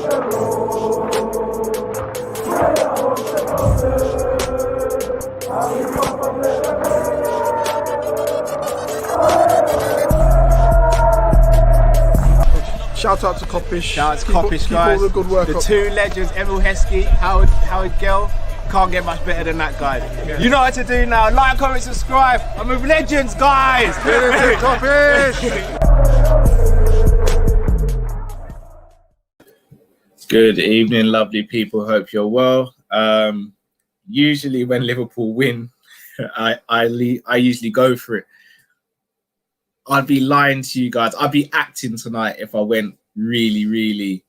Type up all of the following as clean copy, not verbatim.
Shout out to Kop-Ish. Shout out to Kopish, guys. Keep all the good work the up. two legends, Emil Heskey, Howard Gill. Can't get much better than that, guys. Yeah. You know what to do now. Like, comment, subscribe. I'm with legends, guys. Kop-Ish. Good evening, lovely people. Hope you're well. Usually when Liverpool win, I usually go for it. I'd be lying to you guys. I'd be acting tonight if I went really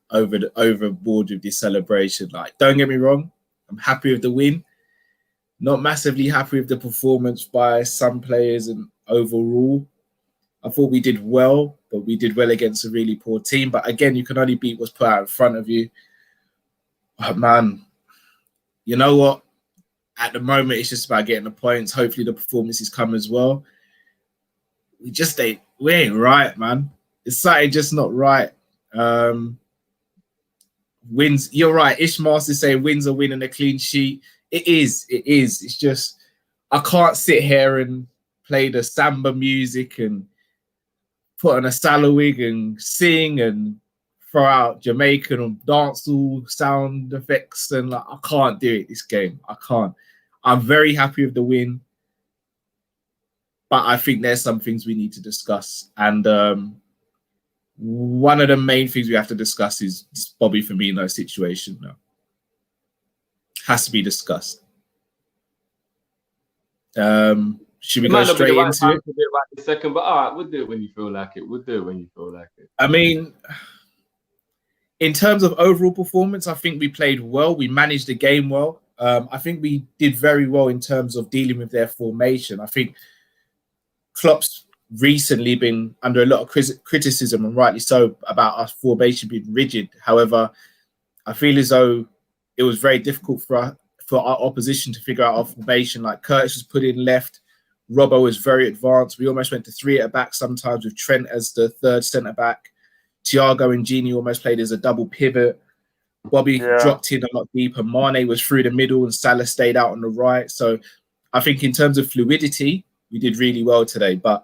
overboard with this celebration. Like, don't get me wrong, I'm happy with the win. Not massively happy with the performance by some players and overall. I thought we did well, but we did well against a really poor team. But again, you can only beat what's put out in front of you. But man, you know what? At the moment, it's just about getting the points. Hopefully the performances come as well. We ain't right, man. It's something just not right. Wins, you're right. Ishmael is saying wins are winning a clean sheet. It is. It's just, I can't sit here and play the samba music and put on a Salah wig and sing and throw out Jamaican or dancehall sound effects. And like, I can't do it this game. I can't. I'm very happy with the win. But I think there's some things we need to discuss. And one of the main things we have to discuss is this Bobby Firmino situation now. Has to be discussed. Should we go straight into it? Right in a second, but all right, we'll do it when you feel like it. I mean, in terms of overall performance, I think we played well. We managed the game well. I think we did very well in terms of dealing with their formation. I think Klopp's recently been under a lot of criticism, and rightly so, about our formation being rigid. However, I feel as though it was very difficult for our opposition to figure out our formation. Like Curtis was put in left, Robbo was very advanced. We almost went to three at the back sometimes with Trent as the third centre back. Thiago and Gini almost played as a double pivot. Bobby dropped in a lot deeper. Mane was through the middle and Salah stayed out on the right. So I think in terms of fluidity, we did really well today. But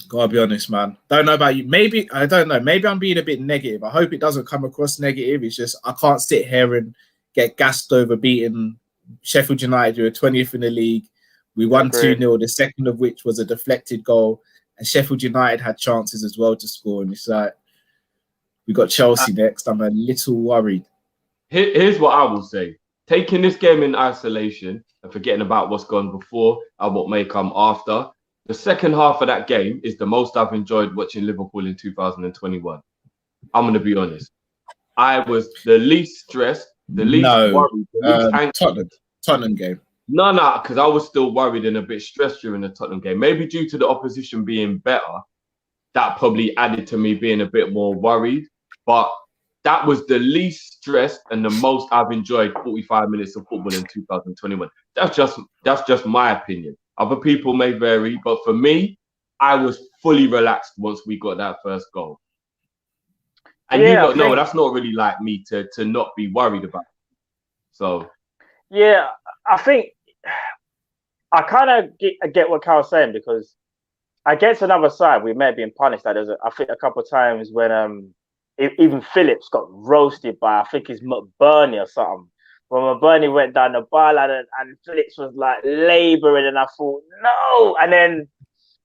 gotta be honest, man. Don't know about you. Maybe, I don't know. Maybe I'm being a bit negative. I hope it doesn't come across negative. It's just I can't sit here and get gassed over beating Sheffield United, who are 20th in the league. We won 2-0, the second of which was a deflected goal. And Sheffield United had chances as well to score. And it's like, we got Chelsea next. I'm a little worried. Here's what I will say. Taking this game in isolation and forgetting about what's gone before and what may come after, the second half of that game is the most I've enjoyed watching Liverpool in 2021. I'm going to be honest. I was the least stressed, the least worried, the least Tottenham game. No, because I was still worried and a bit stressed during the Tottenham game. Maybe due to the opposition being better, that probably added to me being a bit more worried. But that was the least stressed and the most I've enjoyed 45 minutes of football in 2021. That's just my opinion. Other people may vary, but for me, I was fully relaxed once we got that first goal. And you don't know, that's not really like me to not be worried about. So, yeah, I think I kind of get what Carl's saying, because against another side, we may have been punished. Like I think a couple of times when even Phillips got roasted by, I think it's McBurney or something. When McBurney went down the byline and Phillips was like labouring, and I thought, no. And then,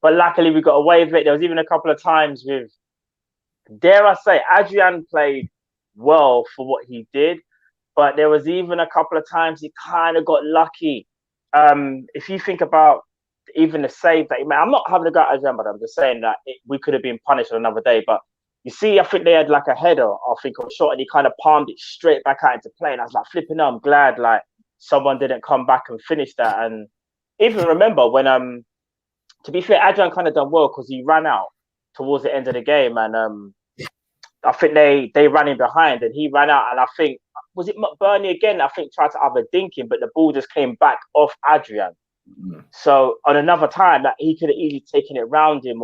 but luckily we got away with it. There was even a couple of times with, dare I say, Adrian played well for what he did. But there was even a couple of times he kind of got lucky. If you think about even the save that he made, I'm not having a go at Adrian, but I'm just saying that we could have been punished on another day. But you see, I think they had like a header, I think, or shot, and he kind of palmed it straight back out into play. And I was like, flipping out, I'm glad like someone didn't come back and finish that. And even remember when, to be fair, Adrian kind of done well because he ran out towards the end of the game. And I think they ran in behind and he ran out. And I think, was it McBurney again? I think tried to either dink him, but the ball just came back off Adrian. Mm-hmm. So on another time, that he could have easily taken it round him.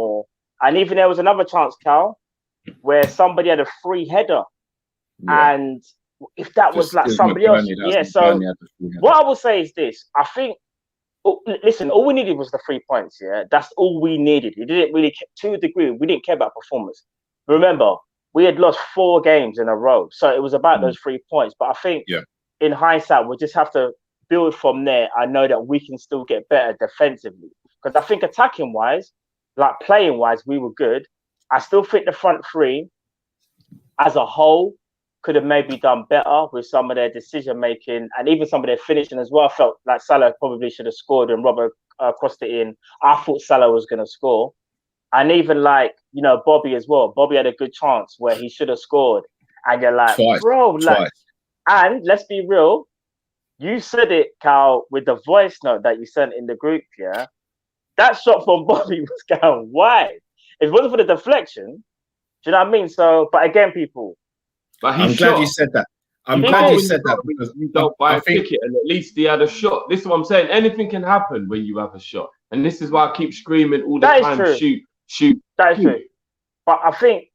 And even there was another chance, Cal, where somebody had a free header And if that was like somebody else, So what I will say is this: I think. Listen, all we needed was the 3 points. Yeah, that's all we needed. It didn't really, to a degree, we didn't care about performance. Remember, we had lost 4 games in a row, so it was about those 3 points. But I think, in hindsight, we'll just have to build from there. I know that we can still get better defensively, because I think attacking wise, like playing wise, we were good. I still think the front 3, as a whole, could have maybe done better with some of their decision making and even some of their finishing as well. I felt like Salah probably should have scored and Robert crossed it in. I thought Salah was going to score. And even like, Bobby as well. Bobby had a good chance where he should have scored. And you're like, twice. And let's be real. You said it, Cal, with the voice note that you sent in the group, yeah? That shot from Bobby was going wide. If it wasn't for the deflection, do you know what I mean? So, but again, people, I'm glad you said that. I'm glad you said that because you don't buy a ticket and at least he had a shot. This is what I'm saying. Anything can happen when you have a shot. And this is why I keep screaming all the time, shoot. That is true. But I think,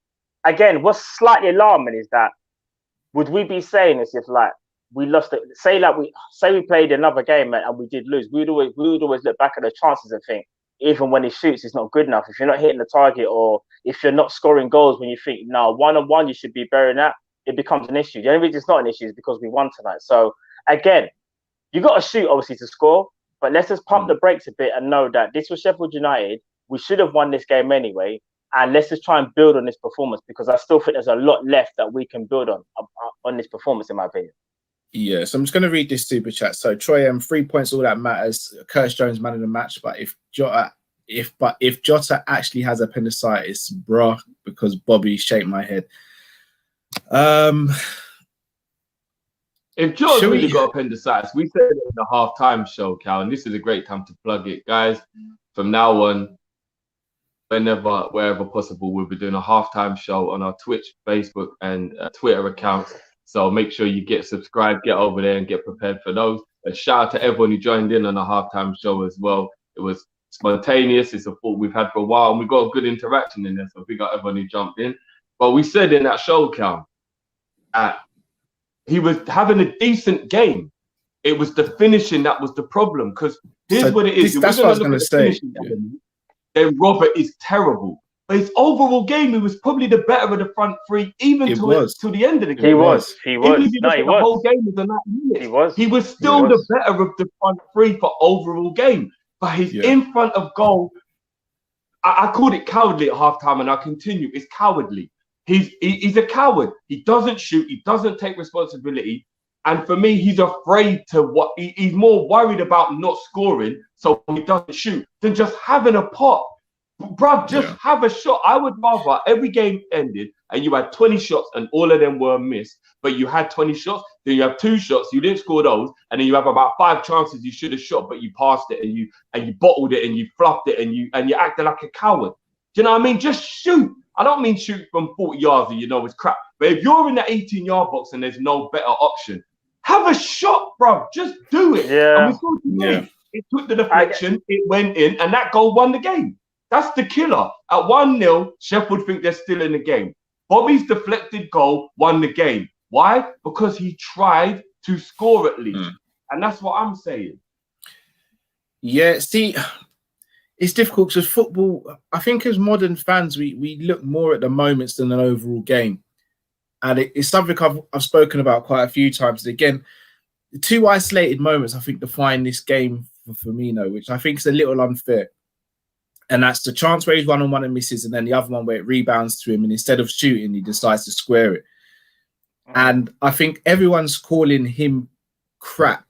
again, what's slightly alarming is that would we be saying this if like we lost it? Say we played another game and we did lose. We would always look back at the chances and think, even when he shoots, it's not good enough. If you're not hitting the target or if you're not scoring goals when you think, no, 1-on-1, you should be burying that. It becomes an issue. The only reason it's not an issue is because we won tonight. So again, you got to shoot obviously to score, but let's just pump the brakes a bit and know that this was Sheffield United. We should have won this game anyway, and let's just try and build on this performance because I still think there's a lot left that we can build on this performance, in my opinion. Yeah, so I'm just going to read this super chat. So Troy, 3 points, all that matters. Curtis Jones, man of the match, but if Jota actually has appendicitis, bruh, because Bobby shaked my head. If Joe's really got appendicitis, we said it in the halftime show, Cal, and this is a great time to plug it, guys. From now on, wherever possible, we'll be doing a halftime show on our Twitch, Facebook, and Twitter accounts. So make sure you get subscribed, get over there, and get prepared for those. A shout out to everyone who joined in on the halftime show as well. It was spontaneous. It's a thought we've had for a while, and we got a good interaction in there. So big up everyone who jumped in. But we said in that show, Cal, he was having a decent game. It was the finishing that was the problem. Because here's what it is. That's what I was going to say. Then Robert is terrible. But his overall game, he was probably the better of the front 3, even to the end of the game. He was. The whole game was 90 minutes. He was still the better of the front 3 for overall game. But he's in front of goal. I called it cowardly at halftime, and I'll continue. It's cowardly. He's a coward. He doesn't shoot. He doesn't take responsibility. And for me, he's afraid to he's more worried about not scoring, so he doesn't shoot, than just having a pot. Bruv, just have a shot. I would rather every game ended and you had 20 shots and all of them were missed, but you had 20 shots, then you have 2 shots, you didn't score those, and then you have about 5 chances you should have shot, but you passed it and you bottled it and you fluffed it and you acted like a coward. Do you know what I mean? Just shoot. I don't mean shoot from 40 yards and it's crap. But if you're in the 18-yard box and there's no better option, have a shot, bro. Just do it. Yeah. And we saw today, it took the deflection, it went in, and that goal won the game. That's the killer. At 1-0, Sheffield think they're still in the game. Bobby's deflected goal won the game. Why? Because he tried to score at least. And that's what I'm saying. Yeah, see, it's difficult because football, I think as modern fans, we look more at the moments than an overall game. And it's something I've spoken about quite a few times. Again, the 2 isolated moments, I think, define this game for Firmino, which I think is a little unfair. And that's the chance where he's 1-on-1 and misses, and then the other one where it rebounds to him, and instead of shooting, he decides to square it. And I think everyone's calling him crap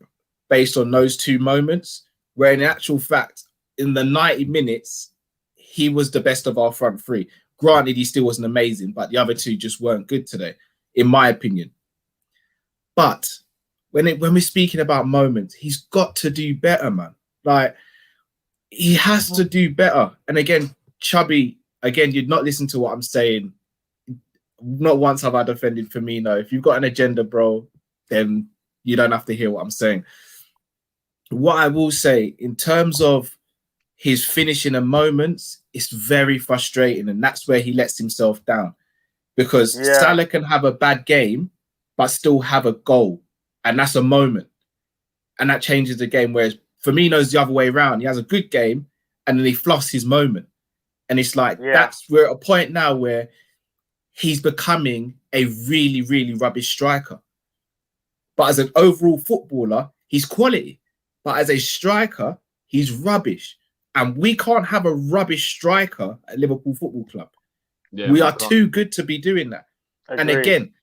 based on those 2 moments, where in actual fact, in the 90 minutes, he was the best of our front 3. Granted, he still wasn't amazing, but the other 2 just weren't good today, in my opinion. But when we're speaking about moments, he's got to do better, man. Like, he has to do better. And again, Chubby, again, you'd not listen to what I'm saying. Not once have I defended Firmino. If you've got an agenda, bro, then you don't have to hear what I'm saying. What I will say, in terms of his finishing and moments, it's very frustrating. And that's where he lets himself down. Because Salah can have a bad game but still have a goal. And that's a moment. And that changes the game. Whereas Firmino's the other way around. He has a good game and then he fluffs his moment. And it's like, we're at a point now where he's becoming a really, really rubbish striker. But as an overall footballer, he's quality. But as a striker, he's rubbish. And we can't have a rubbish striker at Liverpool Football Club. Yeah, we are too good to be doing that. Agreed. And again,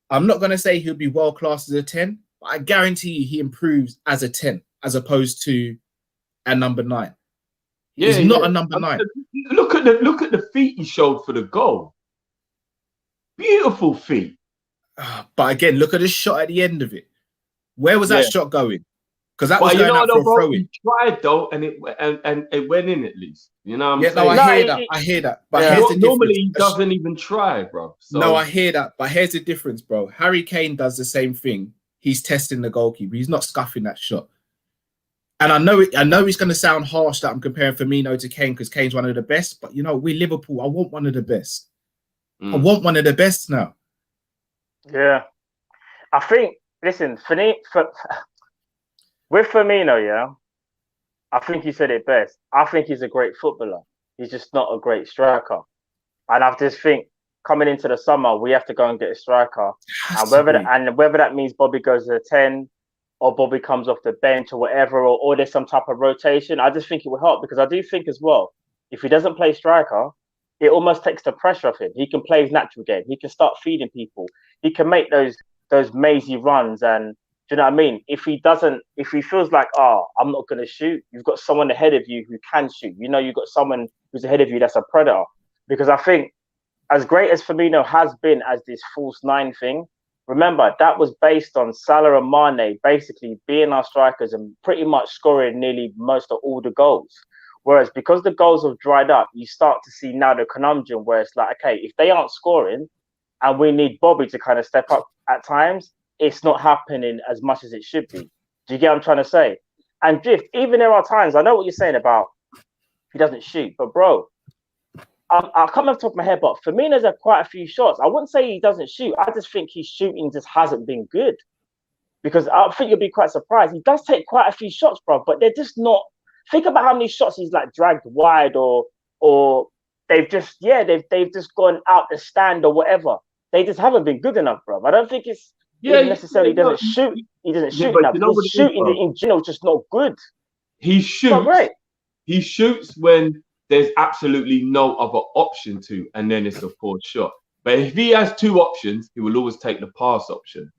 I'm not going to say he'll be world-class as a 10, but I guarantee you he improves as a 10 as opposed to a number 9. He's not a number 9. Look at the feet he showed for the goal. Beautiful feet. But again, look at the shot at the end of it. Where was that shot going? Because that was going out for a throw-in. He tried though, and it went in at least. You know what I'm saying? I hear that. But here's the normally he doesn't even try, bro. So. No, I hear that. But here's the difference, bro. Harry Kane does the same thing. He's testing the goalkeeper. He's not scuffing that shot. And I know it's going to sound harsh that I'm comparing Firmino to Kane because Kane's one of the best. But, we're Liverpool. I want one of the best. I want one of the best now. Yeah. I think, listen, with Firmino, I think you said it best. I think he's a great footballer. He's just not a great striker. And I just think coming into the summer, we have to go and get a striker. And whether that means Bobby goes to the 10 or Bobby comes off the bench or whatever, or there's some type of rotation, I just think it will help because I do think as well, if he doesn't play striker, it almost takes the pressure off him. He can play his natural game. He can start feeding people. He can make those mazy runs. And do you know what I mean? If he feels like, I'm not going to shoot, you've got someone ahead of you who can shoot. You've got someone who's ahead of you that's a predator. Because I think as great as Firmino has been as this false 9 thing, remember, that was based on Salah and Mane basically being our strikers and pretty much scoring nearly most of all the goals. Whereas because the goals have dried up, you start to see now the conundrum where it's like, okay, if they aren't scoring and we need Bobby to kind of step up at times, it's not happening as much as it should be. Do you get what I'm trying to say? And Drift, even there are times, I know what you're saying about he doesn't shoot, but bro, I'll come off the top of my head, but Firmino's had quite a few shots. I wouldn't say he doesn't shoot. I just think his shooting just hasn't been good. Because I think you'll be quite surprised. He does take quite a few shots, bro, but they're just not. Think about how many shots he's like dragged wide or they've just gone out the stand or whatever. They just haven't been good enough, bro. I don't think it's necessarily doesn't shoot. He doesn't shoot enough. His shooting in general is just not good. He shoots. Right. He shoots when there's absolutely no other option to, and then it's a poor shot. But if he has 2 options, he will always take the pass option.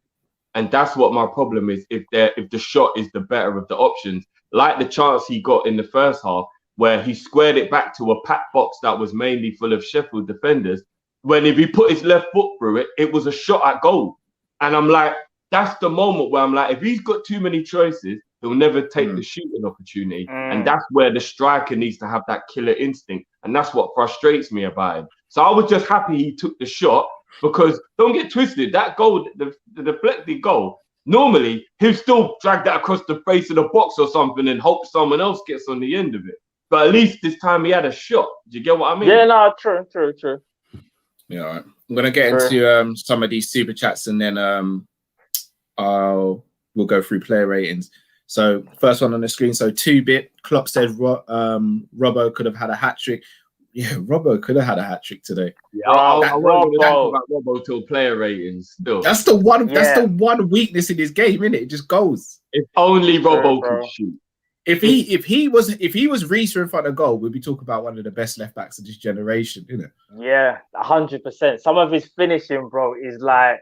And that's what my problem is. If the shot is the better of the options, like the chance he got in the first half, where he squared it back to a packed box that was mainly full of Sheffield defenders, when if he put his left foot through it, it was a shot at goal. And I'm like, that's the moment where I'm like, if he's got too many choices, he'll never take the shooting opportunity. And that's where the striker needs to have that killer instinct. And that's what frustrates me about him. So I was just happy he took the shot because don't get twisted. That goal, the deflected goal, normally he'll still drag that across the face of the box or something and hope someone else gets on the end of it. But at least this time he had a shot. Do you get what I mean? Yeah, no, true. Yeah, all right. I'm going to get into some of these super chats and then we'll go through player ratings. So first one on the screen. So 2-bit. Klopp said Robbo could have had a hat-trick. Yeah, Robbo could have had a hat-trick today. Yeah, I won't talk about Robbo till player ratings still. That's the one. Yeah. That's the one weakness in his game, isn't it? It just goes. If only Robbo could shoot. If he was Reece in front of goal, we'd be talking about one of the best left backs of this generation, isn't it? Yeah, 100%. Some of his finishing, bro, is like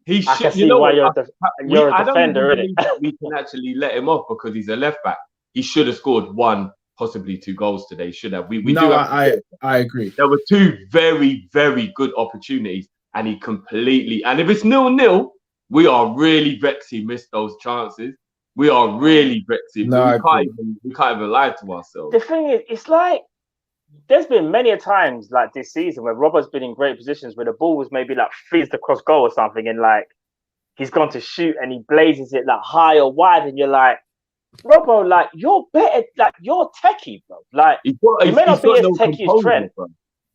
I can see why you're a defender, isn't it? We can actually let him off because he's a left back. He should have scored 1, possibly 2 goals today. Should have. I agree. There were 2 very, very good opportunities, and he completely. And if it's 0-0, we are really vexed he missed those chances. We are really vexed. No, we can't even lie to ourselves. The thing is, it's like there's been many a times like this season where Robert's been in great positions where the ball was maybe like fizzed across goal or something, and like he's gone to shoot and he blazes it like high or wide, and you're like, Robbo, like you're better, like you're techie, bro. Like you may not be as techie as Trent.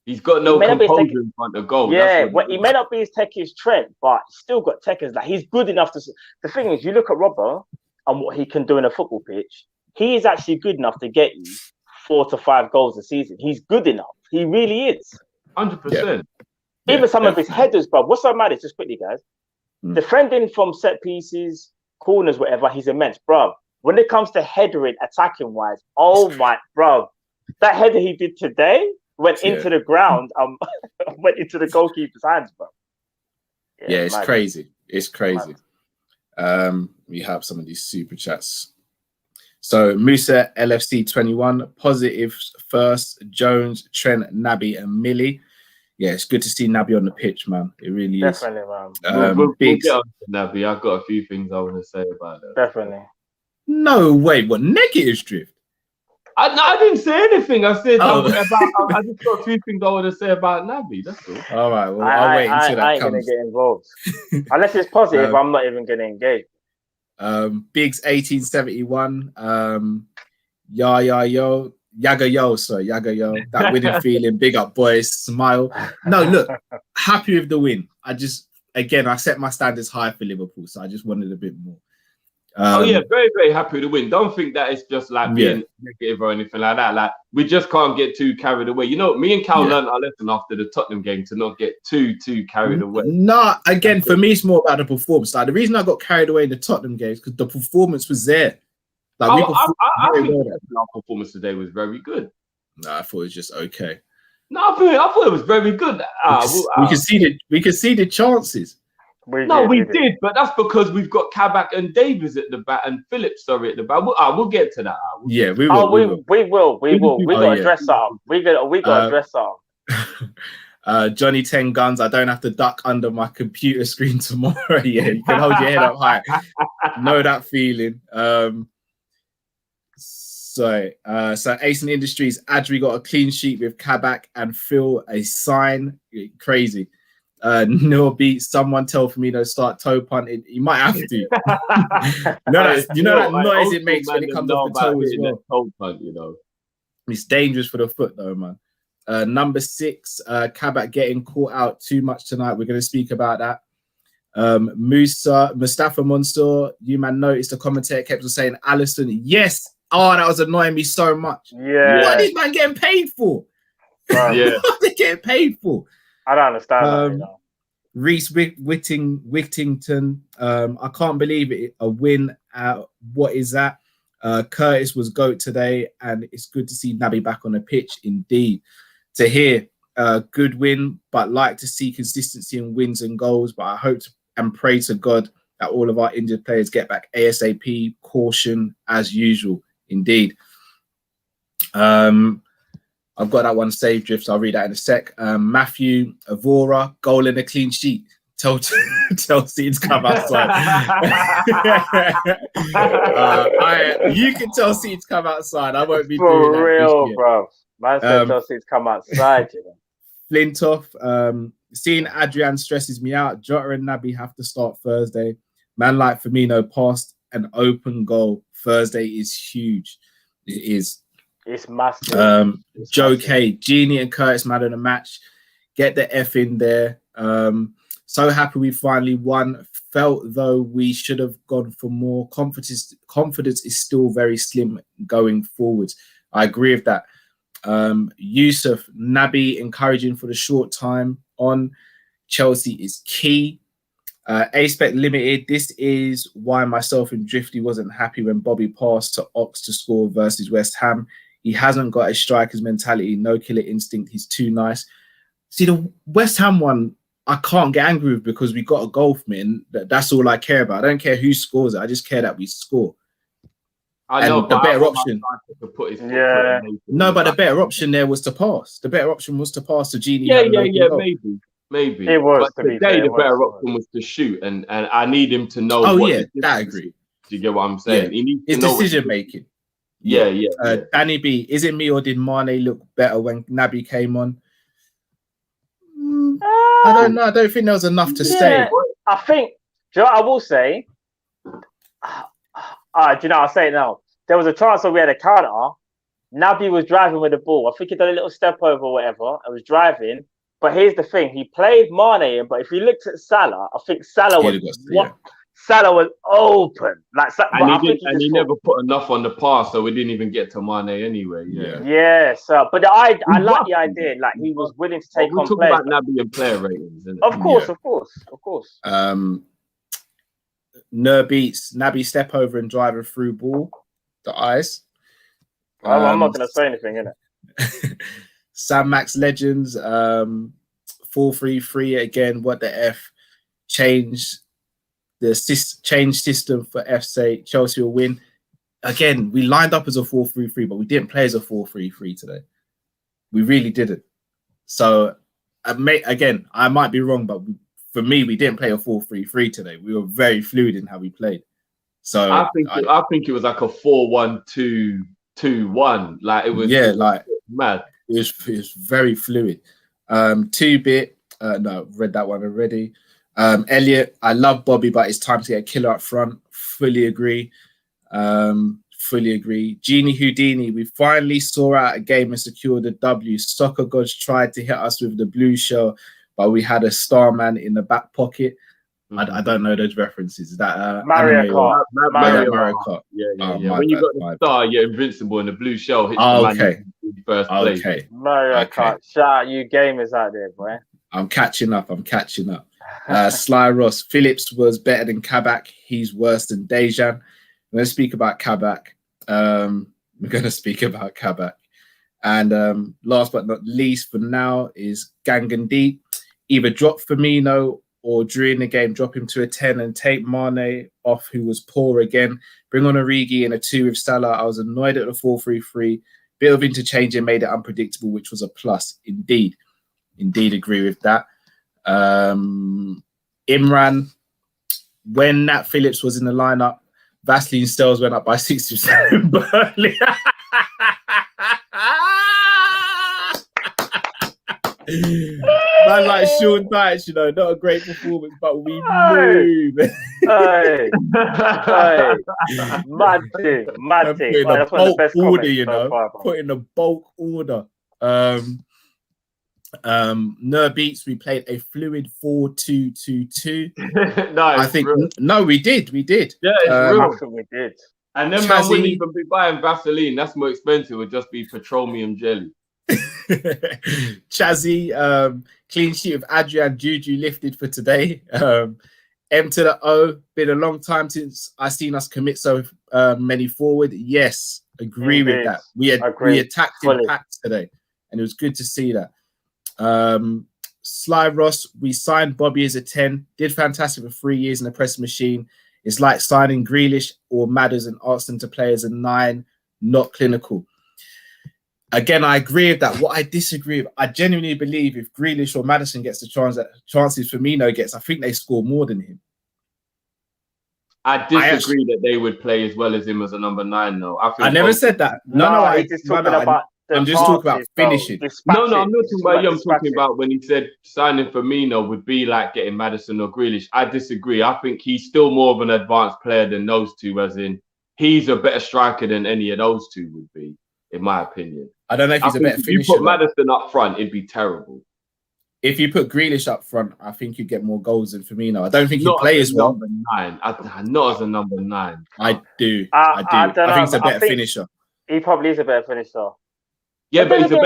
He's got no composure in front of goal. Yeah, well, he may not be as techy as Trent, but he's still got techers. Like, he's good enough to. The thing is, you look at Robbo and what he can do in a football pitch. He is actually good enough to get you 4 to 5 goals a season. He's good enough. He really is. 100%. Even some of his headers, bro. What's so mad is, just quickly, guys, defending from set pieces, corners, whatever, he's immense, bro. When it comes to headering, attacking wise, oh my, bro, that header he did today went into the ground, went into the goalkeeper's hands, bro. Yeah, it's crazy. It's crazy. We have some of these super chats. So Musa LFC 21, positives first, Jones, Trent, Naby, and Millie. Yeah, it's good to see Naby on the pitch, man. It really is. Definitely, man. We'll get on to Naby. I've got a few things I want to say about it. Definitely. No way. What, negative drift? I didn't say anything. I said I just got a few things I want to say about Naby. That's all. All right. Well, I'll wait until that I ain't comes. gonna get involved unless it's positive. I'm not even gonna engage. Biggs 1871. Yaga yo. That winning feeling. Big up, boys. Smile. No, look, happy with the win. I set my standards high for Liverpool, so I just wanted a bit more. Very, very happy with the win. Don't think that it's just like being negative or anything like that. Like, we just can't get too carried away. You know, me and Cal learned our lesson after the Tottenham game to not get too carried away. No, again, for me, it's more about the performance. Like, the reason I got carried away in the Tottenham games because the performance was there. Like, I think our performance today was very good. No, I thought it was just okay. No, I thought it was very good. We could see the chances. We did, but that's because we've got Kabak and Davies at the back and Phillips, at the back. We'll get to that. We will. We got to dress up. We got to dress up. Johnny 10 Guns. I don't have to duck under my computer screen tomorrow. Yeah, you can hold your head up high. Know that feeling. So Ace in Industries, Adri got a clean sheet with Kabak and Phil a sign. Crazy. No beat. Someone tell Firmino to start toe punting. He might have to. you know that noise it makes when it comes off the toe as well. Toe punt, you know. It's dangerous for the foot though, man. Number 6, Kabak getting caught out too much tonight. We're going to speak about that. Mustafa Mansour, you man noticed the commentator kept on saying Allison. Yes. Oh, that was annoying me so much. Yeah. What is man getting paid for? Yeah. What are they getting paid for? I don't understand that, you know. Reese Whittington, I can't believe it. A win. What is that? Curtis was GOAT today, and it's good to see Naby back on the pitch. Indeed, to hear good win, but like to see consistency in wins and goals. But I hope and pray to God that all of our injured players get back ASAP. Caution as usual. Indeed. I've got that one saved, Drift, so I'll read that in a sec. Matthew Avora, goal and a clean sheet. Tell Seeds come outside. You can tell Seeds come outside. I won't be doing that. For real, bro. Man said tell Seeds come outside, you know. Flintoff, seeing Adrian stresses me out. Jota and Naby have to start Thursday. Man like Firmino passed an open goal. Thursday is huge. It is. It's massive. Joe K, Genie and Curtis man of the match. Get the F in there. So happy we finally won. Felt though we should have gone for more. Confidence is still very slim going forwards. I agree with that. Yusuf, Naby encouraging for the short time on. Chelsea is key. A-Spec Limited, this is why myself and Drifty wasn't happy when Bobby passed to Ox to score versus West Ham. He hasn't got a striker's mentality, no killer instinct. He's too nice. See, the West Ham one, I can't get angry with because we got a goal from it, and that's all I care about. I don't care who scores it. I just care that we score. I know, the better option. No, but the better option there was to pass. The better option was to pass to Genie. Yeah, maybe. It was. But today, the better option was to shoot, and I need him to know. Oh, yeah, I agree. Do you get what I'm saying? Yeah. He needs His decision making. Yeah. Danny B, is it me or did Mane look better when Naby came on? I don't know. I don't think there was enough to say. I think, do you know what I will say? Do you know, I'll say it now. There was a chance that we had a counter, Naby was driving with the ball. I think he did a little step over or whatever. I was driving. But here's the thing. He played Mane in, but if you looked at Salah, I think Salah was Salah was open. Like, he never put enough on the pass, so we didn't even get to Mane anyway. Yeah. So, but I like the idea. Like, he was willing to take on players. We're talking about Naby and player ratings, isn't it? Of course. Beats Naby step over and drive a through ball. The eyes. I'm not going to say anything, innit? Sam Max Legends, 4-3-3 again. What the F? Change system for F's sake. Chelsea will win. Again, we lined up as a 4-3-3, but we didn't play as a 4-3-3 today. We really didn't. So, again, I might be wrong, but for me, we didn't play a 4-3-3 today. We were very fluid in how we played. So I think it was like a 4-1-2-2-1. Like, it was mad. It was very fluid. 2-bit. No, read that one already. Elliot, I love Bobby, but it's time to get a killer up front. Fully agree. Genie Houdini, we finally saw out a game and secured a W. Soccer gods tried to hit us with the blue shell, but we had a star man in the back pocket. I don't know those references. Is that Mario Kart? Mario Kart. Yeah. When you got the star, you're invincible, and the blue shell hits the man in the first place. Okay. Mario Kart. Shout out you gamers out there, boy. I'm catching up. Sly Ross. Phillips was better than Kabak. He's worse than Dejan. We're going to speak about Kabak. And last but not least for now is Gangandi. Either drop Firmino or during the game, drop him to a 10 and take Mane off, who was poor again. Bring on Origi in a 2 with Salah. I was annoyed at the 4-3-3. Bit of interchanging made it unpredictable, which was a plus. Indeed, agree with that. Imran, when Nat Phillips was in the lineup, Vaseline sales went up by 60% in Burnley. Man, like Sean Dyche, not a great performance, but we move. Mad thing. That's one of the best order, so far, put in a bulk order. Beats, we played a fluid 4-2-2-2. No, we did. Yeah, it's real. I think we did. And then man wouldn't even be buying Vaseline. That's more expensive. It would just be petroleum jelly. Chazzy, clean sheet of Adrian Juju lifted for today. M to the O. Been a long time since I seen us commit so many forward. Yes, agree with that. We attacked in packs today, and it was good to see that. Sly Ross, we signed Bobby as a 10. Did fantastic for 3 years in the press machine. It's like signing Grealish or Madders and asked them to play as a 9, not clinical. Again, I agree with that. What I disagree with, I genuinely believe if Grealish or Maddison gets the chances Firmino gets, I think they score more than him. I disagree that they would play as well as him as a number 9, though. I never said that. I'm just talking about finishing. No, I'm not talking about you. I'm talking about when he said signing Firmino would be like getting Maddison or Grealish. I disagree. I think he's still more of an advanced player than those two, as in he's a better striker than any of those two would be, in my opinion. I don't know if he's a better finisher. If you put Maddison up front, it'd be terrible. If you put Grealish up front, I think you get more goals than Firmino. I don't think he plays as well. Number 9. Not as a number 9. I do. I think he's a better finisher. He probably is a better finisher. Yeah, but he's a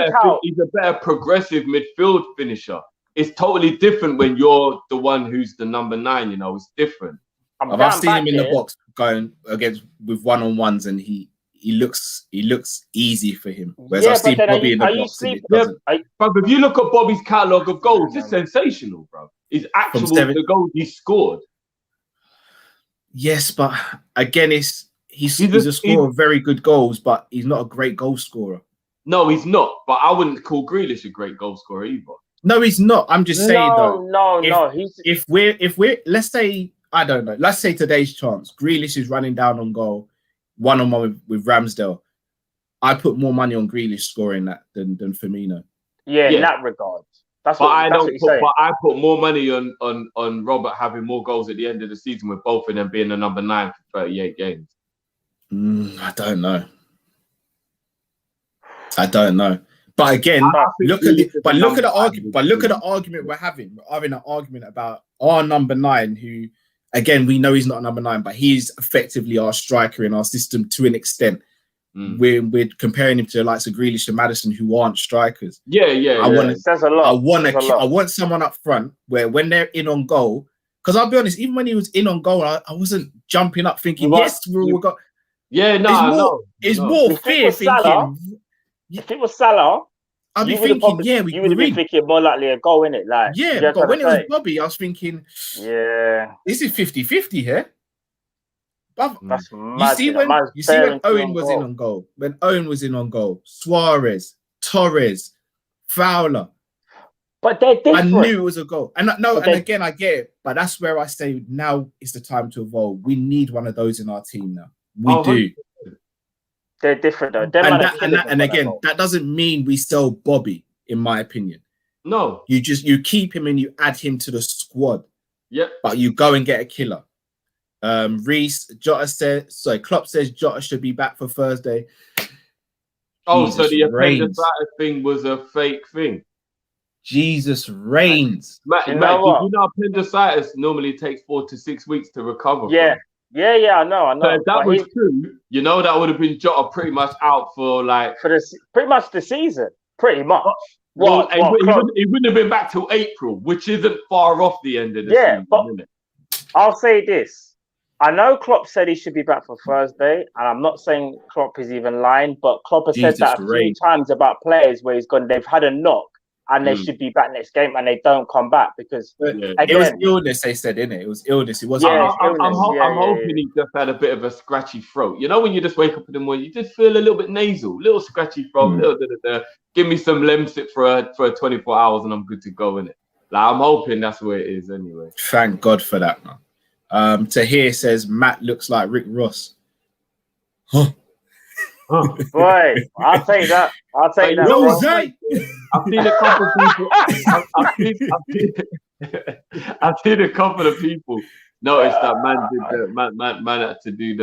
better progressive midfield finisher. It's totally different when you're the one who's the number 9. It's different. I've seen him in the box going against with one-on-ones, and he looks easy for him. Whereas I've seen Bobby in the box. But if you look at Bobby's catalogue of goals, it's sensational, bro. It's the goals he scored. Yes, but again, he's a scorer of very good goals, but he's not a great goal scorer. No, he's not. But I wouldn't call Grealish a great goal scorer either. No, he's not. I'm just saying though. No. If we're let's say, I don't know. Let's say today's chance, Grealish is running down on goal, 1-on-1 with Ramsdale. I put more money on Grealish scoring that than Firmino. Yeah, in that regard. But I put more money on Robert having more goals at the end of the season, with both of them being the number 9 for 38 games. I don't know. I don't know. But again, look at the argument we're having. We're having an argument about our number 9, who, again, we know he's not a number 9, but he's effectively our striker in our system to an extent. We're comparing him to the likes of Grealish and Maddison, who aren't strikers. It says a lot. I want someone up front where when they're in on goal, because I'll be honest, even when he was in on goal, I wasn't jumping up thinking, we'll go. Yeah, it's more fear thinking. If it was Salah, I'd be thinking, you would have been thinking more likely a goal in it. Like, but when it was Bobby, I was thinking, this is 50-50 here. But that's you see when Owen was in on goal, when Owen was in on goal, Suarez, Torres, Fowler. But they're different. I knew it was a goal. And again, I get it. But that's where I say now is the time to evolve. We need one of those in our team now. We do. They're different though. And again, that doesn't mean we sell Bobby, in my opinion. No. You keep him and you add him to the squad. Yep. But you go and get a killer. Klopp says Jota should be back for Thursday. Oh, Jesus, so the appendicitis thing was a fake thing. Jesus reigns. Matt, you know appendicitis normally takes 4 to 6 weeks to recover. Yeah, I know. So if that was true, that would have been Jota pretty much out for pretty much the season. Pretty much. He wouldn't have been back till April, which isn't far off the end of the season. But I'll say this. I know Klopp said he should be back for Thursday, and I'm not saying Klopp is even lying, but Klopp has said that a few times about players where they've had a knock and they should be back next game and they don't come back because again, it was illness. They said, innit? It was illness. It wasn't. I'm hoping he just had a bit of a scratchy throat. You know, when you just wake up in the morning, you just feel a little bit nasal, little scratchy throat. Give me some Lemsip for 24 hours and I'm good to go, innit? Like, I'm hoping that's where it is anyway. Thank God for that, man. Tahir says Matt looks like Rick Ross. Boy, I'll take that. I've seen a couple of people. I've seen a couple of people notice that man had to do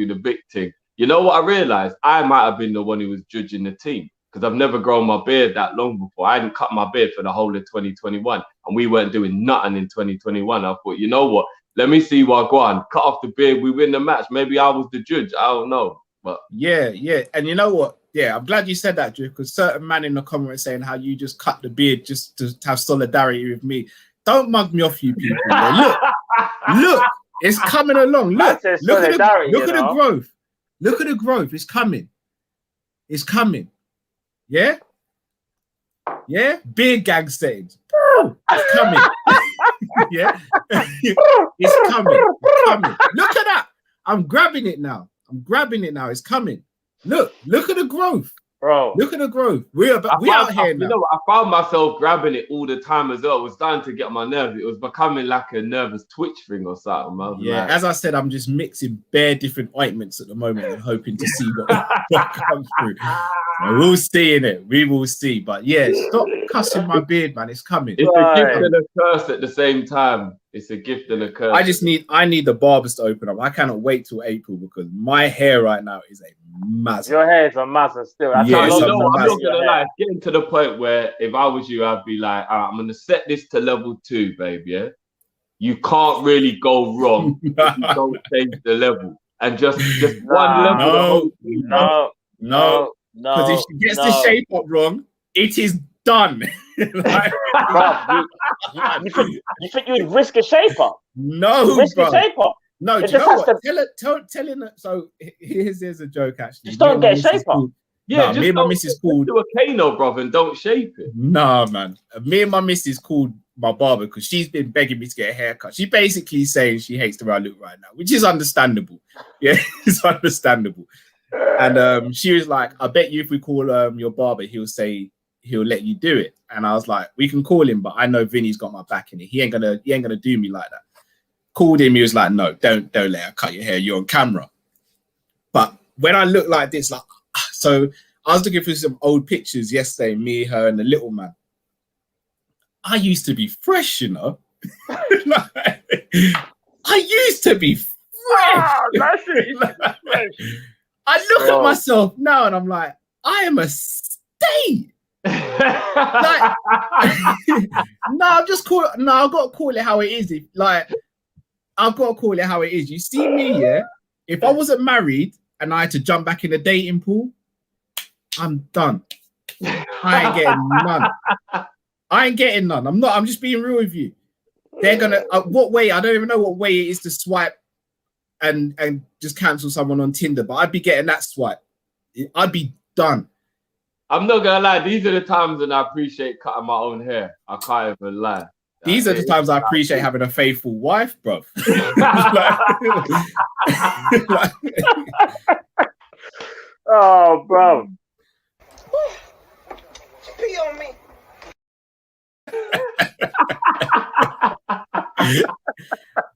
the big thing. You know what I realized? I might have been the one who was judging the team because I've never grown my beard that long before. I hadn't cut my beard for the whole of 2021, and we weren't doing nothing in 2021. I thought, you know what? Let me see what go on. Cut off the beard, we win the match. Maybe I was the judge. I don't know. But yeah. And you know what? Yeah, I'm glad you said that, Drew, because certain man in the comments saying how you just cut the beard just to have solidarity with me. Don't mug me off, you people. Look, it's coming along. Look at the growth. Look at the growth. It's coming. Yeah? Beard gang settings. It's coming. Yeah? It's coming. Look at that. I'm grabbing it now. It's coming. Look at the growth. Bro. Look at the growth. We're out here now. You know, I found myself grabbing it all the time as well. It was starting to get my nerves. It was becoming like a nervous twitch thing or something. As I said, I'm just mixing bare different ointments at the moment and hoping to see what comes through. We'll see in it. We will see. But yeah, stop cussing my beard, man. It's coming. It's a gift and a curse at the same time. It's a gift and a curse. I need the barbers to open up. I cannot wait till April because my hair right now is a mazza. Your hair is a mazza still. I'm not gonna lie. It's getting to the point where if I was you, I'd be like, all right, I'm gonna set this to level 2, babe. Yeah, you can't really go wrong if you don't change the level and just one level. No. Because if she gets the shape up wrong, it is done. You think you'd risk a shape up? No, risk a shape up. No, do you know what? Tell him that. So here's a joke actually. Just don't get a shape up. Yeah, me and my missus called to a Kano, brother, and don't shape it. Nah, man. Me and my missus called my barber because she's been begging me to get a haircut. She basically saying she hates the way I look right now, which is understandable. Yeah, it's understandable. And she was like, I bet you if we call your barber, he'll say he'll let you do it. And I was like, we can call him, but I know Vinny's got my back in it. He ain't gonna do me like that. Called him, he was like, no, don't let her cut your hair. You're on camera. But when I look like this, like, so I was looking for some old pictures yesterday, me, her, and the little man. I used to be fresh, you know. I used to be fresh. That's it. I look at myself now and I'm like, I am a state. Like, no, I've just call it. No, I've got to call it how it is. I've got to call it how it is. You see me, yeah. If I wasn't married and I had to jump back in the dating pool, I'm done. I ain't getting none. I ain't getting none. I'm not. I'm just being real with you. They're gonna. What way? I don't even know what way it is to swipe and just cancel someone on Tinder. But I'd be getting that swipe. I'd be done. I'm not gonna lie. These are the times when I appreciate cutting my own hair. I can't even lie. These are the times I appreciate having a faithful wife, bro. Oh, bro. Pee on me.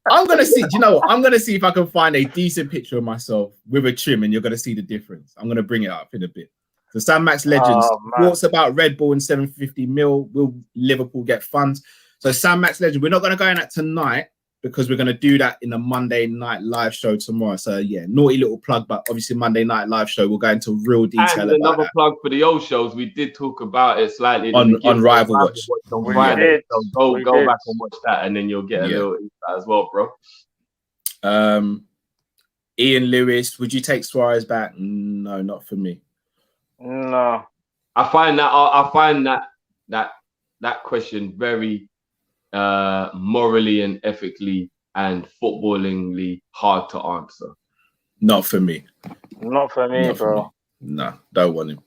I'm gonna see. Do you know what? I'm gonna see if I can find a decent picture of myself with a trim, and you're gonna see the difference. I'm gonna bring it up in a bit. So Sam Max Legends thoughts about Red Bull and 750 mil. Will Liverpool get funds? So Sam Max Legend, we're not gonna go in that tonight because we're gonna do that in a Monday night live show tomorrow. So yeah, naughty little plug, but obviously Monday night live show we'll go into real detail. And about another that. plug for the old shows. We did talk about it slightly on Rival Watch. On Friday. So go back and watch that, and then you'll get a little insight as well, bro. Ian Lewis, would you take Suarez back? No, not for me. No. I find that question very morally and ethically and footballingly hard to answer. Not for me. Not for me, bro. No, don't want him.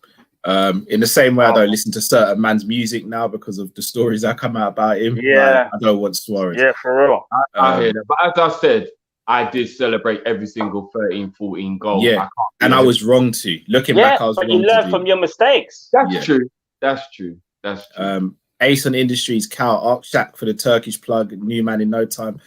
In the same way, I don't listen to certain man's music now because of the stories that come out about him. Yeah, I don't want Suarez. Yeah, for real. I hear that. But as I said, I did celebrate every single 13, 14 goal. Yeah, and I was wrong to. Looking back, I was wrong. But you learn from your mistakes. That's true. That's true. That's true. Ace on Industries, Cal Arkshak for the Turkish plug, new man in no time.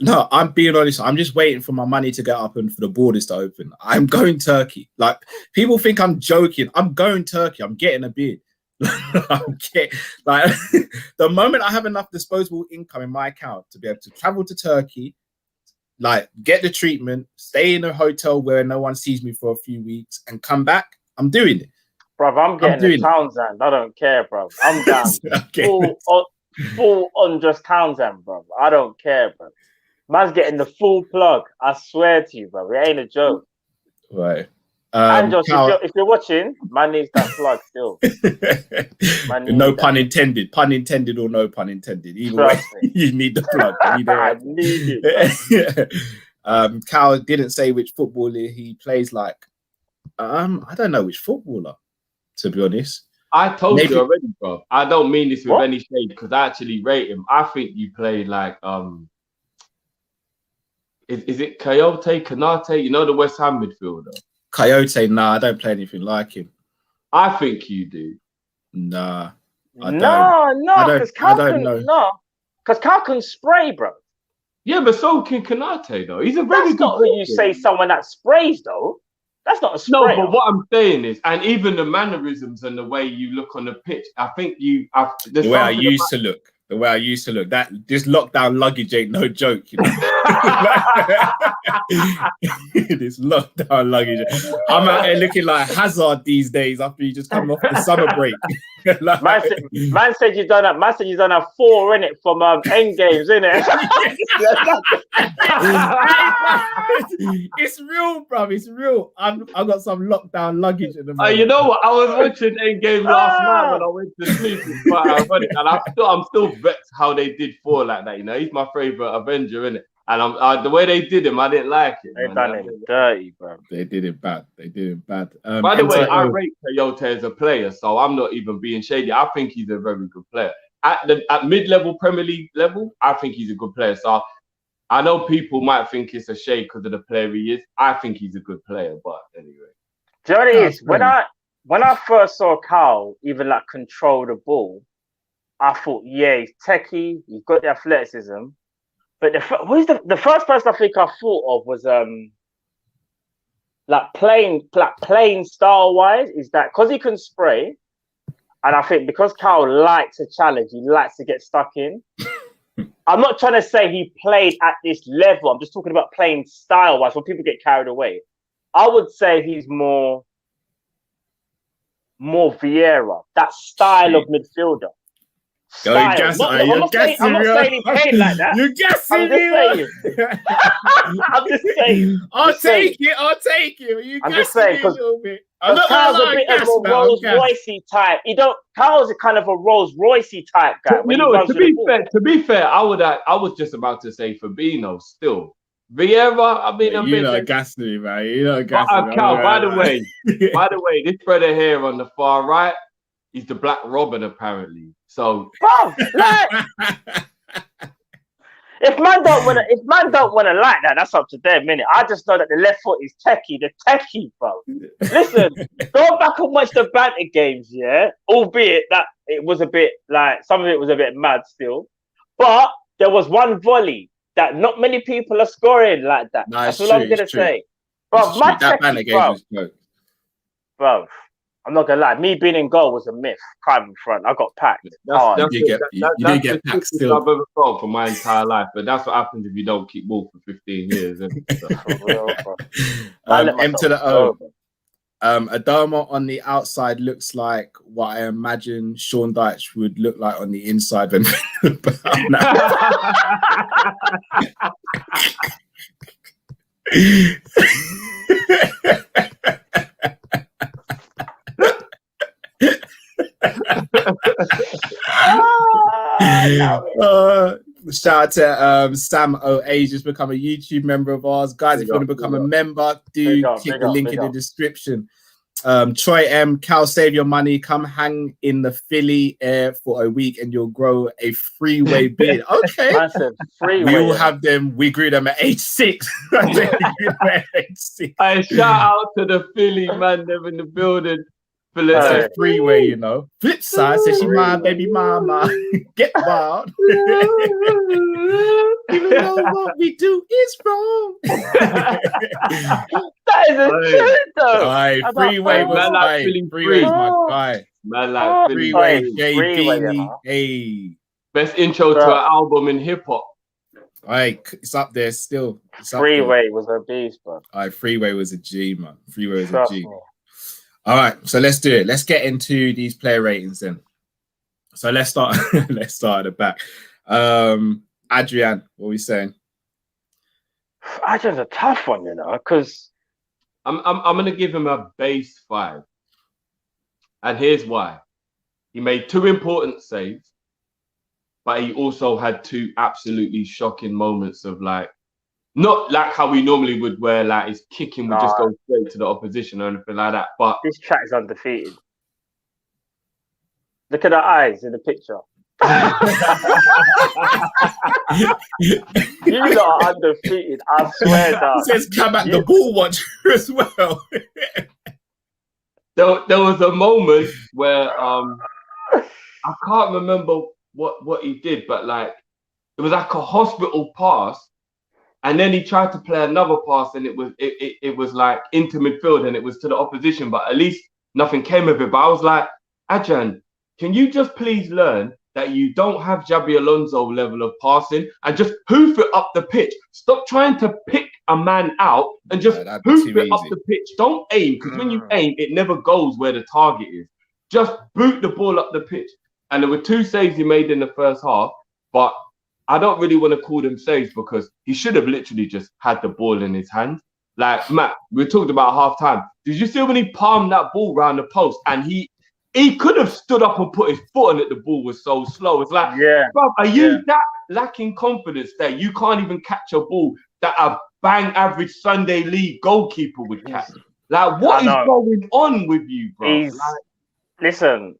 No, I'm being honest. I'm just waiting for my money to get up and for the borders to open. I'm going Turkey. Like, people think I'm joking. I'm going Turkey. I'm getting a beard. Like, the moment I have enough disposable income in my account to be able to travel to Turkey, like, get the treatment, stay in a hotel where no one sees me for a few weeks, and come back, I'm doing it. Bruv, I'm getting the Townsend. I don't care, bruv. I'm down. Full on just Townsend, bruv. I don't care, bruv. Man's getting the full plug. I swear to you, bruv. It ain't a joke. Right. And Josh, if you're watching, man needs that plug still. No pun intended. Pun intended or no pun intended. Either way, you need the plug. I need it. Cal didn't say which footballer he plays like. I don't know which footballer, to be honest. I told you already, bro. I don't mean this with any shade because I actually rate him. I think you play like is it Coyote Kanate? You know, the West Ham midfielder. Coyote, nah, I don't play anything like him. I think you do. Nah. No, because Cal can spray, bro. Yeah, but so can Kanate though. He's a very That's good not who you say someone that sprays though. That's not a spray. No, but what I'm saying is, and even the mannerisms and the way you look on the pitch, I think the way I used to look. The way I used to look, that this lockdown luggage ain't no joke, you know. This lockdown luggage. I'm out here looking like Hazard these days after you just come off the summer break. Like, man said you done that. Man said you done have 4 in it from end games, innit? It's real, bro. It's real. I've got some lockdown luggage in the moment. You know what? I was watching end game last night when I went to sleep. It's quite ironic, and I'm still vexed how they did 4 like that. You know, he's my favorite Avenger, innit? And the way they did him, I didn't like it. They done it dirty, bro. They did it bad. By the way, I rate Coyote as a player, so I'm not even being shady. I think he's a very good player. At mid-level Premier League level, I think he's a good player. So I know people might think it's a shade because of the player he is. I think he's a good player, but anyway. Do you know what it is? When I first saw Cal even like control the ball, I thought, yeah, he's techie, he's got the athleticism. But the first person I think I thought of was like playing style wise is that because he can spray, and I think because Cal likes a challenge, he likes to get stuck in. I'm not trying to say he played at this level. I'm just talking about playing style wise when people get carried away. I would say he's more more Vieira. That style of midfielder. Style. I'm not saying he played like that. You're guessing I'm just saying. I'm just saying. I'll take it. I'm just saying because Kyle's a bit of a Rolls Roycey type. Kyle's a kind of a Rolls Roycey type guy. To be fair, I was just about to say Firmino still. Vieira, I mean, you know, gassing me, man. You know, gassing me. Cal, by the way, this brother here on the far right, he's the Black Robin apparently. So, bro, like, if man don't want to like that, that's up to them, innit? I just know that the left foot is the techie, bro. Listen, go back and watch the banter games, yeah. Albeit that it was a bit like some of it was a bit mad still, but there was one volley that not many people are scoring like that. No, that's all I'm gonna say, bro. My techie, bro. I'm not gonna lie. Me being in goal was a myth. Crime in front. I got packed. You did get packed still. I've ever felt for my entire life, but that's what happens if you don't keep ball for 15 years. For real, bro. M to the O. Adama on the outside looks like what I imagine Sean Dyche would look like on the inside when. Shout out to Sam O.A. just become a YouTube member of ours. Guys, if you want to become a member, click the link in the description. Troy M, Cal, save your money. Come hang in the Philly air for a week and you'll grow a freeway beard. Okay. We all have them. We grew them at age 6. Hey, shout out to the Philly man, them in the building. It's a freeway, you know. Flip side says she my baby mama. Get wild. Even though what we do is wrong. That is a truth, though. Freeway was my freeway is my guy. Man, like freeway, JD. Hey. Best intro to an album in hip hop. It's up there still. Freeway was a beast, bro. Freeway was a G, man. Freeway was a G. All right, so let's do it. Let's get into these player ratings then. So let's start. Let's start at the back. Adrian, what are we saying? Adrian's a tough one, you know, because I'm gonna give him a base 5, and here's why. He made 2 important saves, but he also had 2 absolutely shocking moments of like. Not like how we normally would, where like his kicking would just go straight to the opposition or anything like that. But this track is undefeated. Look at the eyes in the picture. You lot are undefeated. I swear that. It says come at the ball watcher as well. There was a moment where I can't remember what he did, but like it was like a hospital pass. And then he tried to play another pass, and it was like into midfield, and it was to the opposition. But at least nothing came of it. But I was like, Adrian, can you just please learn that you don't have Xabi Alonso level of passing and just hoof it up the pitch? Stop trying to pick a man out and just hoof it up the pitch. Don't aim, because when you aim, it never goes where the target is. Just boot the ball up the pitch. And there were 2 saves he made in the first half, but I don't really want to call them saves because he should have literally just had the ball in his hand. Like, Matt, we talked about half time. Did you see when he palmed that ball round the post and he could have stood up and put his foot on it? The ball was so slow. It's like, bro, are you that lacking confidence that you can't even catch a ball that a bang average Sunday league goalkeeper would catch? Like, what is going on with you, bro? Listen.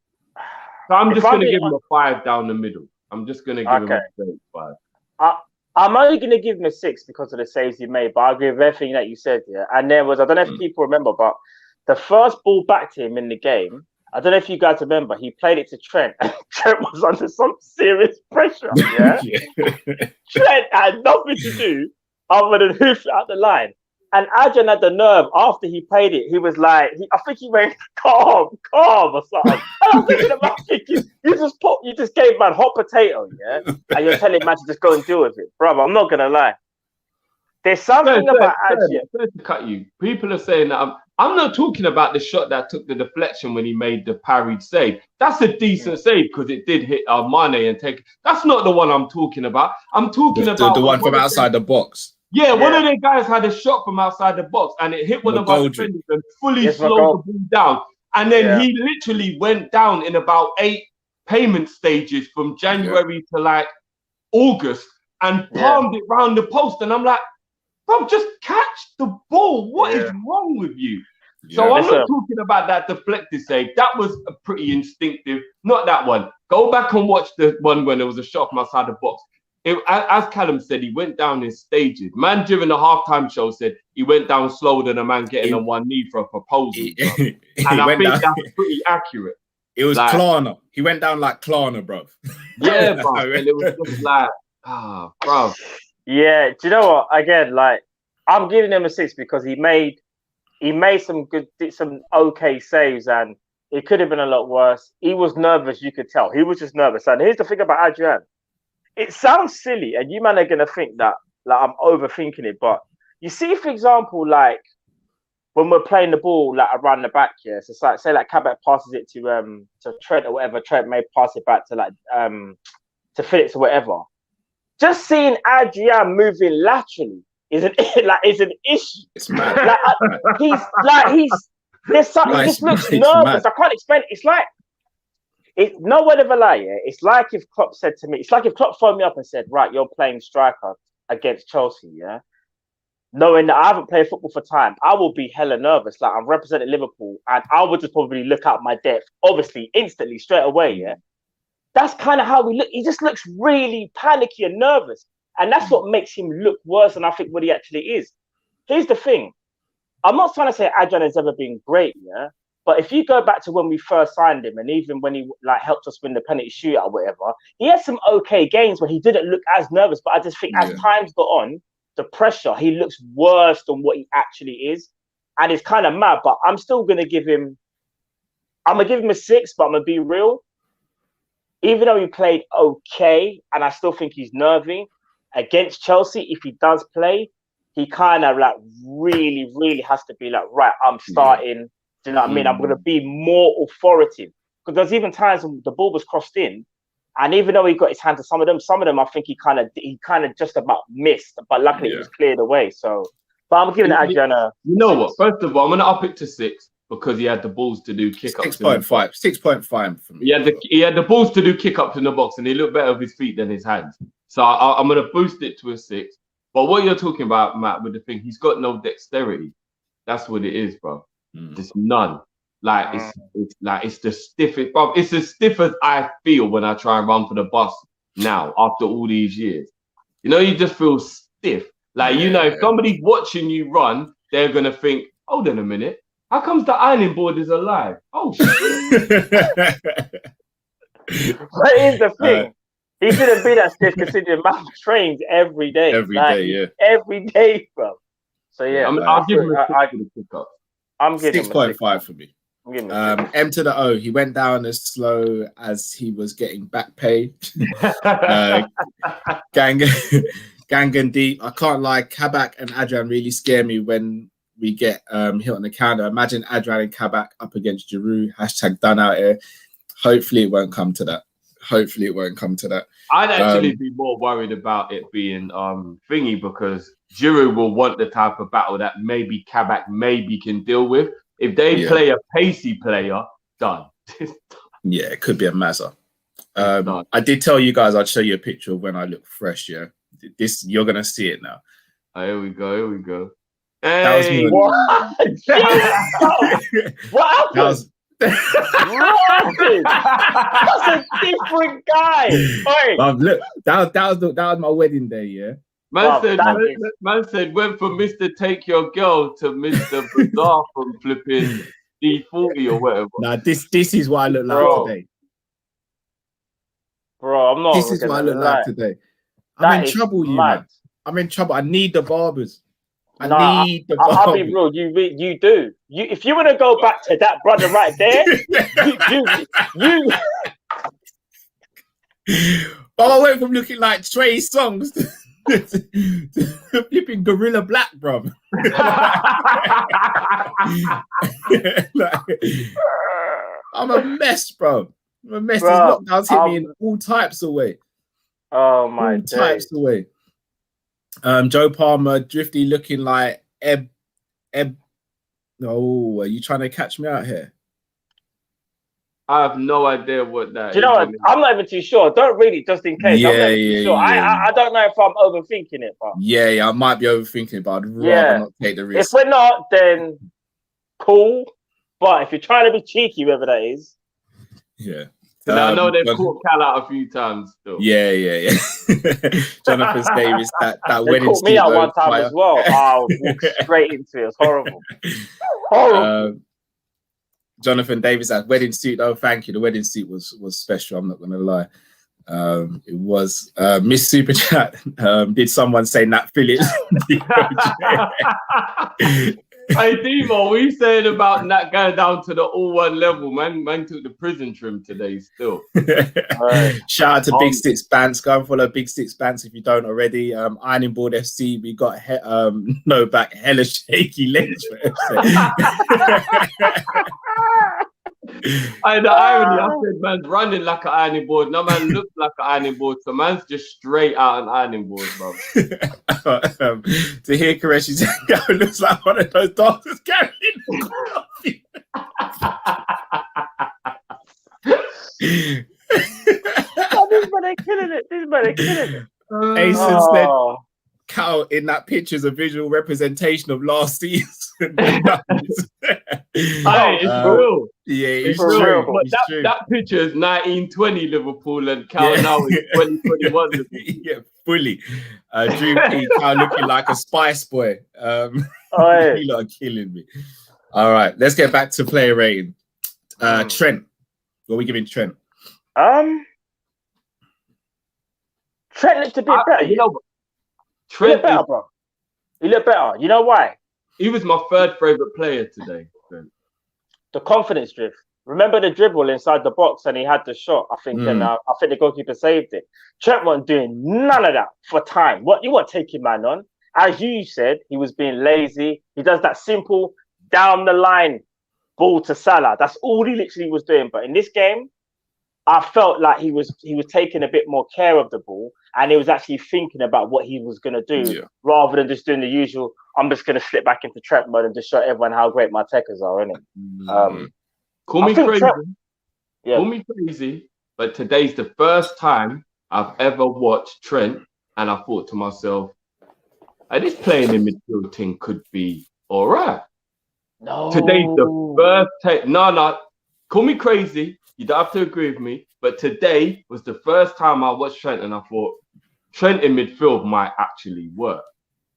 So I'm just going to give him a 5 down the middle. I'm just going to give him a straight 5. I'm only going to give him a 6 because of the saves he made, but I agree with everything that you said. Yeah, and there was, I don't know if people remember, but the first ball back to him in the game, I don't know if you guys remember, he played it to Trent. And Trent was under some serious pressure. Yeah, Trent had nothing to do other than hoof out the line. And Adrian had the nerve after he played it. He was like, I think he went calm or something. And I'm thinking about you just gave man hot potato, yeah? And you're telling man to just go and deal with it. Bro, I'm not going to lie. There's something about Adrian. To cut you. People are saying that I'm not talking about the shot that took the deflection when he made the parried save. That's a decent save because it did hit Mane and take. That's not the one I'm talking about. I'm talking about the one from outside the box. Yeah, one of the guys had a shot from outside the box and it hit one of our defenders and fully slowed the ball down. And then he literally went down in about 8 payment stages from January to like August and palmed it round the post. And I'm like, bro, just catch the ball. What is wrong with you? So I'm not talking about that deflected save. That was a pretty instinctive, not that one. Go back and watch the one when there was a shot from outside the box. As Callum said, he went down in stages. Man, during the halftime show said he went down slower than a man getting on one knee for a proposal. And I think that's pretty accurate. It was like, Klarna. He went down like Klarna, bro. Yeah, bro. And it was just like, bro. Yeah, do you know what? Again, like I'm giving him a 6 because he made some okay saves, and it could have been a lot worse. He was nervous, you could tell. He was just nervous. And here's the thing about Adrian. It sounds silly, and you man are gonna think that like I'm overthinking it, but you see, for example, like when we're playing the ball like around the back, so it's like say like Kabak passes it to Trent or whatever, Trent may pass it back to like to Phillips or whatever. Just seeing Adrian moving laterally is an issue. It's mad. There's something. He just looks nervous. I can't explain it. It's like no word of a lie. Yeah, it's like if Klopp said to me, it's like if Klopp phoned me up and said, "Right, you're playing striker against Chelsea." Yeah, knowing that I haven't played football for time, I will be hella nervous. Like I'm representing Liverpool, and I would just probably look out my depth, obviously, instantly, straight away. Yeah. That's kind of how we look. He just looks really panicky and nervous. And that's what makes him look worse than I think what he actually is. Here's the thing. I'm not trying to say Adrian has ever been great, yeah? But if you go back to when we first signed him and even when he like helped us win the penalty shootout or whatever, he had some okay games where he didn't look as nervous. But I just think as time's got on, the pressure, he looks worse than what he actually is. And it's kind of mad, but I'm still going to give him... I'm going to give him a 6, but I'm going to be real. Even though he played okay, and I still think he's nervy, against Chelsea, if he does play, he kind of like really, really has to be like, right, I'm starting. Do you know what I mean? I'm going to be more authoritative. Because there's even times when the ball was crossed in, and even though he got his hand to some of them, I think he kind of just about missed, but luckily it was cleared away. So, but I'm giving Adrian a... You know what? First of all, I'm going to up it to 6. Because he had the balls to do kick-ups. 6.5 for me. He had the balls to do kick-ups in the box, and he looked better with his feet than his hands. So I'm going to boost it to a 6. But what you're talking about, Matt, with the thing, he's got no dexterity. That's what it is, bro. There's none. Like it's the stiffest, bro. It's as stiff as I feel when I try and run for the bus now after all these years. You know, you just feel stiff. Like you know, if somebody's watching you run, they're gonna think, hold on a minute. How comes the ironing board is alive? Oh, shit. That is the thing. He shouldn't be that stiff considering man trains every day. Every day, bro. So, yeah. I'll give him a 6 for the kick-up. I'm giving 6.5 for me. M to the O. He went down as slow as he was getting back pay. Gang deep. I can't lie. Kabak and Adrian really scare me when we get hit on the counter. Imagine Adrian and Kabak up against Giroud. # done out here. Hopefully it won't come to that. I'd actually be more worried about it being thingy because Giroud will want the type of battle that maybe Kabak maybe can deal with. If they play a pacey player, done. Yeah, it could be a mazza. I did tell you guys I'd show you a picture of when I look fresh, yeah. This you're gonna see it now. Here we go. Hey, that was me. What happened? That's a different guy. Look, that was my wedding day, yeah. Man said went from Mr. Take Your Girl to Mr. Bizarre from flipping D40 or whatever. Nah, this is what I look like today. Bro, I'm not. This is what I look like today. I'm in trouble, you man. I'm in trouble. I need the barbers. I'll be real. You do. If you want to go back to that brother right there, you. But I went from looking like Trey Songz Flipping Gorilla Black, bro. Like, I'm a mess, bro. I'm a mess. These Bro, lockdowns hit me in all types of way. Oh my All types of way. Joe Palmer, Drifty looking like Eb. Oh, are you trying to catch me out here? I have no idea what that Do you know what? is. I'm not even too sure. Don't read it just in case. I'm not even too sure. I don't know if I'm overthinking it, but Yeah, I might be overthinking it, but I'd rather not take the if risk. we're not, then cool. But if you're trying to be cheeky, whoever that is, Yeah. And I know they've caught Cal out a few times still. Yeah. Jonathan Davis, that they wedding caught me suit, out though, one time as well. I walked straight into it. It's horrible. Horrible. Jonathan Davis, that wedding suit, though, thank you. The wedding suit was special. I'm not going to lie. It was. Miss Super Chat, did someone say Nat Phillips? Hey Demo, what are you saying about Nat going down to the all-one level? Man took the prison trim today still. Shout out to Big Six Bants. Go and follow Big Six Bants if you don't already. Ironing Board FC, we got no back hella shaky legs for FC. The irony, I said, man's running like an ironing board. No man looks like an ironing board, so man's just straight out an ironing board, bro. To hear Koreshi say, it looks like one of those doctors carrying coffee. This man killing it. Asen said, Cal in that picture is a visual representation of last season. It's real. Yeah, it's For true. real. But that picture is 1920 Liverpool and Cal now is 2021 Liverpool. Yeah, fully. Drew P. Cal looking like a Spice Boy. You lot are killing me. All right, let's get back to player rating. Trent. What are we giving Trent? Trent looked a bit better. You know, He looked better, bro. He looked better. You know why? He was my third favourite player today. The confidence drift. Remember the dribble inside the box and he had the shot, I think, and I think the goalkeeper saved it. Trent wasn't doing none of that for time. What you want taking man on? As you said, he was being lazy. He does that simple down the line ball to Salah. That's all he literally was doing. But in this game, I felt like he was taking a bit more care of the ball and he was actually thinking about what he was going to do rather than just doing the usual, I'm just going to slip back into Trent mode and just show everyone how great my techers are, innit? Call me crazy. Call me crazy, but today's the first time I've ever watched Trent and I thought to myself, this playing in midfield thing could be all right. No. Today's the first time. No. Call me crazy. You don't have to agree with me, but today was the first time I watched Trent and I thought Trent in midfield might actually work.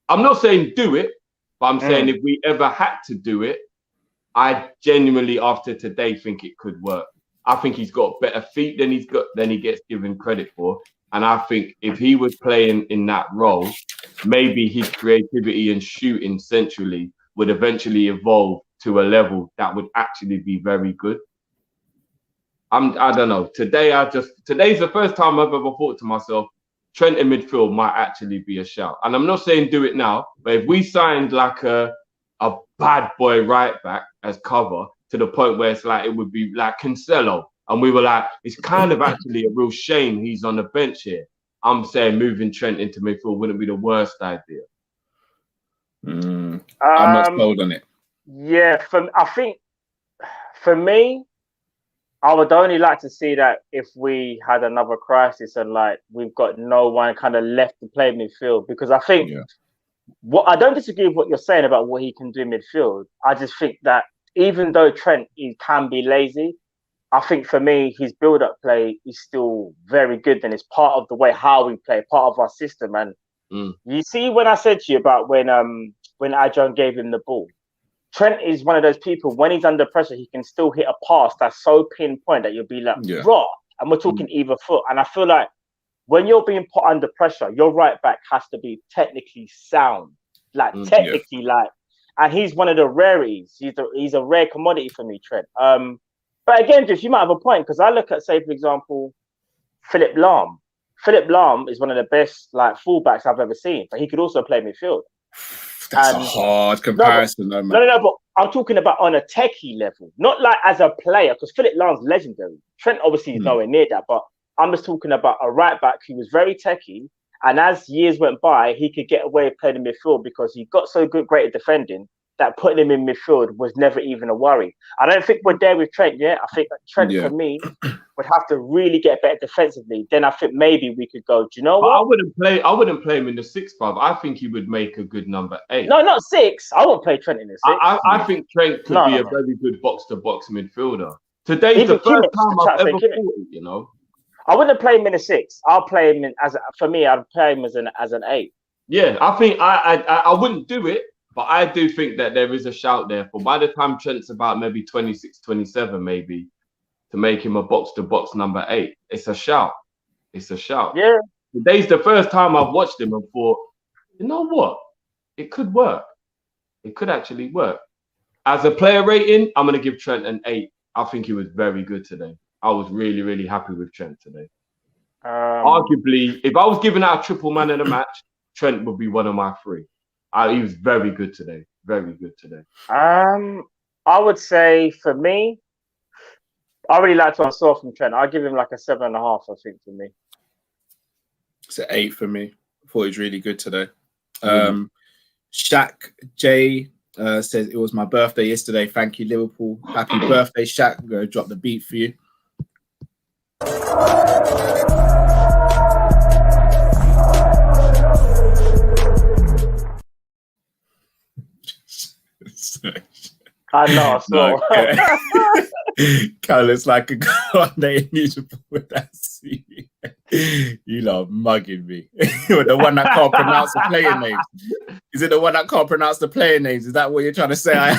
I'm not saying do it, but I'm saying if we ever had to do it, I genuinely after today think it could work. I think he's got better feet than he gets given credit for. And I think if he was playing in that role, maybe his creativity and shooting centrally would eventually evolve to a level that would actually be very good. I don't know. Today's the first time I've ever thought to myself, Trent in midfield might actually be a shout. And I'm not saying do it now, but if we signed like a bad boy right back as cover to the point where it's like it would be like Cancelo, and we were like, it's kind of actually a real shame he's on the bench here. I'm saying moving Trent into midfield wouldn't be the worst idea. I'm not sold on it. Yeah, I think for me, I would only like to see that if we had another crisis and like we've got no one kind of left to play midfield, because I think what I don't disagree with what you're saying about what he can do midfield. I just think that even though Trent he can be lazy, I think for me his build-up play is still very good and it's part of the way how we play, part of our system. And you see when I said to you about when Ajon gave him the ball, Trent is one of those people, when he's under pressure, he can still hit a pass that's so pinpoint that you'll be like, raw. And we're talking either foot. And I feel like when you're being put under pressure, your right back has to be technically sound. Like, technically, like, and he's one of the rarities. He's a rare commodity for me, Trent. But again, just you might have a point, because I look at, say, for example, Philip Lahm. Philip Lahm is one of the best like fullbacks I've ever seen, but he could also play midfield. That's And a hard comparison, though, man. no, but I'm talking about on a techie level, not like as a player, because Philip Lahm's legendary. Trent obviously is nowhere near that, but I'm just talking about a right back who was very techie, and as years went by, he could get away with playing in midfield because he got so great at defending that putting him in midfield was never even a worry. I don't think we're there with Trent yet. I think that Trent, for me, would have to really get better defensively. Then I think maybe we could go, do you know what? I wouldn't play him in the 6, bruv. I think he would make a good number 8. No, not 6. I won't play Trent in the 6. I think Trent could be a very good box-to-box midfielder. Today's the first time I've ever thought it, you know. I wouldn't play him in a 6. I'll play him for me, I'd play him as an 8. Yeah, I think I wouldn't do it, but I do think that there is a shout there for by the time Trent's about maybe 26, 27, maybe, to make him a box-to-box number 8. It's a shout. It's a shout. Yeah. Today's the first time I've watched him and thought, you know what? It could work. It could actually work. As a player rating, I'm going to give Trent an 8. I think he was very good today. I was really, really happy with Trent today. Arguably, if I was giving out a triple man of the match, Trent would be one of my 3. He was very good today. Very good today. I would say for me, I really liked what I saw from Trent. I'd give him like a 7.5, I think, for me. It's an 8 for me. I thought he was really good today. Shaq J says, it was my birthday yesterday. Thank you, Liverpool. Happy birthday, Shaq. I'm going to drop the beat for you. I know, so. Cal looks like a god named musical with that C. You lot mugging me. You're the one that can't pronounce the player names. Is it the one that can't pronounce the player names? Is that what you're trying to say?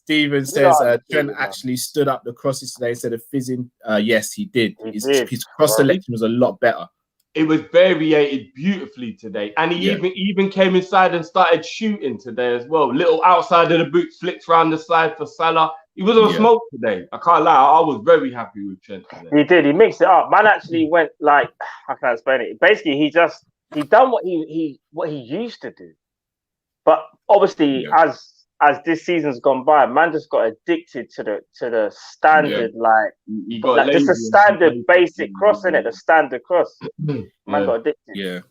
Steven says Trent actually stood up the crosses today instead of fizzing. Yes, he did. His cross selection was a lot better. It was variated beautifully today, and he even came inside and started shooting today as well. Little outside of the boot flicks around the side for Salah. He was on smoke today. I can't lie. I was very happy with Trent today. He did. He mixed it up. Man actually went like, how can I explain it? Basically, he done what he used to do, but obviously as this season's gone by, man just got addicted to the standard just a standard basic cross, innit? The standard cross. Man got addicted. Yeah.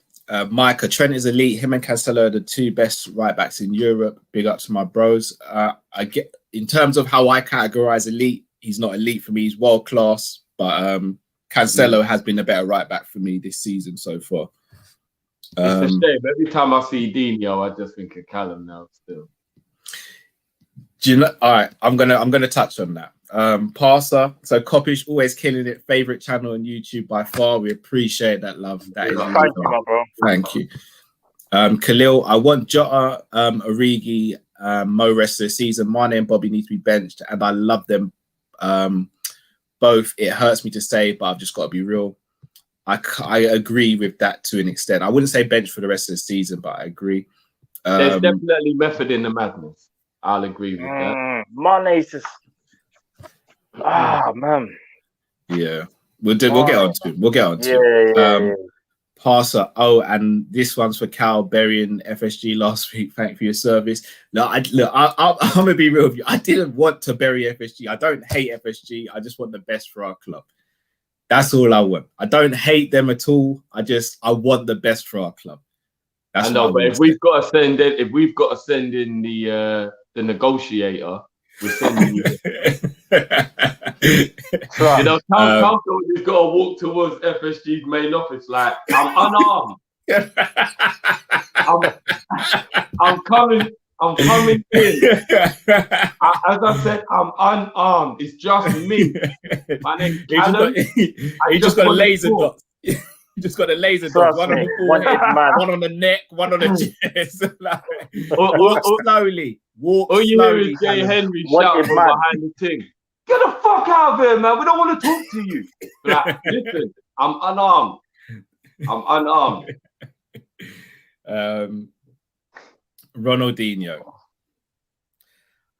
Micah, Trent is elite. Him and Cancelo are the 2 best right backs in Europe. Big up to my bros. I get in terms of how I categorize elite, he's not elite for me. He's world class, but Cancelo has been a better right back for me this season so far. It's a shame. Every time I see Dino, I just think of Callum now still. Do you know? All right, I'm gonna touch on that. Passer, so Kopish always killing it. Favorite channel on YouTube by far. We appreciate that love. That is thank you, my bro. Thank you. Khalil, I want Jota, Origi, Mo rest of the season. Mane and Bobby need to be benched, and I love them both. It hurts me to say, but I've just got to be real. I agree with that to an extent. I wouldn't say bench for the rest of the season, but I agree. There's definitely method in the madness. I'll agree with that. Mane's just man. Yeah. We'll get on to it. We'll get on to it. Passer, and this one's for Cal burying FSG last week. Thank you for your service. I'm gonna be real with you. I didn't want to bury FSG. I don't hate FSG. I just want the best for our club. That's all I want. I don't hate them at all. I want the best for our club. I know, but if we've got to send in the negotiator, we're sending you. You know, Cal has got to walk towards FSG's main office like, I'm unarmed. I'm coming in. As I said, I'm unarmed. It's just me. My name's Callum. He just got a laser dot. You just got a laser dot. One on the forehead, one on the neck, one on the chest. Walk slowly. All you hear is Jay Henry shouting from behind the thing. Get the fuck out of here, man. We don't want to talk to you. Like, listen, I'm unarmed. Ronaldinho.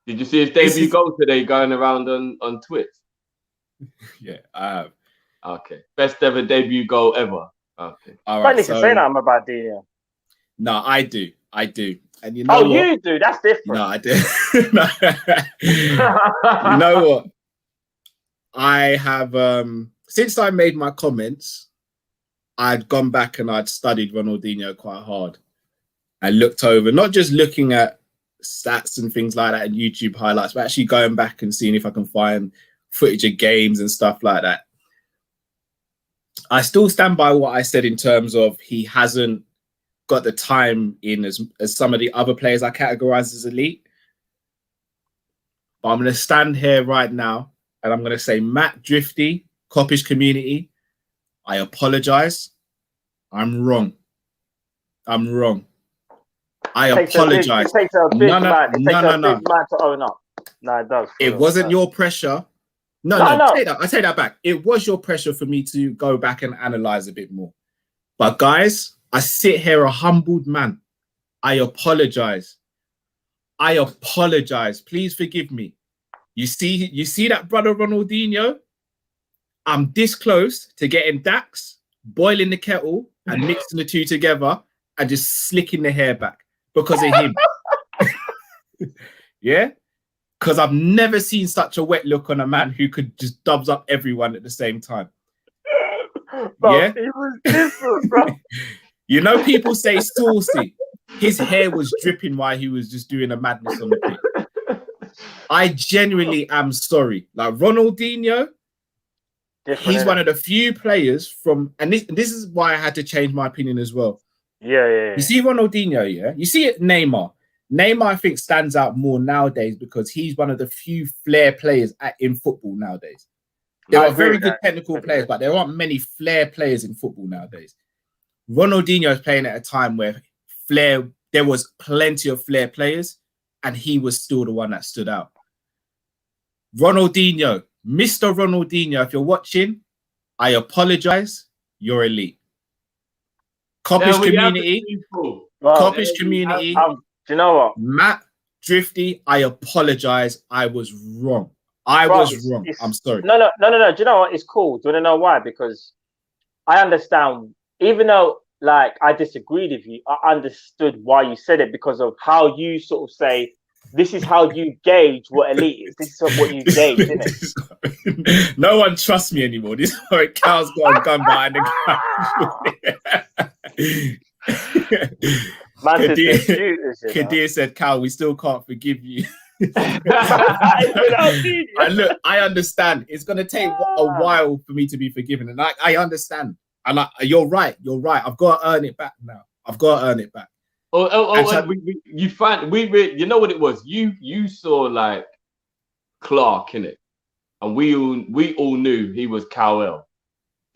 Did you see his debut goal today going around on Twitch? Yeah, I have. Okay. Best ever debut goal ever. Okay. All I right. need to say nothing about Dino. No, I do. And you know Oh, what? you do? That's different. No, I do. No. You know what? I have since I made my comments, I'd gone back and I'd studied Ronaldinho quite hard. I looked over, not just looking at stats and things like that and YouTube highlights, but actually going back and seeing if I can find footage of games and stuff like that. I still stand by what I said in terms of he hasn't got the time in as some of the other players I categorize as elite. But I'm going to stand here right now and I'm going to say, Matt Drifty, Kop-Ish community, I apologize. I'm wrong. I apologize. It takes a big man to own up. No, it does. It wasn't your pressure. No. I take that back. It was your pressure for me to go back and analyze a bit more. But guys, I sit here a humbled man. I apologize. Please forgive me. You see that brother Ronaldinho? I'm this close to getting Dax, boiling the kettle and mixing the two together and just slicking the hair back because of him. Yeah? Because I've never seen such a wet look on a man who could just dubs up everyone at the same time. Bro, yeah? He was different, bro. You know, people say saucy. His hair was dripping while he was just doing a madness on the pitch. I genuinely am sorry. Like Ronaldinho, he's one of the few players from, and this is why I had to change my opinion as well. Yeah. You see Ronaldinho, yeah? You see it, Neymar. Neymar, I think, stands out more nowadays because he's one of the few flair players in football nowadays. There are very good technical players, but there aren't many flair players in football nowadays. Ronaldinho is playing at a time where there was plenty of flair players, and he was still the one that stood out. Ronaldinho, Mr. Ronaldinho, if you're watching, I apologize. You're elite. Kop-Ish community. Kop-Ish community. Do you know what? Matt Drifty, I apologize. I was wrong. I was wrong. I'm sorry. No. Do you know what? It's cool. Do you want to know why? Because I understand, even though like I disagreed with you, I understood why you said it because of how you sort of say, this is how you gauge what elite is. This is what you gauge, isn't it? No one trusts me anymore. This is where Cal's got a gun behind the gun. Kadir said, Cal, we still can't forgive you. Look, I understand. It's going to take a while for me to be forgiven. And I understand. And you're right. I've got to earn it back now. You find you know what it was? You saw like Clark in it, and we all knew he was Cowell.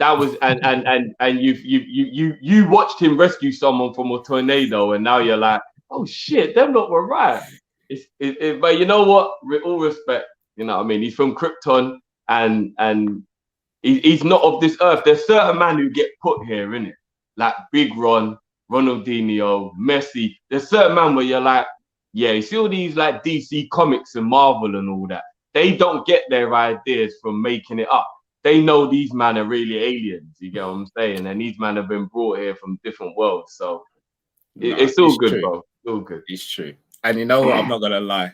That was and you watched him rescue someone from a tornado, and now you're like, oh shit, them lot were right. But you know what? With all respect, you know what I mean. He's from Krypton, and he's not of this earth. There's certain men who get put here, innit? Like Big Ron, Ronaldinho, Messi. There's certain men where you're like, yeah, you see all these like DC Comics and Marvel and all that. They don't get their ideas from making it up. They know these men are really aliens. You get what I'm saying? And these men have been brought here from different worlds. So it's all good, bro. It's all good. It's true. And you know what? I'm not gonna lie.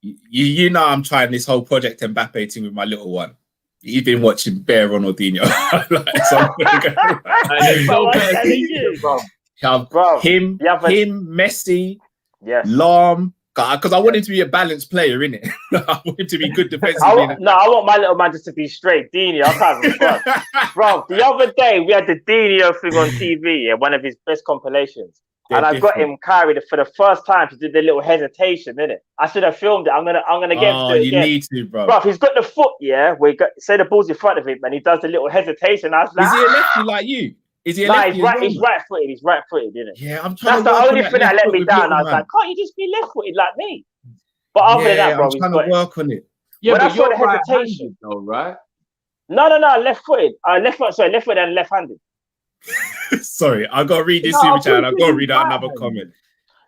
You know I'm trying this whole Project Mbappe thing with my little one. He's been watching Bear Ronaldinho. Him, Messi, yes. Lam. Because I want him to be a balanced player, innit? I want him to be good defensively. I want my little man just to be straight. Dino, I can't bro, the other day we had the Dino thing on TV, one of his best compilations. And I got him carried for the first time to do the little hesitation, innit? I should have filmed it. I'm gonna get him to do it again. Need to, bro. Bro, if he's got the foot, say the ball's in front of him and he does the little hesitation. I was like, is he a lefty like you? Is he a lefty? He's right-footed. He's right-footed, isn't it? Yeah, I'm trying. That's the only thing that let me down. I was like, can't you just be left-footed like me? But other than that, bro, I'm trying to work on it. Yeah, but I saw the hesitation, though, right? No, left-footed. Left-footed and left-handed. Sorry, I got to read this super chat. I've got to read out another comment.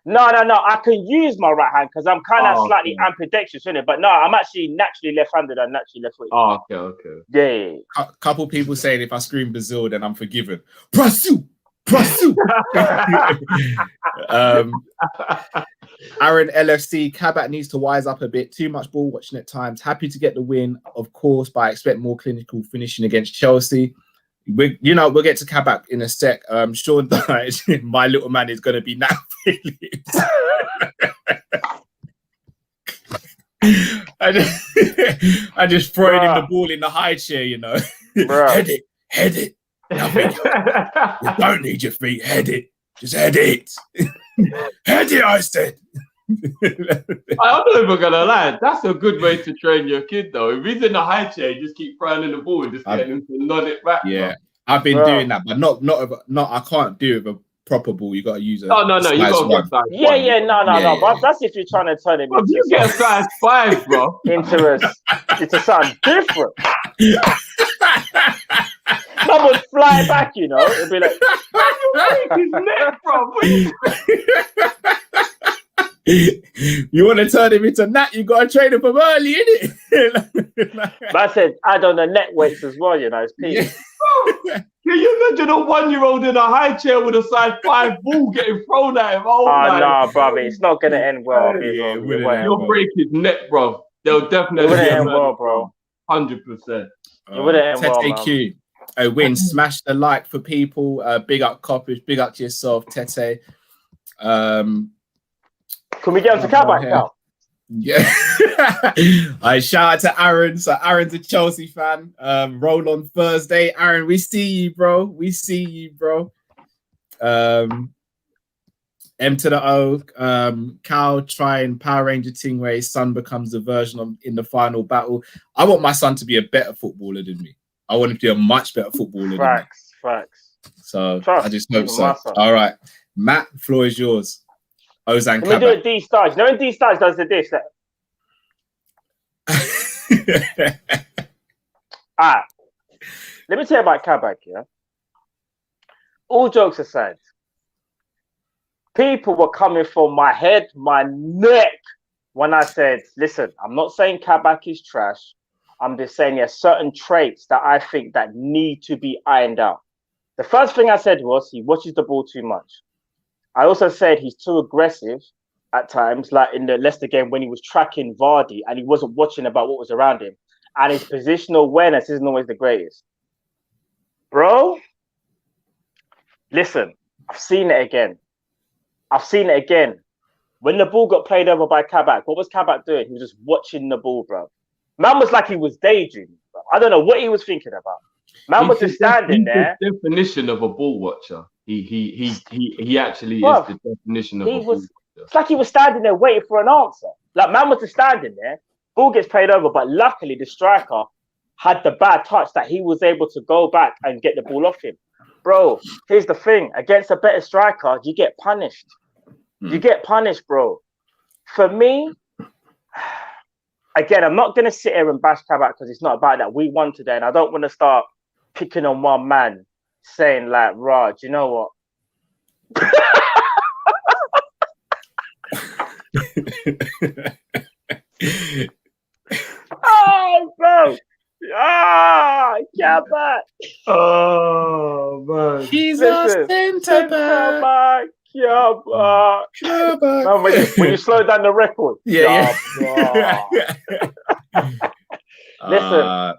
No. I can use my right hand because I'm kind of slightly okay. ambidextrous in it. But no, I'm actually naturally left-handed and naturally left-footed. Oh, okay. Yeah. Couple people saying if I scream Brazil, then I'm forgiven. Brasil. Aaron LFC, Kabak needs to wise up a bit. Too much ball watching at times. Happy to get the win, of course, but I expect more clinical finishing against Chelsea. We'll get to Kabak in a sec. Sean died. My little man is going to be now. I just throwing him the ball in the high chair, head it. You don't need your feet. Head it. Just head it. Head it, I said. I'm not even gonna lie. That's a good way to train your kid, though. If he's in the high chair, you just keep throwing in the ball and just getting him to nod it back. Yeah, bro. I've been doing that, but not. I can't do it with a proper ball. You got to use a. No. You got to get size. No. But that's if you're trying to turn him into. You get a size 5, bro. into something different. That would fly back, It'd be like, his neck, bro. You want to turn him into Nat, you got to train him from early, innit? But I said, add on the neck weights as well, it's peak. Can you imagine a 1-year-old in a high chair with a size 5 ball getting thrown at him? Oh, no, brother, it's not going to end well. You'll break his neck, bro. They'll definitely end well, bro. 100%. It wouldn't end well, man. A win, smash the like for people. Big up Kopish, big up to yourself, Tete. Can we get on to Kabak now? Yeah. I shout out to Aaron. So Aaron's a Chelsea fan. Roll on Thursday. Aaron, we see you, bro. M to the O. Cal trying Power Ranger thing where his son becomes the version in the final battle. I want my son to be a better footballer than me. I want him to be a much better footballer than me. Facts. So I just hope so. All right. Matt, floor is yours. Ozan Can we do a D Stars? When D Stars does the dish. Alright. Let me tell you about Kabak, yeah? All jokes aside, people were coming for my head, my neck, when I said, listen, I'm not saying Kabak is trash. I'm just saying there's certain traits that I think that need to be ironed out. The first thing I said was he watches the ball too much. I also said he's too aggressive at times, like in the Leicester game when he was tracking Vardy and he wasn't watching about what was around him. And his positional awareness isn't always the greatest. Bro, listen, I've seen it again. When the ball got played over by Kabak, what was Kabak doing? He was just watching the ball, bro. Man was like he was daydreaming, bro. I don't know what he was thinking about. Man was just standing there. The definition of a ball watcher. He actually is the definition of a ball watcher. It's like he was standing there waiting for an answer. Like man was just standing there. Ball gets played over, but luckily the striker had the bad touch that he was able to go back and get the ball off him. Bro, here's the thing. Against a better striker, you get punished. You get punished, bro. For me, again, I'm not going to sit here and bash Kabak because it's not about that. We won today, and I don't want to start picking on one man saying like, Raj, you know what? Oh, bro. Kabak. Oh, man. He's a centre back. Kabak. When you slow down the record. Yeah. Listen,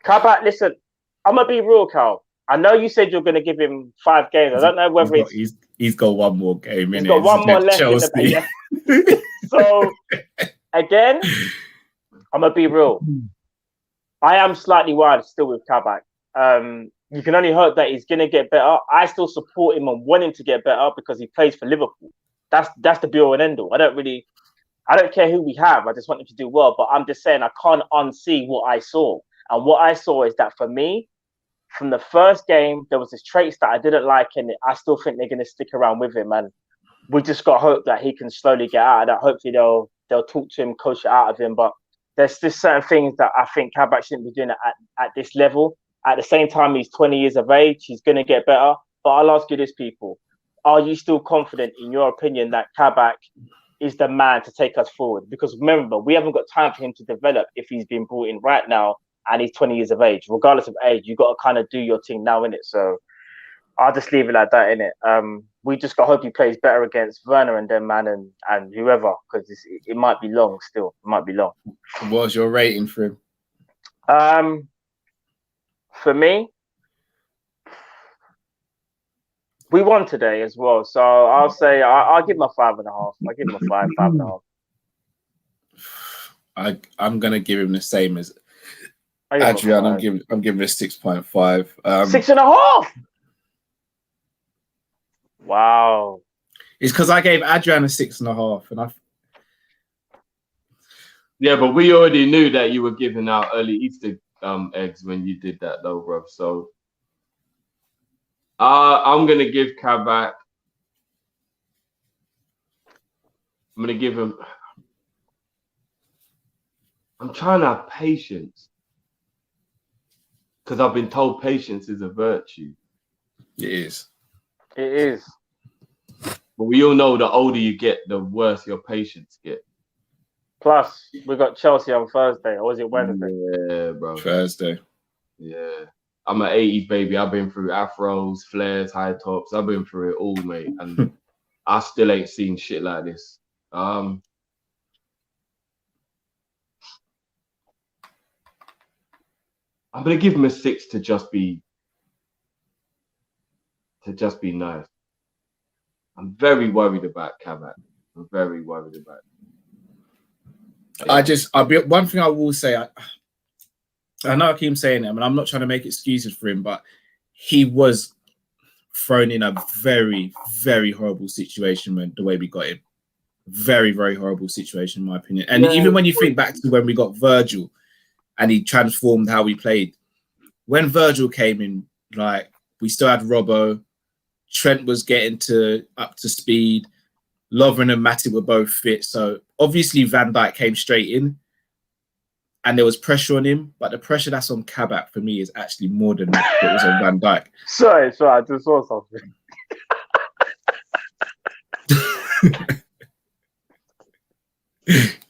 Kabak, listen, I'm going to be real, Cal. I know you said you're going to give him 5 games. I don't know whether he's got one more game. He's got one more left in the So, again, I'm going to be real. I am slightly wild still with Kabak. You can only hope that he's going to get better. I still support him on wanting to get better because he plays for Liverpool. That's the be-all and end-all. I don't care who we have. I just want him to do well. But I'm just saying I can't unsee what I saw. And what I saw is that for me, from the first game, there was this traits that I didn't like, and I still think they're going to stick around with him. And we just got to hope that he can slowly get out of that. Hopefully they'll talk to him, coach it out of him. But there's just certain things that I think Kabak shouldn't be doing at this level. At the same time, he's 20 years of age. He's going to get better. But I'll ask you this, people. are you still confident in your opinion that Kabak is the man to take us forward? Because remember, we haven't got time for him to develop if he's been brought in right now and he's 20 years of age. Regardless of age, you got to kind of do your thing now, innit? So I'll just leave it like that, innit? We just got to hope he plays better against Werner and them, man, and whoever, because it might be long still. It might be long. What's your rating for him? For me, we won today as well, so I'll say I'll give him a 5.5. I give him a 5.5. I'm gonna give him the same as Adrian. I'm giving it a 6.5. 6.5. Wow. It's because I gave Adrian a 6.5, and Yeah, but we already knew that you were giving out early Easter eggs when you did that, though, bro. So I'm gonna give Kabak. I'm gonna give him. I'm trying to have patience because I've been told patience is a virtue. it is. It is. But we all know the older you get, the worse your patience get. Plus, we got Chelsea on Thursday, or was it Wednesday? Yeah, bro. Thursday. Yeah. I'm an 80s baby. I've been through afros, flares, high tops. I've been through it all, mate. And I still ain't seen shit like this. I'm gonna give him a 6 to just be nice. I'm very worried about Kabak. I'm very worried about it. One thing I will say, I know I keep saying it, and I'm not trying to make excuses for him, but he was thrown in a very, very horrible situation when the way we got him. Very, very horrible situation, in my opinion. And even when you think back to when we got Virgil and he transformed how we played, when Virgil came in, like, we still had Robbo, Trent was getting up to speed, Lovren and Matip were both fit. So obviously Van Dijk came straight in and there was pressure on him, but the pressure that's on Kabak for me is actually more than what was on Van Dijk. Sorry, I just saw something.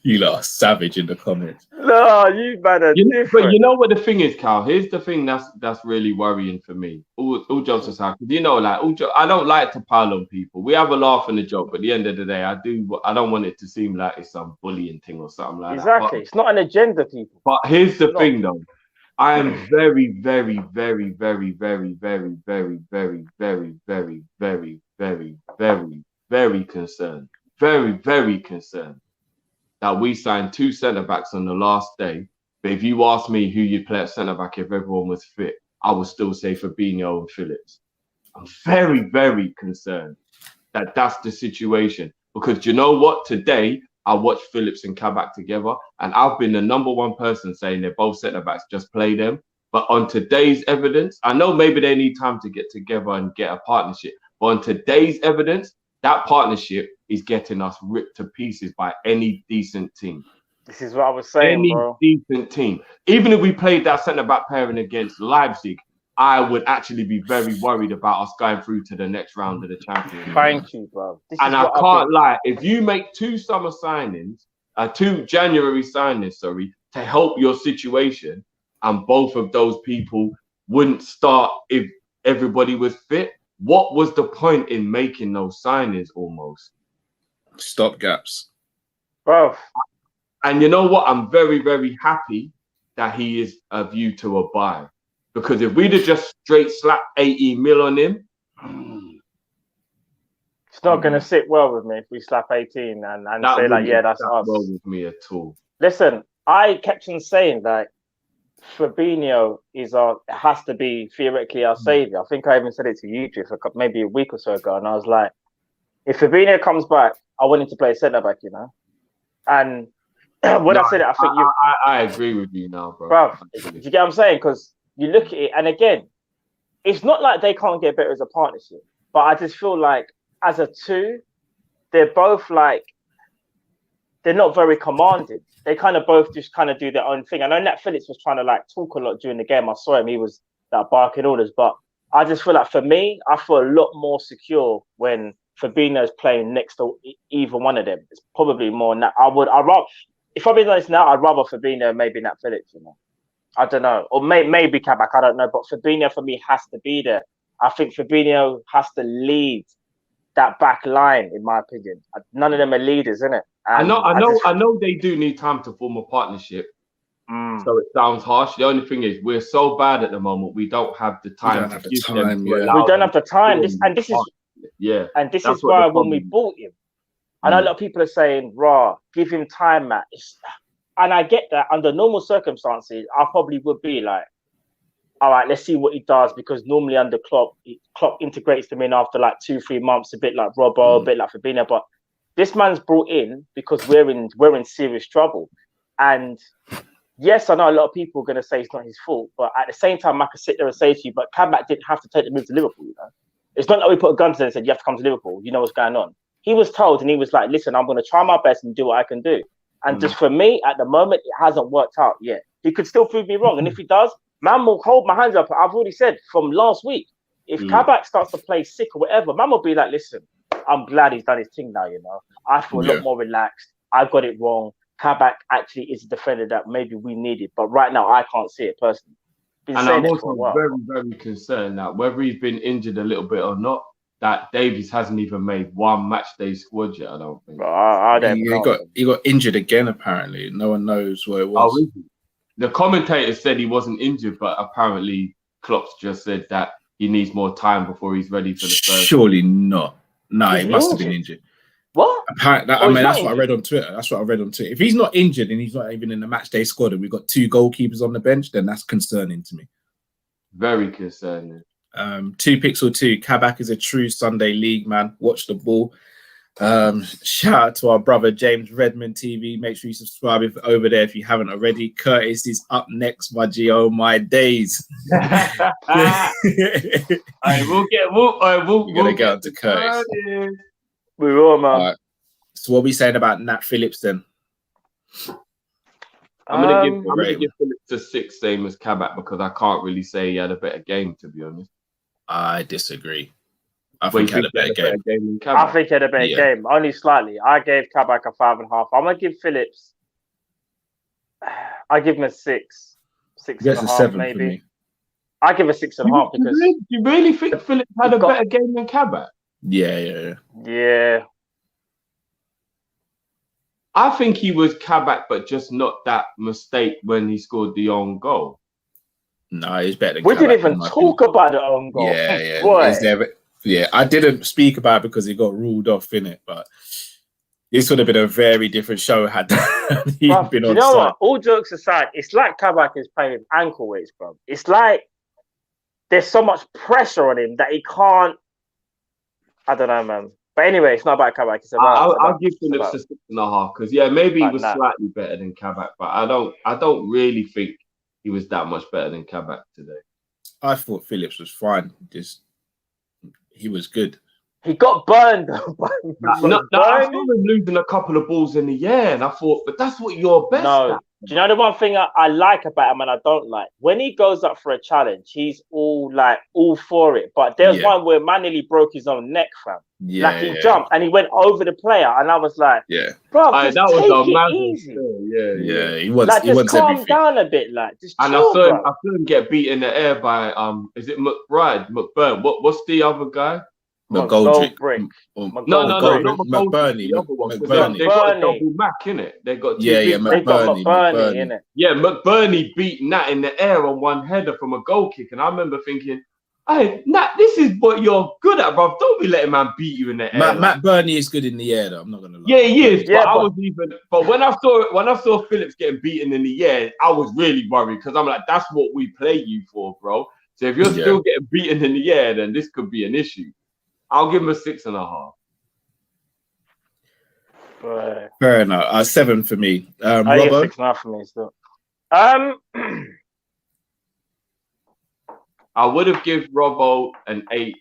You lot are savage in the comments. No, you man are different. But you know what the thing is, Carl? Here's the thing that's really worrying for me. All jokes aside, because I don't like to pile on people. We have a laugh and a joke, but at the end of the day, I don't want it to seem like it's some bullying thing or something like that. Exactly. It's not an agenda, people. But here's the thing, though. I am very, very, very, very, very, very, very, very, very, very, very, very, very, very concerned. Very, very concerned that we signed 2 centre-backs on the last day. But if you ask me who you'd play at centre-back if everyone was fit, I would still say Fabinho and Phillips. I'm very, very concerned that that's the situation. Because you know what? Today, I watched Phillips and Kabak together, and I've been the #1 person saying they're both centre-backs, just play them. But on today's evidence, I know maybe they need time to get together and get a partnership. But on today's evidence, that partnership is getting us ripped to pieces by any decent team. This is what I was saying, bro. Any decent team. Even if we played that centre-back pairing against Leipzig, I would actually be very worried about us going through to the next round of the Champions League. Thank you, bro. And I can't lie. If you make 2 summer signings, 2 January signings, to help your situation, and both of those people wouldn't start if everybody was fit, what was the point in making those signings almost? Stopgaps. Bro. And you know what? I'm very, very happy that he is a view to a buy. Because if we'd have just straight slapped 80 mil on him, it's not going to sit well with me if we slap 18 and say like, yeah, that's us. Well with me at all. Listen, I kept on saying that Fabinho has to be theoretically our saviour. I think I even said it to you, Drift, maybe a week or so ago, and I was like, if Fabinho comes back, I want him to play centre back, you know. And when I said it, I think I agree with you now, bro. Bro, do you get what I'm saying? Because you look at it, and again, it's not like they can't get better as a partnership, but I just feel like as a two, they're both like, they're not very commanding. They kind of both just kind of do their own thing. I know Nat Phillips was trying to like talk a lot during the game. I saw him; he was like barking orders, but I just feel like for me, I feel a lot more secure when Fabinho's playing next to either one of them. It's probably more. I'd rather, if I'm being honest now, I'd rather Fabinho maybe Nat Phillips. You know, I don't know, or maybe Kabak. I don't know, but Fabinho for me has to be there. I think Fabinho has to lead that back line, in my opinion. None of them are leaders, isn't it? I know they do need time to form a partnership. So it sounds harsh. The only thing is, we're so bad at the moment. We don't have the time to give them. We don't have the time. This is why when we bought him, I know a lot of people are saying, "Raw, give him time, Matt." And I get that. Under normal circumstances, I probably would be like, all right, let's see what he does, because normally under Klopp integrates them in after like 2-3 months, a bit like Robbo, a bit like Fabinho. But this man's brought in because we're in serious trouble. And yes, I know a lot of people are going to say it's not his fault, but at the same time, I could sit there and say to you, but Kabak didn't have to take the move to Liverpool. You know? It's not that we put a gun to him and said, you have to come to Liverpool. You know what's going on. He was told, and he was like, listen, I'm going to try my best and do what I can do. And just for me, at the moment, it hasn't worked out yet. He could still prove me wrong. And if he does, man will hold my hands up. I've already said from last week, if Kabak starts to play sick or whatever, man will be like, listen, I'm glad he's done his thing now, you know. I feel a lot more relaxed. I got it wrong. Kabak actually is a defender that maybe we needed. But right now, I can't see it personally. And I'm also very, very concerned that whether he's been injured a little bit or not, that Davies hasn't even made one match day squad yet, I don't think. I don't know. He got injured again, apparently. No one knows where it was. Oh, the commentator said he wasn't injured, but apparently Klopp's just said that he needs more time before he's ready for the first. Surely not. No, he must have been injured. What? Apparently, that's what I read on Twitter. If he's not injured and he's not even in the match day squad and we've got 2 goalkeepers on the bench, then that's concerning to me. Very concerning. 2Pixel2, Kabak is a true Sunday league man. Watch the ball. Shout out to our brother James Redmond TV. Make sure you subscribe over there if you haven't already. Curtis is up next, my G. Oh my days. We'll get on to Curtis. We will, man. Right. So what are we saying about Nat Phillips then? I'm gonna give Phillips a 6, same as Kabak, because I can't really say he had a better game, to be honest. I disagree. I think he had a better game. I think he had a better game, only slightly. I gave Kabak a 5.5. I'm gonna give Phillips. I give him a 6, 6.5, 7 maybe. For me. I give a 6.5 because you really think Phillips had a better game than Kabak? Yeah. I think he was Kabak, but just not that mistake when he scored the own goal. No, he's better than We Kabak, didn't even talk about the own goal. Yeah. I didn't speak about it because he got ruled off in it, but this would have been a very different show had he been on. You know what? All jokes aside, it's like Kabak is playing with ankle weights, bro. It's like there's so much pressure on him that he can't. I don't know, man. But anyway, it's not about Kabak. I'll give Phillips a 6.5 because maybe he was slightly better than Kabak, but I don't really think he was that much better than Kabak today. I thought Phillips was fine. He was good. He got burned. I saw him losing a couple of balls in the air, and I thought, but that's what you're best at. Do you know the one thing I like about him and I don't like? When he goes up for a challenge, he's all for it. But there's one where man nearly broke his own neck, fam. He jumped and he went over the player, and I was like, bro, just that take was it easy. He wants just calm everything down a bit, just and chill, I saw him get beat in the air by is it McBurn? What's the other guy? McGoldrick. No, McBurney. They got a double Mac in it. They got McBurney in it. Yeah, McBurney beat Nat in the air on one header from a goal kick, and I remember thinking, "Hey, Nat, this is what you're good at, bro. Don't be letting man beat you in the air." Matt Burney is good in the air, though. I'm not gonna lie. Yeah, he is. But when I saw Phillips getting beaten in the air, I was really worried because I'm like, that's what we play you for, bro. So if you're still getting beaten in the air, then this could be an issue. I'll give him a 6.5. Fair enough. 7 for me. I give 6.5 for me still. I would have given Robbo an 8,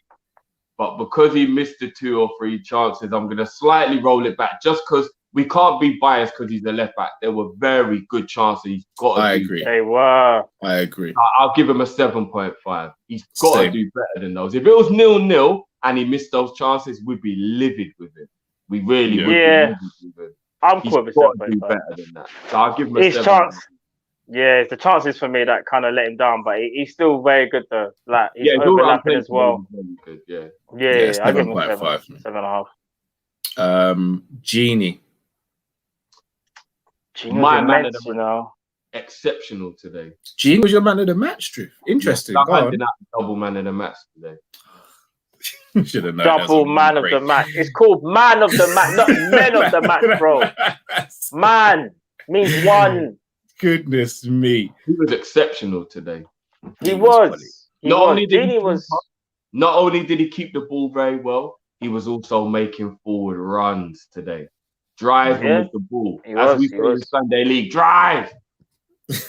but because he missed the 2 or 3 chances, I'm going to slightly roll it back just because we can't be biased because he's the left back. There were very good chances. He's got to I do agree. better. They were. I agree. I'll give him a 7.5. He's got Same. to do better than those. If it was 0-0 and he missed those chances, we'd be livid with him. We really would be livid with him. I'm He's cool with got to do 7.5. better than that. So I'll give him a His 7. chance. Yeah, it's the chances for me that kind of let him down, but he's still very good though. Like he's Yeah, overlapping as well. Really good, yeah. Yeah, I give him 7.5. 7.5. Genie. Genie My was man immense, of the you know. Exceptional today. Genie was your man of the match, Drew. Interesting. I'm Go on. handing out double man of the match today. Should have known. Double man of the match. It's called man of the match, not men of the match, bro. Man means one. Goodness me. He was exceptional today. He was. Not only did he keep the ball very well, he was also making forward runs today. Driving with the ball. As we say in the Sunday League, drive.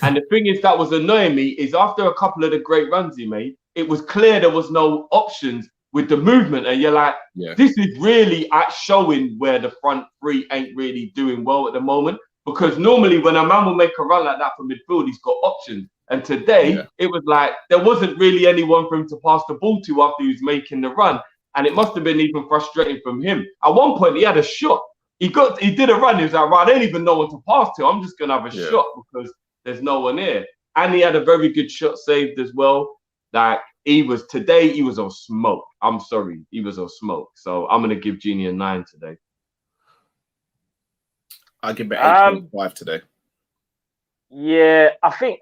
And the thing is that was annoying me is after a couple of the great runs he made, it was clear there was no options with the movement. And you're like, this is really at showing where the front three ain't really doing well at the moment. Because normally when a man will make a run like that from midfield, he's got options. And today, it was like there wasn't really anyone for him to pass the ball to after he was making the run. And it must have been even frustrating from him. At one point, he had a shot. He did a run. He was like, right, I don't even know what to pass to. I'm just going to have a shot because there's no one here. And he had a very good shot saved as well. Like, today, he was on smoke. I'm sorry. He was on smoke. So I'm going to give Genie a 9 today. I'll give it 8.5 today. Yeah, I think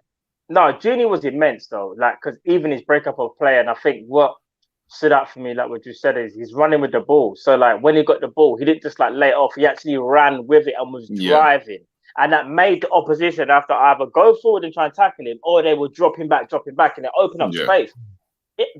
Genie was immense though. Like, because even his breakup of play, and I think what stood out for me, like what you said, is he's running with the ball. So like when he got the ball, he didn't just like lay it off. He actually ran with it and was driving, and that made the opposition have to either go forward and try and tackle him, or they would drop him back, and it opened up space.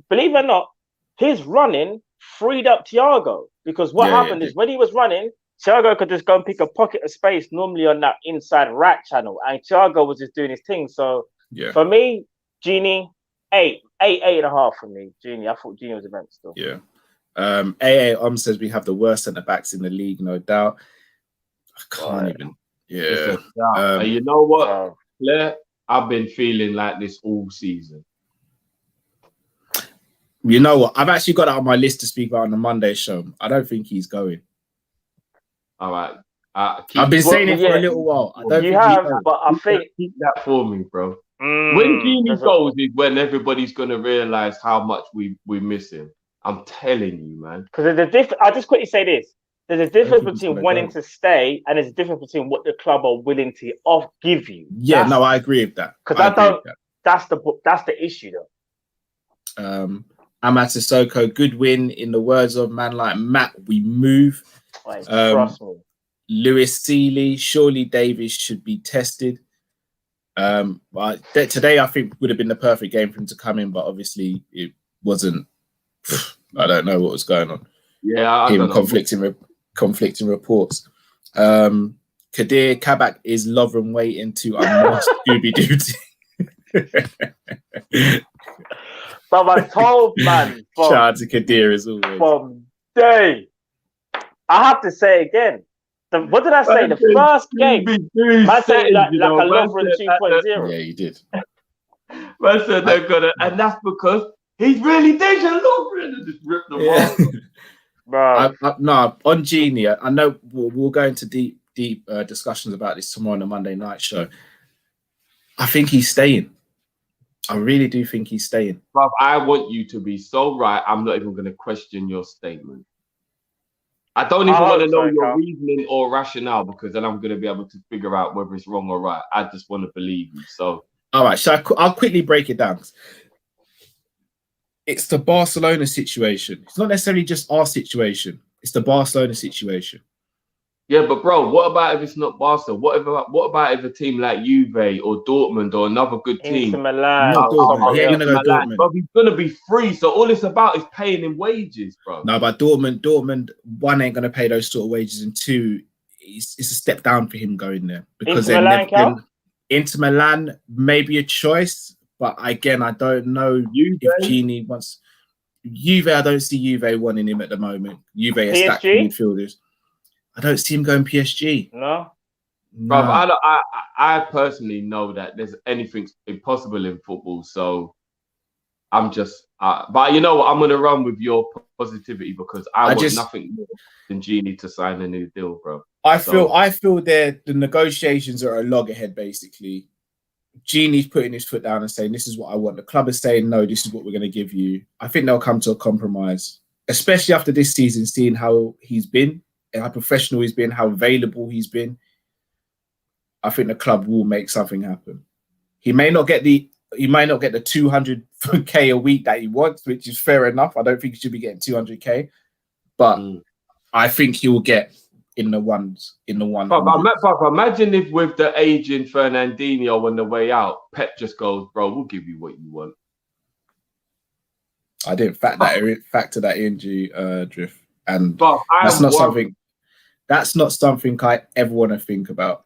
Believe it or not, his running freed up Thiago, because what happened is when he was running, Thiago could just go and pick a pocket of space normally on that inside right channel, and Thiago was just doing his thing. So for me, Genie, 8.5 for me. Genie, I thought Genie was immense still. Yeah. AA says we have the worst centre backs in the league, no doubt. I can't even. Yeah. You know what, Claire? I've been feeling like this all season. You know what? I've actually got that on my list to speak about on the Monday show. I don't think he's going. All right. I've been saying it for a little while. I don't you have, but I think keep that for me, bro. When Genie goes is when everybody's gonna realize how much we miss him. I'm telling you, man. Because there's a difference. I'll just quickly say this: there's a difference between wanting to stay, and there's a difference between what the club are willing to give you. Yeah, no, I agree with that. Because I don't. That's the issue, though. Amad Sissoko, good win. In the words of man like Matt, we move. Trust me. Lewis Seeley, surely Davis should be tested. But today I think would have been the perfect game for him to come in, but obviously it wasn't. I don't know what was going on. Yeah, conflicting reports. Kadir Kabak is Lovren waiting to unmask Scooby Doo. But I told man, shout out to Kadir as always. From day, I have to say again. What did I say? The first game, I said like a Lovren 2.0. Yeah, you did. Man said they're gonna, and that's because he's really Deja Lovren and just ripped them off. Bro. No, on Genie, I know we'll go into deep discussions about this tomorrow on the Monday night show. I think he's staying. I really do think he's staying. Bro, I want you to be so right. I'm not even going to question your statement. I don't even want to know your reasoning or rationale, because then I'm going to be able to figure out whether it's wrong or right. I just want to believe you. So, all right, so I'll quickly break it down. It's the Barcelona situation. It's not necessarily just our situation. It's the Barcelona situation. Yeah, but bro, what about if it's not Barca? What about if a team like Juve or Dortmund or another good team? Inter Milan. Dortmund. Bro, he's gonna be free. So all it's about is paying him wages, bro. No, but Dortmund, one, ain't gonna pay those sort of wages, and two, it's a step down for him going there, because Inter Milan may be a choice, but again, I don't know if Genie wants Juve. I don't see Juve wanting him at the moment. Juve are stacked midfielders. I don't see him going PSG. No. Bruv, No. I personally know that there's anything impossible in football. So I'm just, but you know what? I'm gonna run with your positivity because I want nothing more than Genie to sign a new deal, bro. I feel the negotiations are a loggerhead basically. Genie's putting his foot down and saying, "This is what I want." The club is saying, "No, this is what we're going to give you." I think they'll come to a compromise, especially after this season, seeing how he's been and how professional he's been, how available he's been. I think the club will make something happen. He may not get the 200k a week that he wants, which is fair enough. I don't think he should be getting 200k, but I think he will get in the ones. But imagine if with the aging Fernandinho on the way out, Pep just goes, "Bro, we'll give you what you want." I didn't factor that in, Drift, and that's not something I ever want to think about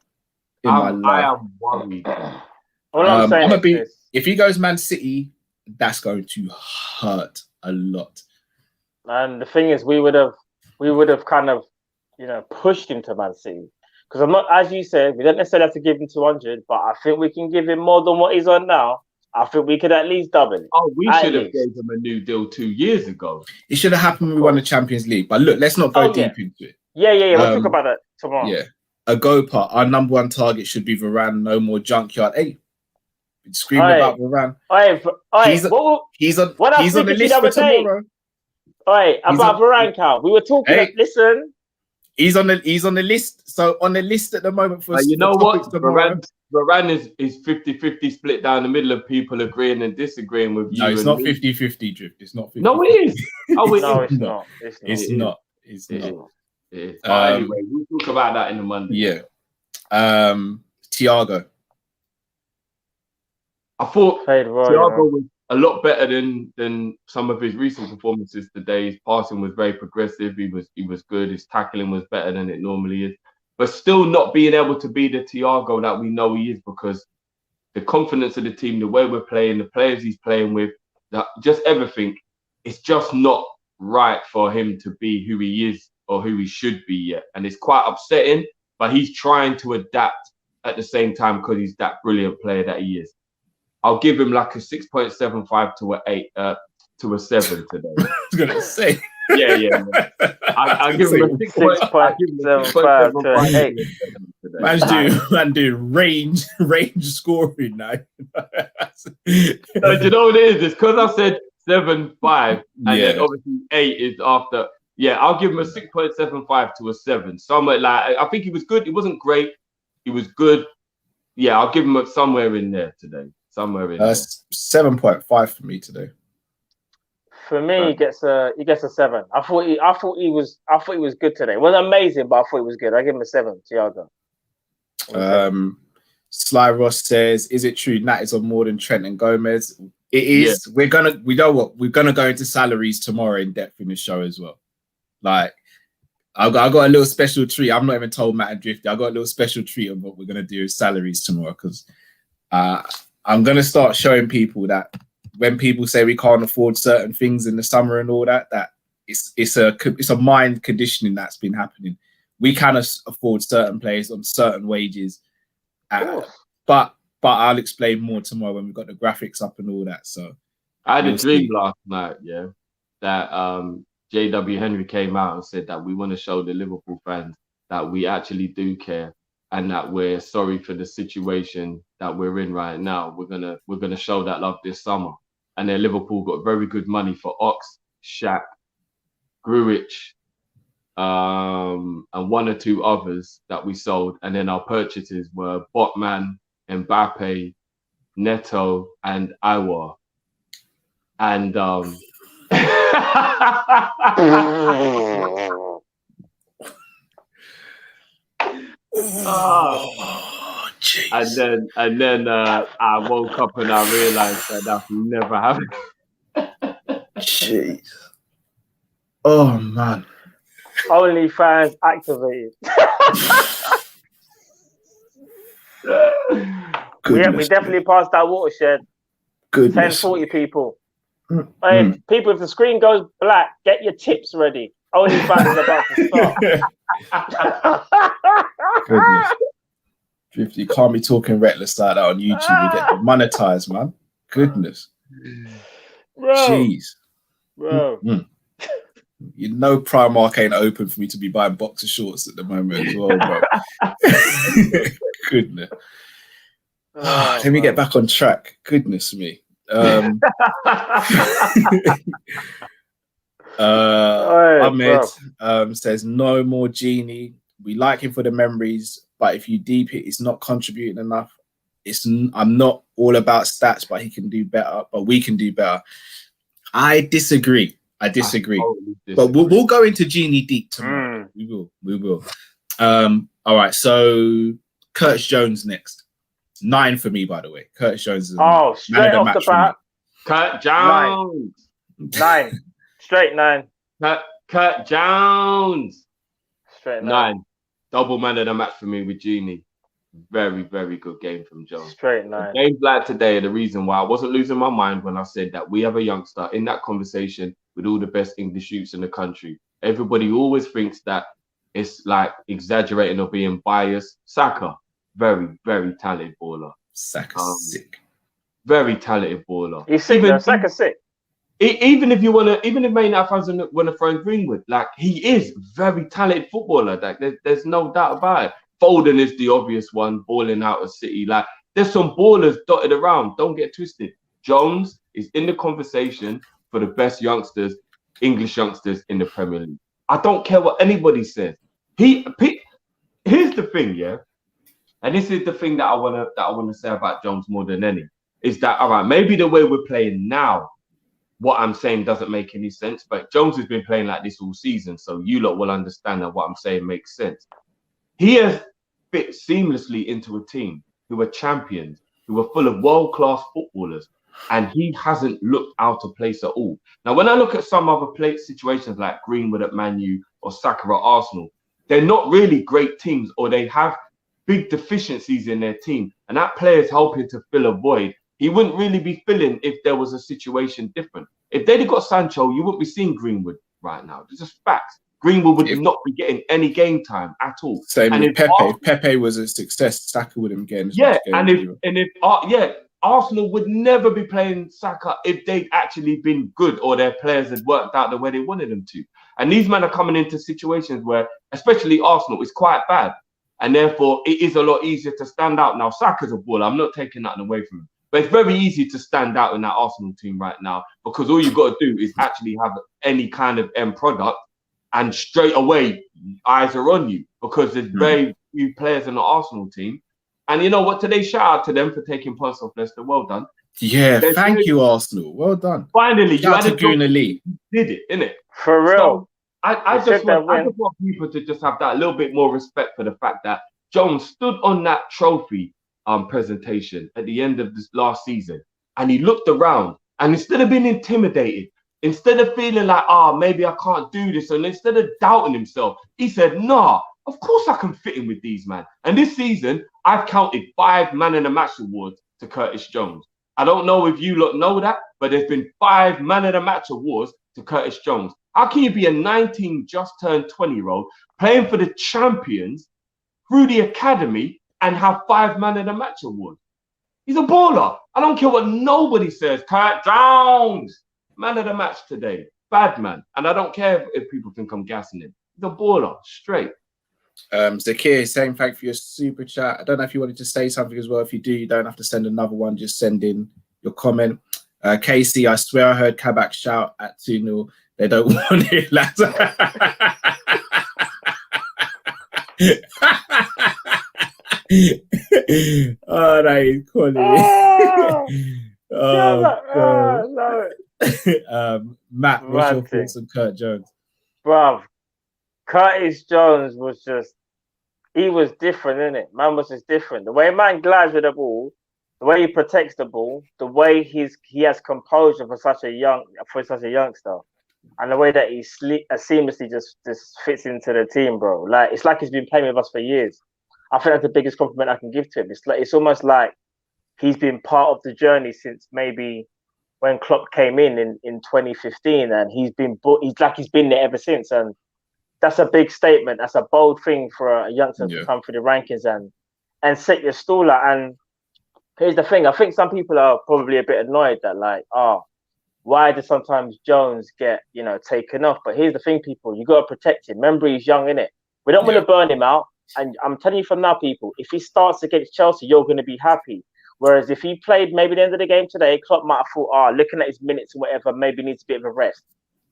in my life. I am worried. All I'm saying is this. If he goes Man City, that's going to hurt a lot. And the thing is, we would have kind of, pushed him to Man City. Because I'm not, as you said, we don't necessarily have to give him 200, but I think we can give him more than what he's on now. I think we could at least double it. Oh, we should have gave him a new deal 2 years ago. It should have happened when we won the Champions League. But look, let's not go deep into it. Yeah. We'll talk about that tomorrow. Yeah. Agopa, our number one target should be Varane, no more junkyard. Hey, screaming about Varane. He's on the list for tomorrow. About Varane, Cal. We were talking. Listen, he's on the list. So on the list at the moment for you know what? Varane is 50-50 split down the middle of people agreeing and disagreeing with you. No, it's not 50-50, Drift. It's not 50-50. No, it is. Oh, it's not. It's not. It's not. It is. Anyway, we'll talk about that in the Monday. Yeah. Thiago. I thought Thiago was a lot better than some of his recent performances today. His passing was very progressive. He was good. His tackling was better than it normally is. But still not being able to be the Thiago that we know he is, because the confidence of the team, the way we're playing, the players he's playing with, just everything, it's just not right for him to be who he is or who he should be yet. And it's quite upsetting, but he's trying to adapt at the same time because he's that brilliant player that he is. I'll give him like a 6.75 to an 8 to a 7 today. I was gonna say. Yeah. I'll give him a 6.75 to an 8. Man do range scoring now. So, do you know what it is? It's because I said 7.5 and then obviously 8 is after. Yeah, I'll give him a 6.75 to a 7. Somewhere like, I think he was good. He wasn't great. He was good. Yeah, I'll give him somewhere in there today. Somewhere in there. 7.5 for me today. For me, he gets a 7. I thought he was good today. It wasn't amazing, but I thought he was good. I give him a 7. Thiago. Sly Ross says, "Is it true Nat is on more than Trent and Gomez?" It is. Yeah. We're gonna go into salaries tomorrow in depth in the show as well. Like, I got a little special treat. I'm not even told Matt and Drifty. I got a little special treat of what we're gonna do with salaries tomorrow, because I'm gonna start showing people that when people say we can't afford certain things in the summer and all that, that it's a mind conditioning that's been happening. We can afford certain players on certain wages, but I'll explain more tomorrow when we've got the graphics up and all that. So I had a dream last night, that JW Henry came out and said that we want to show the Liverpool fans that we actually do care and that we're sorry for the situation that we're in right now. We're gonna show that love this summer. And then Liverpool got very good money for Ox, Shaq, Gruitch, and 1 or 2 others that we sold. And then our purchases were Botman, Mbappe, Neto, and Iwa. And and then I woke up and I realized that never happened. Jeez. Oh man. OnlyFans activated. We definitely passed that watershed. 10:40 people. People, if the screen goes black, get your tips ready. OnlyFans is about to start. Goodness. Drifty, you can't be talking reckless like that on YouTube. You get monetized, man. Goodness. Bro. Jeez. Bro. You know Primark ain't open for me to be buying boxer shorts at the moment as well, bro. Goodness. Let me get back on track. Goodness me. Ahmed says no more Genie. We like him for the memories, but if you deep it, it's not contributing enough. I'm not all about stats, but he can do better. But we can do better. I disagree. But we'll go into Genie deep tomorrow. We will. All right. So Curtis Jones next. 9 for me, by the way. Curtis Jones is straight off the bat. Kurt Jones. 9. Straight 9. Kurt Jones. Straight 9. Double man of the match for me with Genie. Very, very good game from Jones. Straight 9. Games like today are the reason why I wasn't losing my mind when I said that we have a youngster in that conversation with all the best English youths in the country. Everybody always thinks that it's like exaggerating or being biased. Saka, very, very talented baller. Saka's sick. Very talented baller. He's sick, though. Saka's sick. Even if Man United fans want to throw Greenwood, like he is very talented footballer. Like there's no doubt about it. Foden is the obvious one, balling out of City. Like there's some ballers dotted around. Don't get twisted. Jones is in the conversation for the best youngsters, English youngsters in the Premier League. I don't care what anybody says. Here's the thing, yeah, and this is the thing that I wanna say about Jones more than any is that all right, maybe the way we're playing now, what I'm saying doesn't make any sense, but Jones has been playing like this all season, so you lot will understand that what I'm saying makes sense. He has fit seamlessly into a team who are champions, who are full of world-class footballers, and he hasn't looked out of place at all. Now, when I look at some other situations like Greenwood at Man U or Saka at Arsenal, they're not really great teams, or they have big deficiencies in their team, and that player is helping to fill a void he wouldn't really be filling if there was a situation different. If they'd have got Sancho, you wouldn't be seeing Greenwood right now. It's just facts. Greenwood would not be getting any game time at all. Same with Pepe. If Pepe was a success, Saka wouldn't get Arsenal would never be playing Saka if they'd actually been good or their players had worked out the way they wanted them to. And these men are coming into situations where, especially Arsenal, is quite bad. And therefore, it is a lot easier to stand out. Now, Saka's a baller. I'm not taking that away from him. But it's very easy to stand out in that Arsenal team right now because all you've got to do is actually have any kind of end product and straight away eyes are on you because there's very few players in the Arsenal team. And you know what? Today, shout out to them for taking points off Leicester. Well done. Yeah, thank you, Arsenal. Well done. Finally, you had a Guna Lee. Did it, innit? For real. So I just want people to just have that little bit more respect for the fact that Jones stood on that trophy presentation at the end of this last season, and he looked around, and instead of being intimidated, instead of feeling like, maybe I can't do this, and instead of doubting himself, he said, nah, of course I can fit in with these, man. And this season, I've counted 5 Man of the Match awards to Curtis Jones. I don't know if you lot know that, but there's been 5 Man of the Match awards to Curtis Jones. How can you be a 19 just turned 20-year-old playing for the champions through the academy and have 5 Man of the Match awards? He's a baller. I don't care what nobody says. Curtis Jones, Man of the Match today. Bad man. And I don't care if people think I'm gassing him. He's a baller, straight. Zakir saying thank you for your super chat. I don't know if you wanted to say something as well. If you do, you don't have to send another one. Just send in your comment. Casey, I swear I heard Kabak shout at 2-0. They don't want it, lads. Oh, that is quality. Matt, what's your thoughts on Kurt Jones? Bruv, Curtis Jones was he was different, innit? Man was just different. The way man glides with the ball, the way he protects the ball, the way he has composure for such a youngster, and the way that he seamlessly just fits into the team, bro. Like it's like he's been playing with us for years. I think that's the biggest compliment I can give to him. It's almost like he's been part of the journey since maybe when Klopp came in 2015, and he's been there ever since. And that's a big statement. That's a bold thing for a youngster to come through the rankings and set your stall out. And here's the thing: I think some people are probably a bit annoyed that, like, why does sometimes Jones get, taken off? But here's the thing, people: you got to protect him. Remember, he's young, innit? We don't want to burn him out. And I'm telling you from now, people, if he starts against Chelsea, you're going to be happy. Whereas if he played maybe the end of the game today, Klopp might have thought, looking at his minutes or whatever, maybe needs a bit of a rest.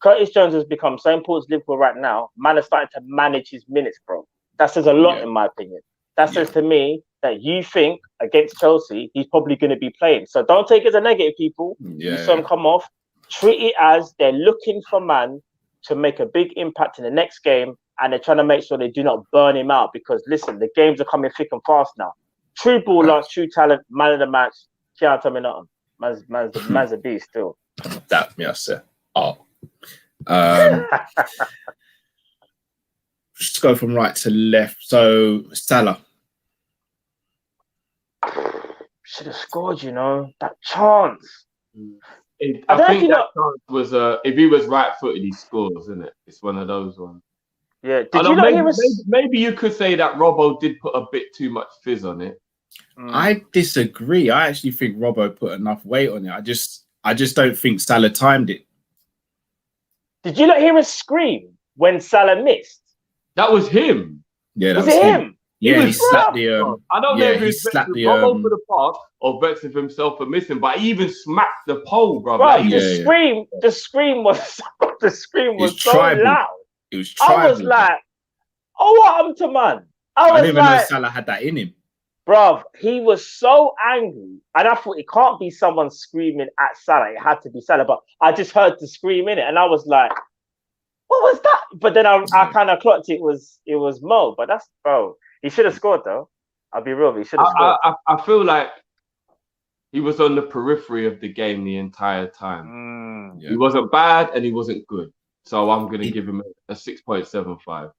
Curtis Jones has become so important to Liverpool right now. Man is starting to manage his minutes, bro. That says a lot, in my opinion. That says to me that you think against Chelsea, he's probably going to be playing. So don't take it as a negative, people. You saw him come off. Treat it as they're looking for man to make a big impact in the next game, and they're trying to make sure they do not burn him out, because, listen, the games are coming thick and fast now. True baller, true talent, man of the match. Can't tell me nothing. Man's a beast still. That, yes, sir. Just go from right to left. So, Salah. Should have scored, that chance. I think that chance was, if he was right-footed, he scores, isn't it? It's one of those ones. Yeah. Did you not hear maybe you could say that Robbo did put a bit too much fizz on it. I disagree. I actually think Robbo put enough weight on it. I just don't think Salah timed it. Did you not hear a scream when Salah missed? That was him. Yeah, that was him. Yeah, he slapped the. I don't know if he slapped the Robbo for the pass or vexed with himself for missing, but he even smacked the pole, bro. The scream was so loud. It was tribal. I was like, what happened to man? I didn't even know Salah had that in him. Bruv, he was so angry. And I thought it can't be someone screaming at Salah. It had to be Salah. But I just heard the scream in it. And I was like, what was that? But then I kind of clocked it was Mo. But he should have scored, though. I'll be real. He should have scored. I feel like he was on the periphery of the game the entire time. He wasn't bad and he wasn't good. So I'm going to give him a 6.75.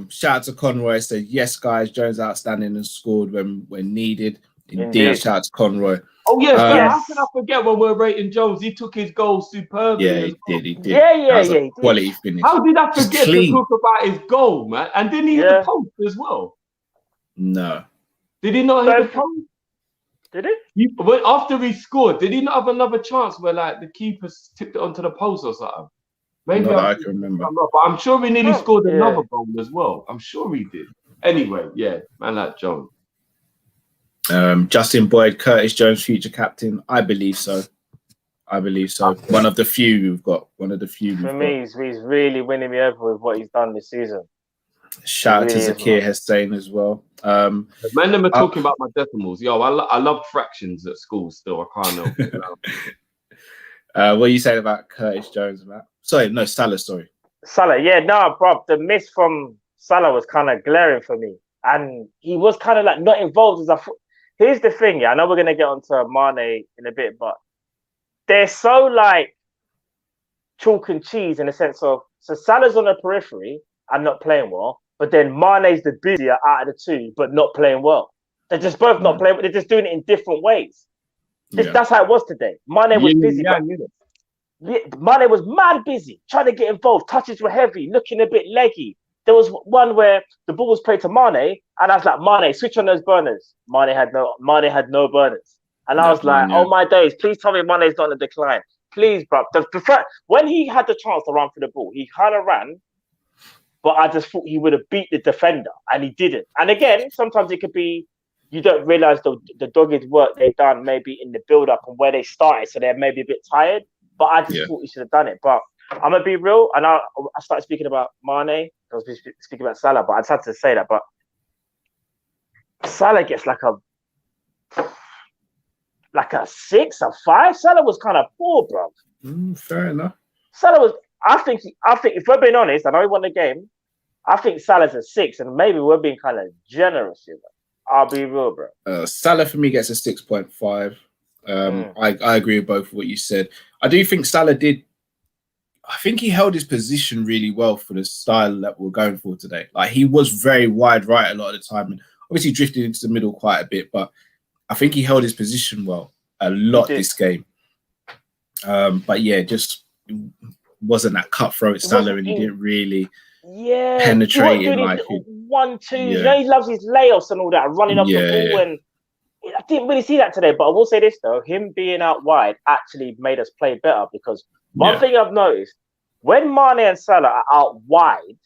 Shout out to Conroy. Said, yes, guys, Jones outstanding and scored when needed. Indeed, shout out to Conroy. Oh, yes, how can I forget when we're rating Jones? He took his goal superbly. Yeah, he did. Yeah. Quality finish. How did I forget to talk about his goal, man? And didn't he hit the post as well? No. Did he not hit the post? Did he? After he scored, did he not have another chance where, like, the keeper tipped it onto the post or something? Maybe I can remember. But I'm sure he nearly scored another goal as well. I'm sure he did. Anyway, man like Jones. Justin Boyd, Curtis Jones, future captain. I believe so. One of the few we've got. For me, he's really winning me over with what he's done this season. Shout out to Zakir Hussain as well. Man, them are talking about my decimals. Yo, I love fractions at school still. I can't help it. What are you saying about Curtis Jones, Matt? Sorry, no, Salah, sorry. Salah, bro. The miss from Salah was kind of glaring for me. And he was kind of like not involved as I thought. Here's the thing, I know we're going to get onto Mane in a bit, but they're so like chalk and cheese in the sense of, so Salah's on the periphery and not playing well, but then Mane's the busier out of the two, but not playing well. They're just both not playing, but they're just doing it in different ways. That's how it was today. Mane was busy. Mane was mad busy, trying to get involved. Touches were heavy, looking a bit leggy. There was one where the ball was played to Mane, and I was like, Mane, switch on those burners. Mane had no burners. And I was like, oh my days, please tell me Mane's not in the decline. Please, bro. When he had the chance to run for the ball, he kind of ran, but I just thought he would have beat the defender, and he didn't. And again, sometimes it could be, you don't realise the dogged work they've done maybe in the build-up and where they started, so they're maybe a bit tired. But I just thought he should have done it. But I'm going to be real, and I started speaking about Mane. I was speaking about Salah, but I just had to say that. But Salah gets like a 6, a 5. Salah was kind of poor, bro. Fair enough. Salah was. I think if we're being honest, I know he won the game. I think Salah's a 6, and maybe we're being kind of generous here. I'll be real, bro. Salah for me gets a 6.5. I agree with both of what you said. I do think Salah did. I think he held his position really well for the style that we're going for today. Like, he was very wide right a lot of the time, and obviously drifted into the middle quite a bit. But I think he held his position well a lot this game. But yeah, just wasn't that cutthroat Salah, and he didn't really penetrate he in wasn't like doing his 1-2s. yeah. You know, he loves his layoffs and all that, running up the ball. And I didn't really see that today. But I will say this though: him being out wide actually made us play better, because one thing I've noticed, when Mane and Salah are out wide,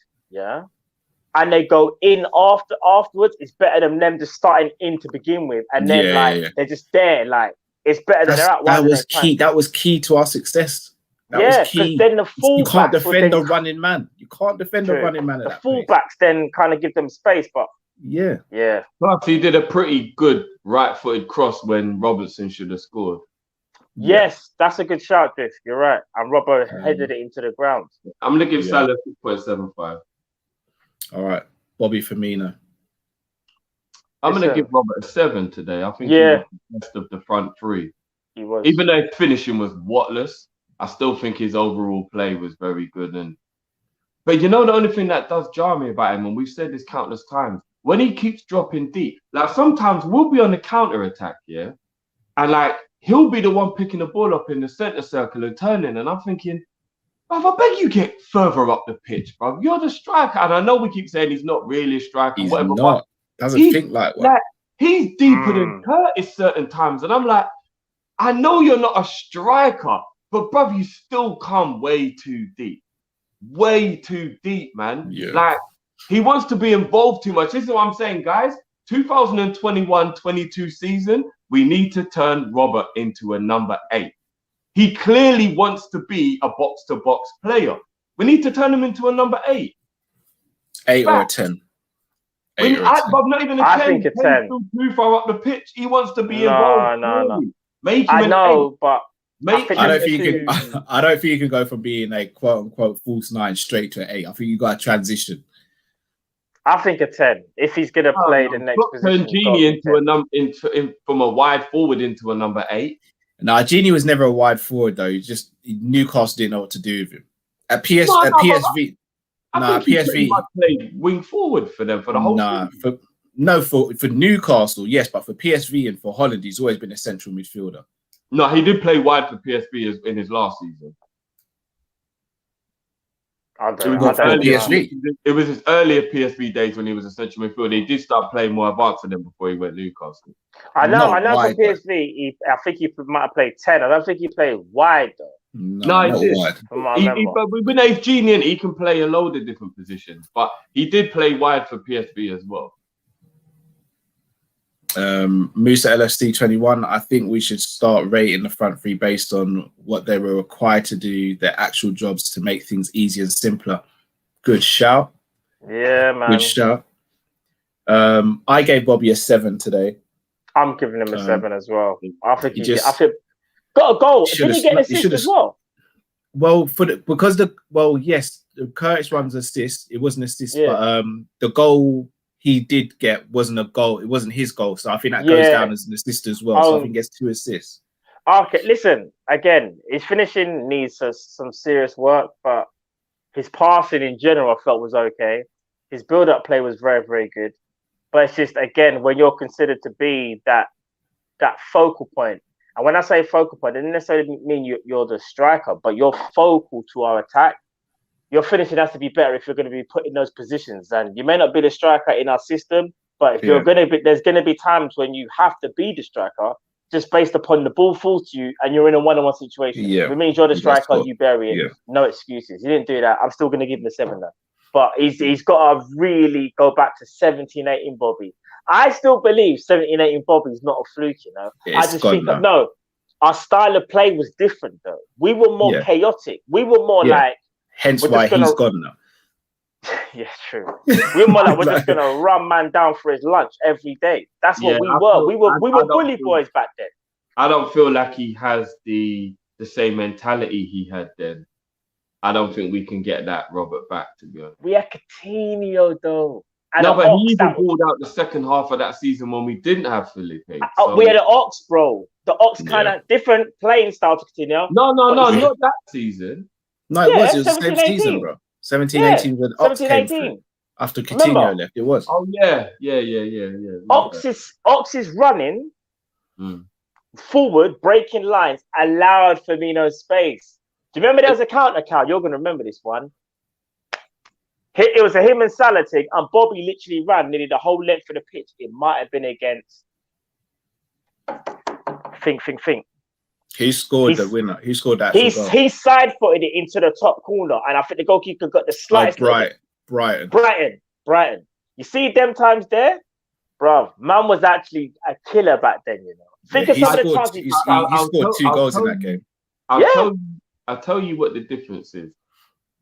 and they go in afterwards, it's better than them just starting in to begin with, and then they're just there. Like, it's better than they're out wide. That was key. That was key to our success. That was key. Then the fullbacks, you can't defend a running man. You can't defend a running man. The fullbacks then kind of give them space, but Plus, he did a pretty good right-footed cross when Robertson should have scored. Yes, that's a good shout, Griff. You're right. And Robbo headed it into the ground. I'm gonna give Salah 6.75. All right, Bobby Firmino. I'm going to give Robert a 7 today. I think he was the best of the front three. He was. Even though his finishing was whatless, I still think his overall play was very good. But you know, the only thing that does jar me about him, and we've said this countless times, when he keeps dropping deep, like sometimes we'll be on the counter attack, and like he'll be the one picking the ball up in the centre circle and turning, and I'm thinking, bruv, I beg you get further up the pitch, bruv. You're the striker. And I know we keep saying he's not really a striker. He's whatever, not. Doesn't think like one. Like, he's deeper than Curtis certain times. And I'm like, I know you're not a striker, but bruv, you still come way too deep. Way too deep, man. Yeah. Like, he wants to be involved too much. This is what I'm saying, guys. 2021-22 season, we need to turn Robert into a number 8. He clearly wants to be a box-to-box player. We need to turn him into a number 8. 8 or a 10. 8 or a 10. But not even a 10. I think a 10. Too far up the pitch. He wants to be involved. No. Make him an 8. But I don't think you can go from being a quote-unquote false 9 straight to an 8. I think you got to transition. I think a 10. If he's going to play the next position. Turn Genie into from a wide forward into a number 8. No, Genie was never a wide forward though. Newcastle didn't know what to do with him. At PSV, PSV played wing forward for them for the whole season. For Newcastle, yes, but for PSV and for Holland, he's always been a central midfielder. No, he did play wide for PSV in his last season. It was his earlier PSV days when he was a central midfielder. He did start playing more advanced for them before he went to Newcastle. I know for PSV, I think he might have played 10. I don't think he played wide though. No, he did. But with Ace Genie, he can play a load of different positions. But he did play wide for PSV as well. Musa LSD 21. I think we should start rating the front three based on what they were required to do, their actual jobs to make things easier and simpler. Good shout. Yeah, man. Good shout. I gave Bobby a 7 today. I'm giving him a 7 as well. I think got a goal. Did he get an assist as well? Well, yes, Curtis runs assist. It was an assist, but the goal he did get wasn't a goal. It wasn't his goal. So I think that goes down as an assist as well. So I think he gets 2 assists. Okay, listen, again, his finishing needs some serious work, but his passing in general I felt was okay. His build-up play was very, very good. But it's just, again, when you're considered to be that focal point, and when I say focal point, it doesn't necessarily mean you're the striker, but you're focal to our attack. Your finishing has to be better if you're going to be put in those positions. And you may not be the striker in our system, but if you're going to be, there's going to be times when you have to be the striker just based upon the ball falls to you and you're in a one-on-one situation. Yeah. It means you're the striker, you bury it. Yeah. No excuses. He didn't do that. I'm still going to give him a 7 though. But he's got to really go back to 17, 18 Bobby. I still believe 17, 18 Bobby is not a fluke, you know. I just think that, no, our style of play was different though. We were more chaotic. We were more like, hence why he's gone now. Yeah, true. We were more like, we're just gonna run man down for his lunch every day. That's what we were. We were bully boys back then. I don't feel like he has the same mentality he had then. I don't think we can get that Robert back, to be honest. We had Coutinho though. And no, but he even pulled out the second half of that season when we didn't have Felipe. So. We had an Ox, bro. The Ox kind of different playing style to Coutinho. No, not that season. No, it was the same season, bro. 17-18 when Ox came through. After Coutinho left, it was. Oh, yeah. Ox is running forward, breaking lines, allowed Firmino space. Do you remember there was a counter, Cal? You're going to remember this one. It was a him and Salah thing, and Bobby literally ran nearly the whole length of the pitch. It might have been against. Think. He scored the winner. He scored that. He side-footed it into the top corner, and I think the goalkeeper got the slightest. Brighton. You see them times there, bruv. Man was actually a killer back then. You know. Think of some of the times he scored 2 goals in that game. I'll tell you what the difference is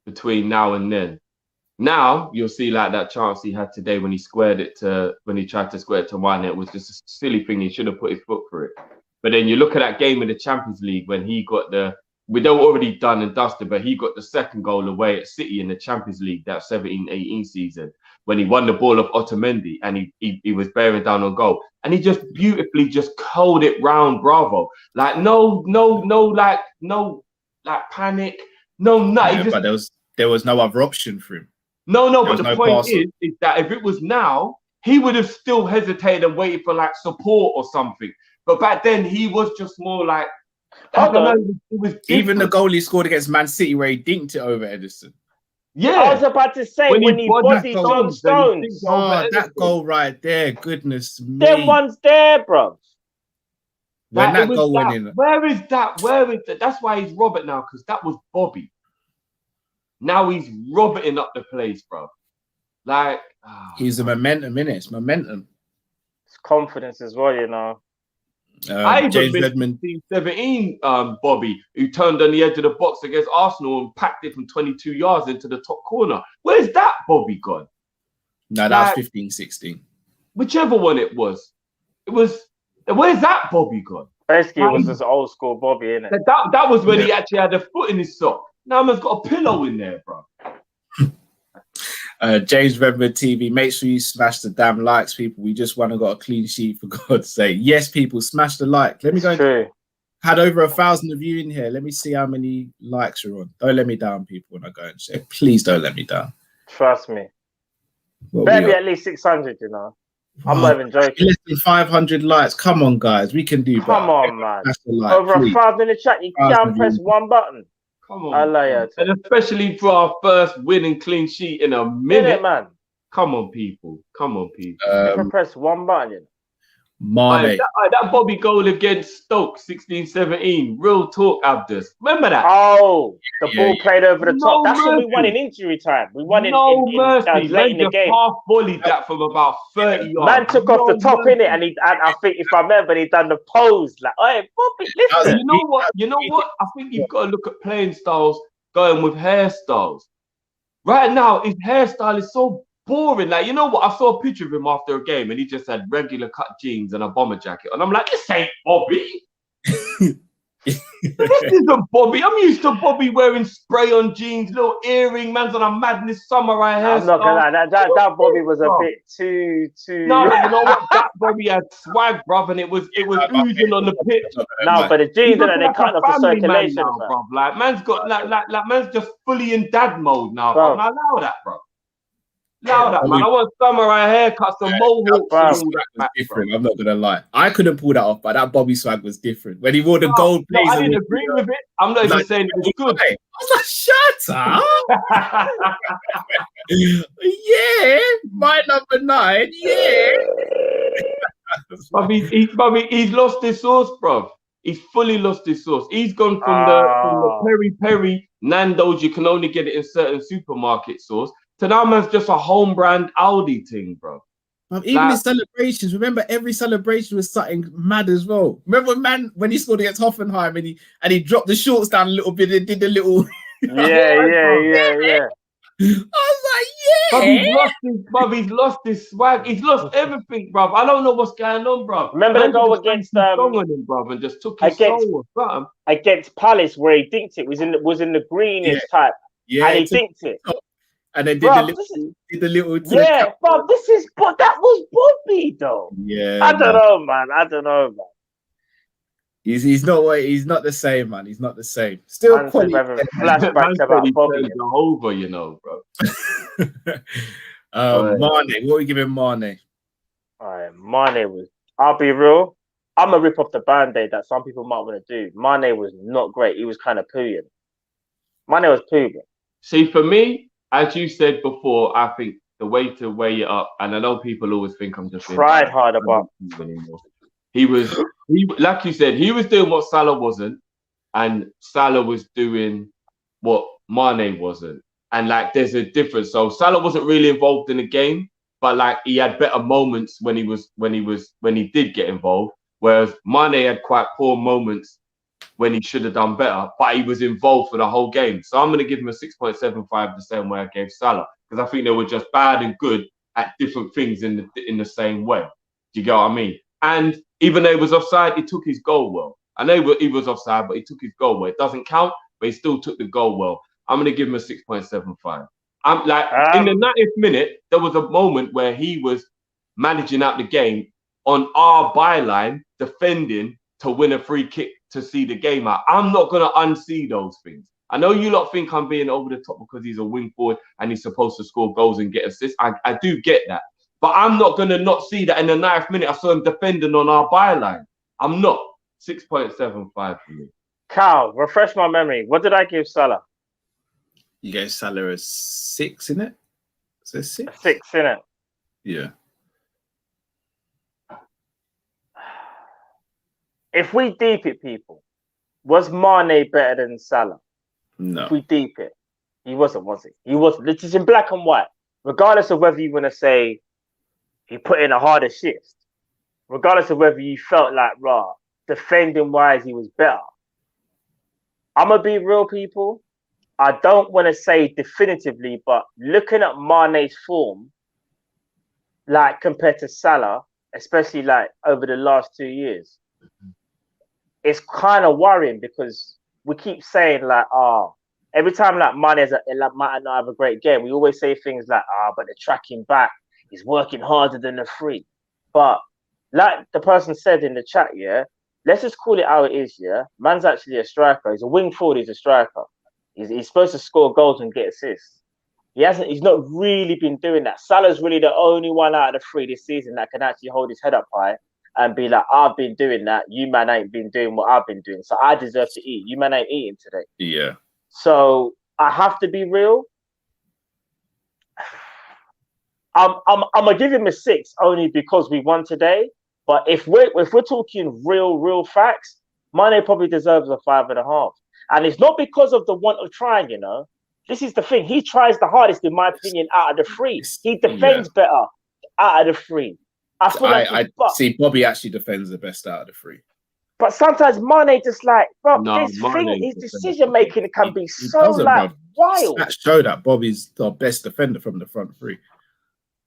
between now and then. Now you'll see like that chance he had today when he tried to square it to one. It was just a silly thing. He should have put his foot through it. But then you look at that game in the Champions League when he got we were already done and dusted, but he got the second goal away at City in the Champions League that 17-18 season when he won the ball of Otamendi and he was bearing down on goal and he just beautifully just curled it round Bravo. Like no panic, nothing. But there was no other option for him. No, but the point is that if it was now, he would have still hesitated and waited for like support or something. But back then, he was just more like, even the goal he scored against Man City where he dinked it over Edison. Yeah, I was about to say when he bodied John Stones. Oh, that goal right there, goodness me. Them ones there, bro. When that goal went in. Where is that? That's why he's Robert now, because that was Bobby. Now he's Roberting up the place, bro. Like he's a momentum, innit? It's momentum. It's confidence as well, you know. James Redmond 17 Bobby, who turned on the edge of the box against Arsenal and packed it from 22 yards into the top corner. Where's that Bobby gone? No, that was 15-16. Whichever one it was. Where's that Bobby gone? Basically, it was this old school Bobby, innit? That was when he actually had a foot in his sock. Now man's got a pillow in there, bro. James Redmond TV, make sure you smash the damn likes, people. We just want to got a clean sheet, for God's sake. Yes, people, smash the like. Let me go. Had over 1,000 of you in here. Let me see how many likes you're on. Don't let me down, people, when I go and share. Please don't let me down. Trust me. Maybe at least 600, you know. I'm not even joking. Less than 500 likes. Come on, guys. We can do better. Come on, man. Like, over 1,000 in the chat, you can't press one button. Come on, and especially for our first winning clean sheet in a minute, man. Come on, people. You can press one button. You know? Mane. That Bobby goal against Stoke, 16-17. Real talk, Abdus. Remember that? Oh, the ball played over the top. That's when we won in injury time. We won in late in the game. Half volleyed that from about 30 yards. Man took off the top in it, and I think if I remember, he done the pose like, "Hey, Bobby, listen." You know what? I think you've got to look at playing styles going with hairstyles. Right now, his hairstyle is so boring. Like, you know what? I saw a picture of him after a game and he just had regular cut jeans and a bomber jacket. And I'm like, this ain't Bobby. This isn't Bobby. I'm used to Bobby wearing spray on jeans, little earring, man's on a madness samurai hairstyle. I'm not gonna lie, that Bobby was a bit too. No, you know what? That Bobby had swag, bruv, and it was oozing on the pitch. No, but the jeans and they cut off the circulation, now, bruv. Like, man's got like man's just fully in dad mode now, bruv. Now allow that, bruv. Allow that, man. I want samurai haircuts and mohawks. Different. I'm not gonna lie. I couldn't pull that off, but that Bobby swag was different. When he wore the gold blazer, I didn't agree with it. I'm not even saying it was good. I was like, shut up. Yeah, my number 9. Yeah. He's lost his sauce, bruv. He's fully lost his sauce. He's gone from the peri Nando's. You can only get it in certain supermarket sauce. So now man's just a home brand Aldi thing, bro. Even his celebrations, remember every celebration was something mad as well. Remember when he scored against Hoffenheim and he dropped the shorts down a little bit and did the little yeah. I was like, yeah. He's lost his swag. He's lost everything, bro. I don't know what's going on, bro. Remember the goal against and just took his soul or something. Against Palace where he dinked it was in the greenish type. Yeah, and he dinked it. And then did the little yeah, but that was Bobby though. Yeah, I don't know, man. He's not the same, man. He's not the same. Still quality. Flashbacks about Bobby. Over, you know, bro. Mane, what are we giving Mane? All right, Mane was. I'll be real. I'm gonna rip off the band-aid that some people might want to do. Mane was not great. He was kind of pooing. Mane was poo, bro. See, for me, as you said before, I think the way to weigh it up, and I know people always think I'm just Tried harder, but anymore. He like you said, he was doing what Salah wasn't, and Salah was doing what Mane wasn't. And like, there's a difference. So Salah wasn't really involved in the game, but like he had better moments when he did get involved. Whereas Mane had quite poor moments when he should have done better, but he was involved for the whole game. So I'm going to give him a 6.75 the same way I gave Salah, because I think they were just bad and good at different things in the same way. Do you get what I mean? And even though he was offside, he took his goal well. I know he was offside, but he took his goal well. It doesn't count, but he still took the goal well. I'm going to give him a 6.75. I'm like, in the 90th minute, there was a moment where he was managing out the game on our byline, defending to win a free kick to see the game out. I'm not going to unsee those things. I know you lot think I'm being over the top because he's a wing forward and he's supposed to score goals and get assists. I do get that. But I'm not going to not see that in the 9th minute I saw him defending on our byline. I'm not. 6.75 for me. Cal, refresh my memory. What did I give Salah? You gave Salah a 6, innit? Is it 6? A 6, innit? Yeah. If we deep it, people, was Mane better than Salah? No. If we deep it, he wasn't, was he? He wasn't. It's in black and white. Regardless of whether you want to say he put in a harder shift, regardless of whether you felt like, rah, defending wise, he was better. I'm going to be real, people. I don't want to say definitively, but looking at Mane's form, like compared to Salah, especially like over the last 2 years, it's kind of worrying because we keep saying like, every time like Mane might not have a great game, we always say things like, but the tracking back, he's working harder than the free. But like the person said in the chat, yeah, let's just call it how it is, yeah. Man's actually a striker. He's a wing forward, he's a striker. He's supposed to score goals and get assists. He's not really been doing that. Salah's really the only one out of the 3 this season that can actually hold his head up high and be like, I've been doing that. You man ain't been doing what I've been doing. So I deserve to eat. You man ain't eating today. Yeah. So I have to be real. I'm gonna give him a 6 only because we won today. But if we're talking real facts, Mane probably deserves a 5.5. And it's not because of the want of trying, you know. This is the thing. He tries the hardest, in my opinion, out of the 3. He defends better out of the 3. I feel I see Bobby actually defends the best out of the 3. But sometimes Mane just like, bro, his decision making can be so like wild. That show that Bobby's the best defender from the front 3.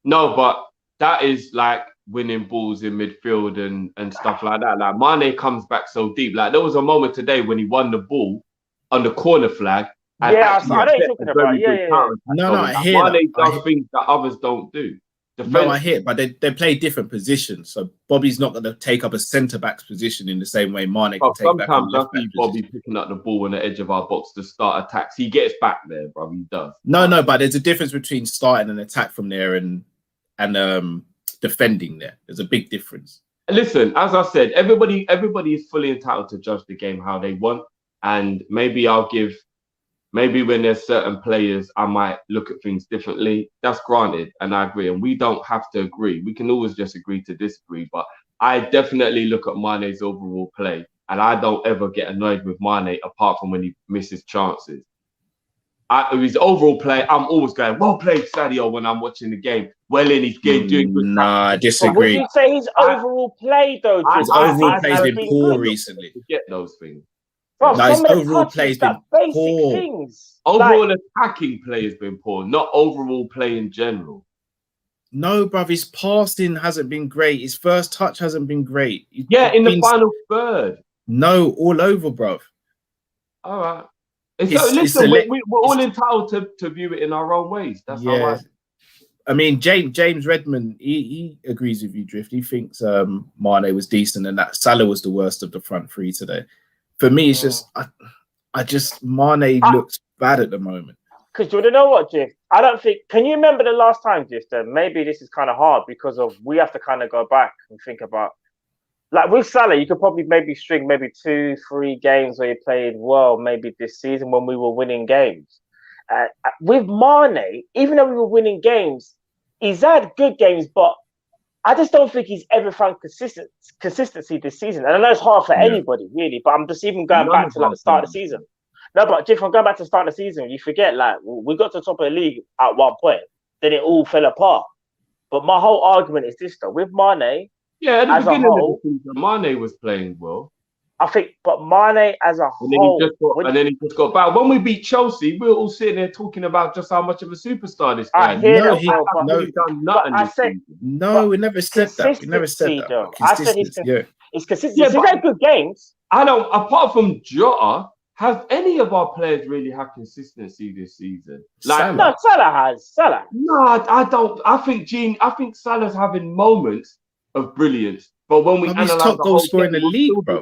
No, but that is like winning balls in midfield and stuff like that. Like Mane comes back so deep. Like there was a moment today when he won the ball on the corner flag. And I know you're talking about. Yeah. No, I hear Mane does things that others don't do. No, I hear it, but they play different positions. So Bobby's not going to take up a centre-back's position in the same way Mane can take back. Sometimes I see Bobby picking up the ball on the edge of our box to start attacks. He gets back there, bro. He does. No, but there's a difference between starting an attack from there and defending there. There's a big difference. Listen, as I said, everybody is fully entitled to judge the game how they want, and maybe when there's certain players, I might look at things differently. That's granted, and I agree. And we don't have to agree. We can always just agree to disagree. But I definitely look at Mane's overall play, and I don't ever get annoyed with Mane apart from when he misses chances. His overall play, I'm always going, well played, Sadio, when I'm watching the game. Well in his game, doing good. Nah, I disagree. But would you say his overall play, though? His overall play has been poor recently. Get those things. Bro, his overall play has been poor. Overall attacking play has been poor, not overall play in general. No, bruv, his passing hasn't been great. His first touch hasn't been great. The final third. No, all over, bruv. All right. Listen, we're all entitled to view it in our own ways. That's how I mean, James Redmond, he agrees with you, Drift. He thinks Mane was decent and that Salah was the worst of the front 3 today. For me, it's just Mane looks bad at the moment. Because you know what, Drift? I don't think. Can you remember the last time, Drift? Maybe this is kind of hard because we have to kind of go back and think about like with Salah, you could probably maybe string maybe 2-3 games where he played well, maybe this season when we were winning games. With Mane, even though we were winning games, he's had good games, but I just don't think he's ever found consistency this season. And I know it's hard for anybody, really, but I'm just even going back to like the start of the season. No, but if I'm going back to the start of the season, you forget, like, we got to the top of the league at one point, then it all fell apart. But my whole argument is this, though. With Mane, at the as a beginning whole, of the season, Mane was playing well. I think, but Mane as a whole... And then he just got bad. When we beat Chelsea, we were all sitting there talking about just how much of a superstar this guy is. I hear that, bro, He's done nothing this season. No, we never said that. We never said that. Though. I said it's consistent. Yeah, he's had good games. I don't, apart from Jota, have any of our players really had consistency this season? Like, no, Salah has. Salah. No, I don't. I think Salah's having moments of brilliance. But when we analyze top the goal whole scorer in game, the league, bro.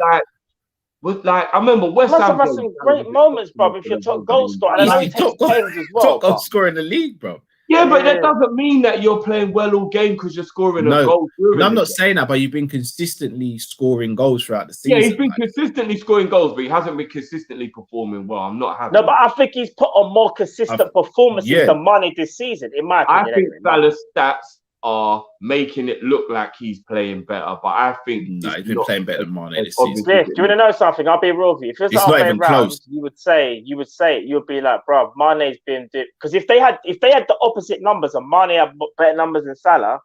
I remember West Ham. Must have some great moments, bro. If you're top goal scorer, and I know he takes games as well. Top goal scorer in the league, bro. Yeah, but that doesn't mean that you're playing well all game because you're scoring a goal. No, I'm not saying that, but you've been consistently scoring goals throughout the season. Yeah, he's been consistently scoring goals, but he hasn't been consistently performing well. I'm not happy. No, but I think he's put on more consistent performances than Mane this season, in my opinion. I think Salah's stats are making it look like he's playing better, but I think he's been playing better than Mane this season. Yeah, do you want to know something? I'll be real with you. If it's not even close, you would be like, bro, Mane's been, because if they had the opposite numbers and Mane had better numbers than Salah,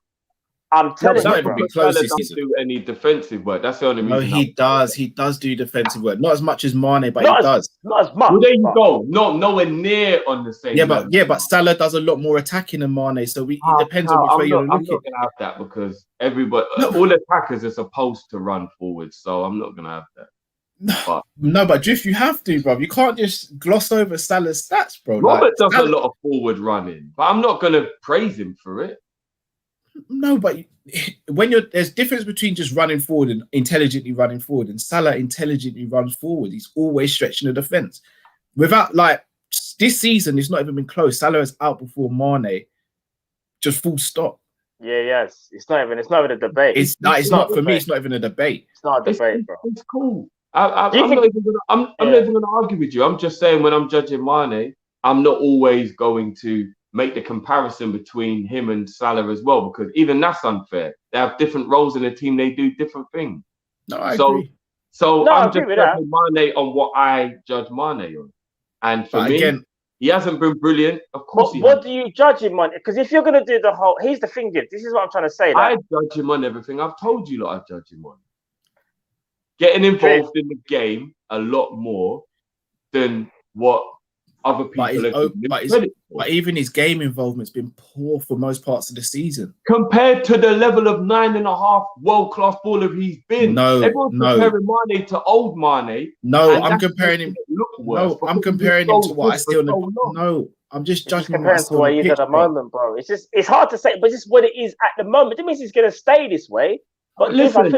I'm telling you, bro. Salah doesn't do any defensive work. That's the only reason. No, he does. He does do defensive work. Not as much as Mane, but he does. Not as much. Well, there you go. Nowhere near on the same. But Salah does a lot more attacking than Mane. So it depends on which way you're looking. I'm not gonna have that because everybody, all attackers are supposed to run forward. So I'm not gonna have that. But Drift, you have to, bro. You can't just gloss over Salah's stats, bro. Robert does a lot of forward running, but I'm not gonna praise him for it. No, but when there's difference between just running forward and intelligently running forward, and Salah intelligently runs forward. He's always stretching the defense. Without this season, it's not even been close. Salah has outperformed Mane, just full stop. Yeah, yes. It's not even a debate. It's not for me. It's not even a debate. It's not a debate, bro. It's cool. I'm not even gonna argue with you. I'm just saying when I'm judging Mane, I'm not always going to make the comparison between him and Salah as well, because even that's unfair. They have different roles in the team. They do different things. No, I agree. So I'm just judging Mane on what I judge Mane on. And for me, again, he hasn't been brilliant. Of course what do you judge him on? Because if you're going to do the whole... Here's the thing, this is what I'm trying to say. I judge him on everything. I've told you I judge him on. Getting involved in the game a lot more than what other people but even his game involvement's been poor for most parts of the season. Compared to the level of 9.5 world-class baller he's been. Everyone's comparing Mane to old Mane. No, I'm comparing him. I'm comparing him to what I see on the... No, I'm just judging him to what he is at the moment, bro. It's hard to say, but it's just what it is at the moment. It means he's going to stay this way. But listen,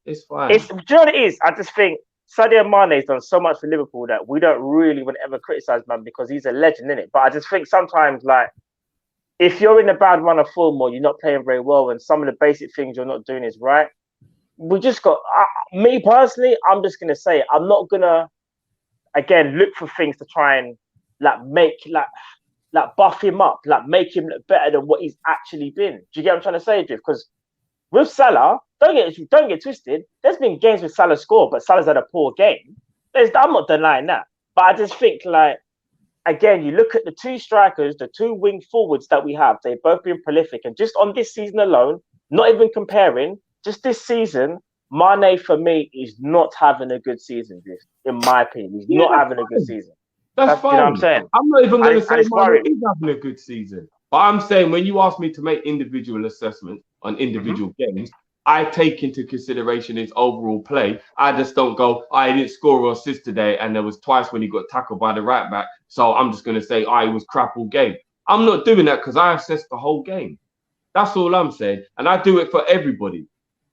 it's fine. Do you know what it is? I just think Sadio Mane has done so much for Liverpool that we don't really want to ever criticize man because he's a legend, innit? But I just think sometimes, if you're in a bad run of form or you're not playing very well and some of the basic things you're not doing is right, we just got... me personally, I'm just going to say, I'm not going to, again, look for things to try and, buff him up, make him look better than what he's actually been. Do you get what I'm trying to say, Drift? Because with Salah, don't get twisted. There's been games with Salah score, but Salah's had a poor game. I'm not denying that. But I just think, again, you look at the two strikers, the two wing forwards that we have, they've both been prolific. And just on this season alone, not even comparing, just this season, Mane, for me, is not having a good season, in my opinion. He's not having a good season. That's fine. You know what I'm saying? I'm not even going to say Mane is having a good season. But I'm saying when you ask me to make individual assessments on individual games, I take into consideration his overall play. I just don't go, I didn't score or assist today, and there was twice when he got tackled by the right back. So I'm just going to say, he was crap all game. I'm not doing that because I assess the whole game. That's all I'm saying. And I do it for everybody.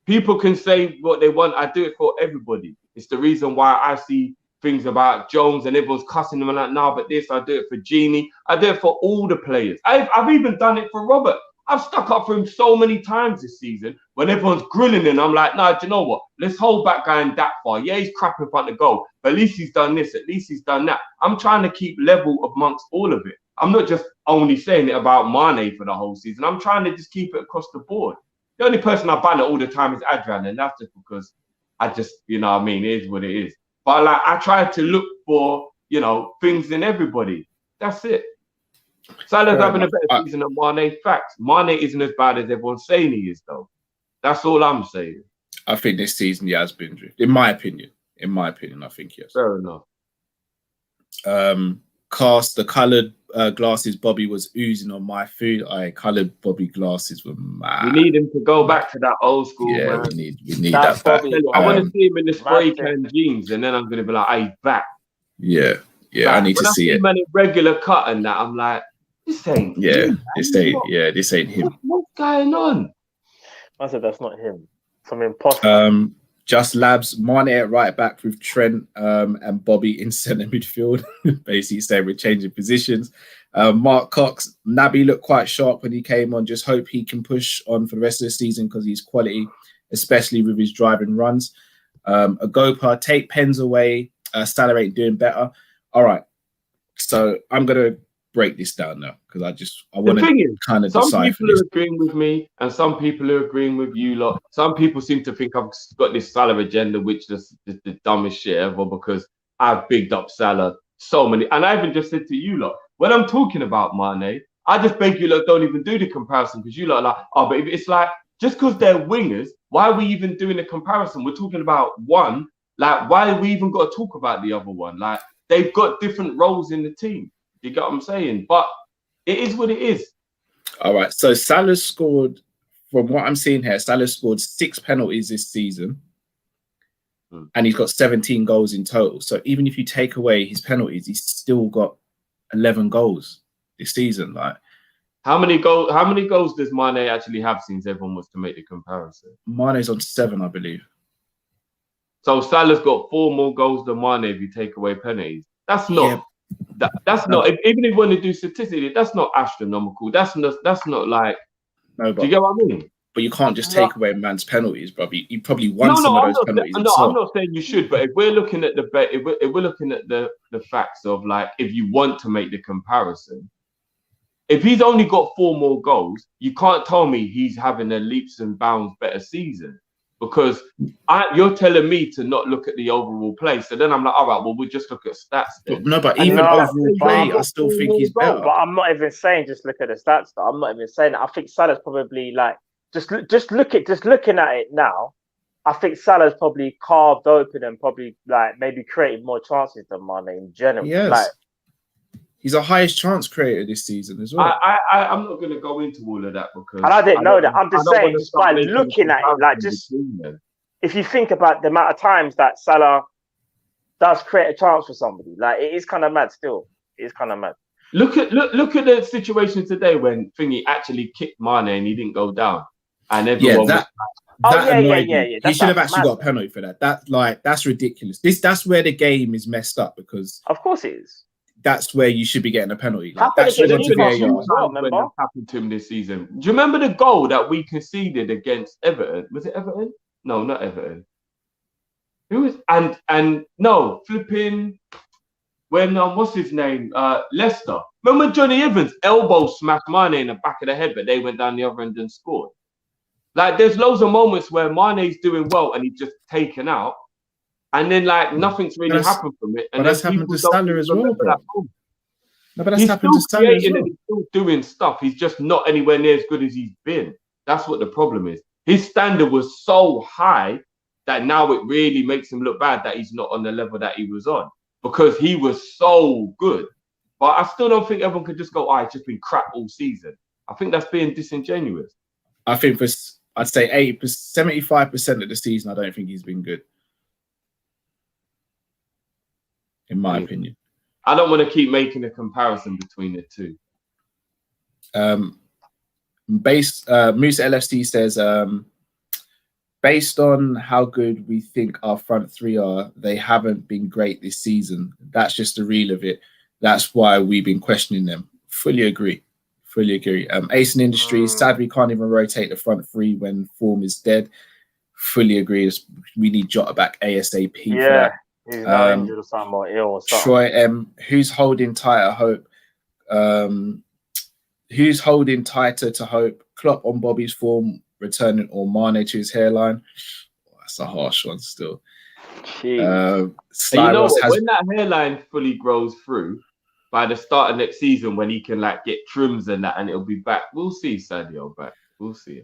People can say what they want. I do it for everybody. It's the reason why I see things about Jones and everyone's cussing them but this, I do it for Genie. I do it for all the players. I've even done it for Robert. I've stuck up for him so many times this season when everyone's grilling him. I'm like, nah, do you know what? Let's hold back going that far. Yeah, he's crap in front of goal, but at least he's done this. At least he's done that. I'm trying to keep level amongst all of it. I'm not just only saying it about Mane for the whole season. I'm trying to just keep it across the board. The only person I ban it all the time is Adrian, and that's just because I just, you know what I mean, it is what it is. But like, I try to look for, you know, things in everybody. That's it. Salah's having a better season than Mane. Facts. Mane isn't as bad as everyone's saying he is, though. That's all I'm saying. I think this season he has been drift. In my opinion, I think yes. Fair enough. Cast the coloured glasses Bobby was oozing on my food. Coloured Bobby glasses were mad. We need him to go back to that old school, yeah, man. we need that back. I want to see him in the spray can jeans, and then I'm going to be like, he's back. Yeah, back. I need to see it. Man, in regular cut and that, I'm like, this ain't him, this ain't him. What's going on? I said that's not him. Some imposter. Just Labs, Mane at right back with Trent and Bobby in centre midfield. Basically saying we're changing positions. Mark Cox, Naby looked quite sharp when he came on. Just hope he can push on for the rest of the season because he's quality, especially with his driving runs. Agopa, take pens away. Salah ain't doing better. All right. So I'm going to break this down now because I want to kind of decide. Some people are agreeing with me and some people are agreeing with you lot. Some people seem to think I've got this Salah agenda, which is the dumbest shit ever because I've bigged up Salah so many. And I even just said to you lot, when I'm talking about Mane, I just beg you lot don't even do the comparison because you lot are like, oh, but if it's like, just because they're wingers, why are we even doing a comparison? We're talking about one, like, why have we even got to talk about the other one? Like, they've got different roles in the team. You get what I'm saying? But it is what it is. All right. So Salah scored, from what I'm seeing here, Salah scored 6 penalties this season. And he's got 17 goals in total. So even if you take away his penalties, he's still got 11 goals this season. Like, how many goals does Mane actually have since everyone wants to make the comparison? Mane's on 7, I believe. So Salah's got 4 more goals than Mane if you take away penalties. That's not that's not, even if you want to do statistically, that's not astronomical. That's not like, no, do you get what I mean? But you can't just take away a man's penalties, bro. You probably won some of those penalties. I'm not saying you should, but if we're looking at the facts of like, if you want to make the comparison, if he's only got 4 more goals, you can't tell me he's having a leaps and bounds better season. Because you're telling me to not look at the overall play. So then I'm like, all right, well, we'll just look at stats then. No, but even overall play, I still think he's better. But I'm not even saying just look at the stats, though. I'm not even saying that. I think Salah's probably like, just looking at it now, I think Salah's probably carved open and probably like maybe created more chances than Mane in general. Yes. Like, he's the highest chance creator this season as well. I'm not going to go into all of that because... And I didn't know that. I'm just saying, just by looking at it, like just... If you think about the amount of times that Salah does create a chance for somebody, like it is kind of mad still. It is kind of mad. Look at the situation today when Thingy actually kicked Mane and he didn't go down. And everyone He should have actually got a penalty for that. That's ridiculous. That's where the game is messed up because... Of course it is. That's where you should be getting a penalty. That should have happened to him this season. Do you remember the goal that we conceded against Everton? Was it Everton? No, not Everton. Who was no flipping when what's his name? Leicester. Remember Johnny Evans elbow smashed Mane in the back of the head, but they went down the other end and scored. Like there's loads of moments where Mane's doing well and he's just taken out. And then, like, nothing's really happened from it. And that's happened to Salah as well, bro. No, but that's he's happened to Salah as well. He's still doing stuff. He's just not anywhere near as good as he's been. That's what the problem is. His standard was so high that now it really makes him look bad that he's not on the level that he was on because he was so good. But I still don't think everyone could just go, it's just been crap all season. I think that's being disingenuous. I think I'd say 75% of the season, I don't think he's been good. In my opinion, I don't want to keep making a comparison between the two. Musa LFC says, based on how good we think our front three are, they haven't been great this season. That's just the real of it. That's why we've been questioning them. Fully agree. Fully agree. Ace in Industries, sad we can't even rotate the front three when form is dead. Fully agree. We need Jota back ASAP for that. He's not injured or something or ill or something. Troy M, who's holding tight, I hope. Who's holding tighter to hope? Klopp on Bobby's form, returning or Mane to his hairline. That's a harsh one still. You know what? When that hairline fully grows through, by the start of next season, when he can like get trims and that, and it'll be back. We'll see Sadio back. We'll see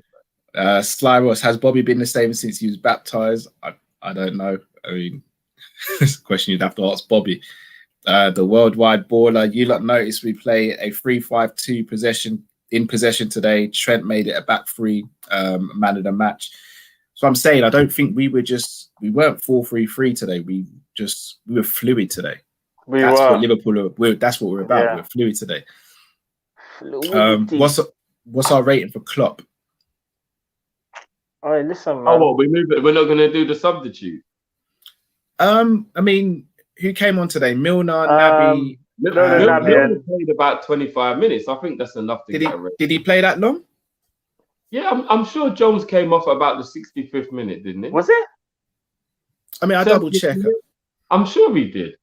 it. Sly Ross, has Bobby been the same since he was baptized? I don't know. I mean, it's a question you'd have to ask Bobby. The worldwide baller. You lot noticed we play a 3-5-2 possession today. Trent made it a back three, man of the match. So I'm saying I don't think we weren't 4-3-3 today. We were fluid today. What Liverpool that's what we're about. Yeah. We're fluid today. What's our rating for Klopp? All right, listen, man. Oh, what we move it? We're not going to do the substitute. I mean, who came on today? Milner, Naby. Milner played about 25 minutes. I think that's enough to get a rating. Did he play that long? Yeah, I'm sure Jones came off about the 65th minute, didn't he? Was it? I mean, I double check. I'm sure he did.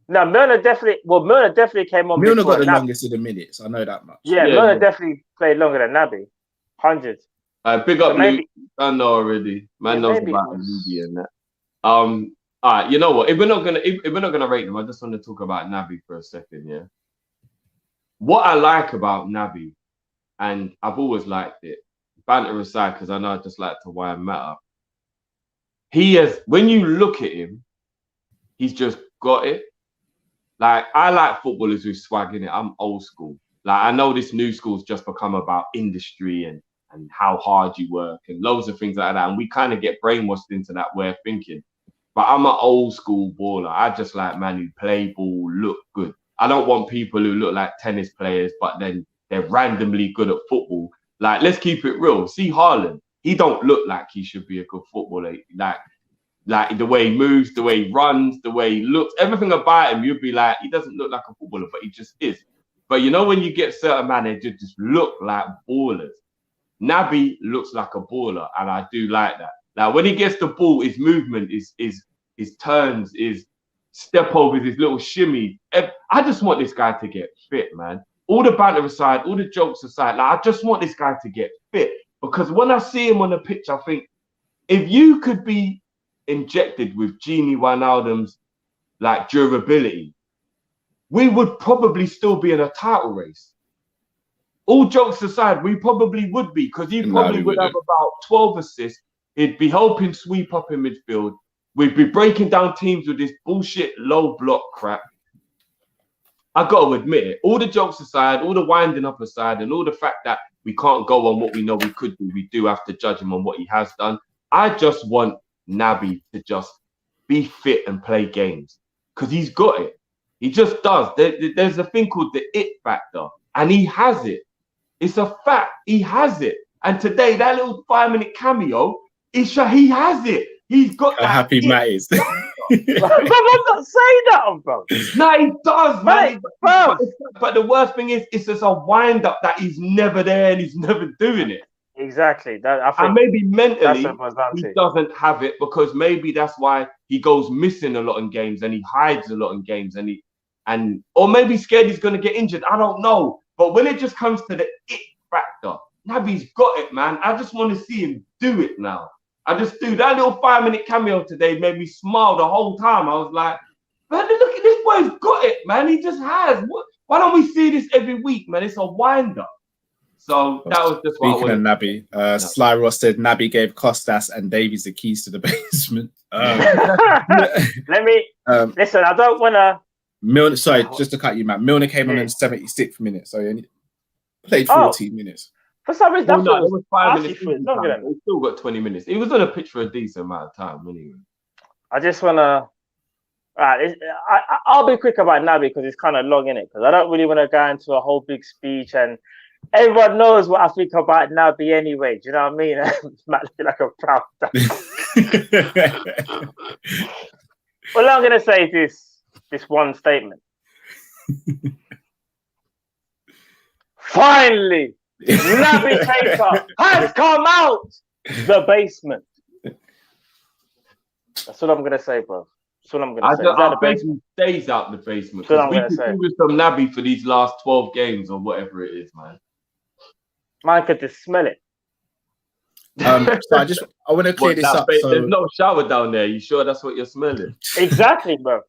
No, Milner definitely came on. Milner got the longest of the minutes. I know that much. Yeah, Milner definitely played longer than Naby. 100. Big up, Luke. I know already. Man knows about the media and that. All right, you know what? If we're not gonna rate them, I just want to talk about Naby for a second. Yeah. What I like about Naby, and I've always liked it, banter aside, because I know I just like to wind Matt up. When you look at him, he's just got it. Like, I like footballers with swag in it. I'm old school. Like, I know this new school's just become about industry and how hard you work and loads of things like that. And we kind of get brainwashed into that way of thinking. But I'm an old school baller. I just like man who play ball, look good. I don't want people who look like tennis players, but then they're randomly good at football. Like, let's keep it real. See Haaland. He don't look like he should be a good footballer. Like the way he moves, the way he runs, the way he looks, everything about him, you'd be like, he doesn't look like a footballer, but he just is. But you know, when you get certain man, they just look like ballers. Naby looks like a baller, and I do like that. Now, when he gets the ball, his movement, his turns, his step overs, his little shimmy. I just want this guy to get fit, man. All the banter aside, all the jokes aside, like, I just want this guy to get fit. Because when I see him on the pitch, I think, if you could be injected with Genie Wijnaldum's like durability, we would probably still be in a title race. All jokes aside, we probably would be, because he probably would have about 12 assists. He'd be helping sweep up in midfield. We'd be breaking down teams with this bullshit low block crap. I got to admit it. All the jokes aside, all the winding up aside, and all the fact that we can't go on what we know we could do, we do have to judge him on what he has done. I just want Naby to just be fit and play games, because he's got it. He just does. There's a thing called the it factor, and he has it. It's a fact. He has it. And today, that little 5-minute cameo, he has it. He's got that. Happy Matt is. I'm not saying that, bro. No, he does, man. But the worst thing is, it's just a wind-up that he's never there and he's never doing it. Exactly. I think and maybe mentally he doesn't have it, because maybe that's why he goes missing a lot in games and he hides a lot in games or maybe scared he's going to get injured. I don't know. But when it just comes to the it factor, Naby's got it, man. I just want to see him do it now. I just do. That little 5-minute cameo today made me smile the whole time. I was like, man, look at this boy's got it, man. He just has. Why don't we see this every week, man? It's a wind-up. So that was just what I Speaking of Naby, Sly Ross said Naby gave Costas and Davies the keys to the basement. Let me listen. I don't want to. Milner, sorry, just to cut you, man. Milner came on in the 76th minute, so he played 14 minutes. For some reason, it was 5 minutes. He still got 20 minutes. He was on a pitch for a decent amount of time, anyway. I just want to. I'll be quick about Naby because it's kind of long in it. Because I don't really want to go into a whole big speech, and everyone knows what I think about Naby anyway. Do you know what I mean? Might look like a proud dad. All I'm gonna say is this one statement. Finally, Naby Keita has come out the basement. That's what I'm gonna say, bro. That's what I'm gonna say. I bet he stays out the basement. That's what I'm We gonna could say. do with some Naby for these last 12 games or whatever it is, man. Man could just smell it. So I want to clear this up. So There's no shower down there. You sure that's what you're smelling? Exactly, bro.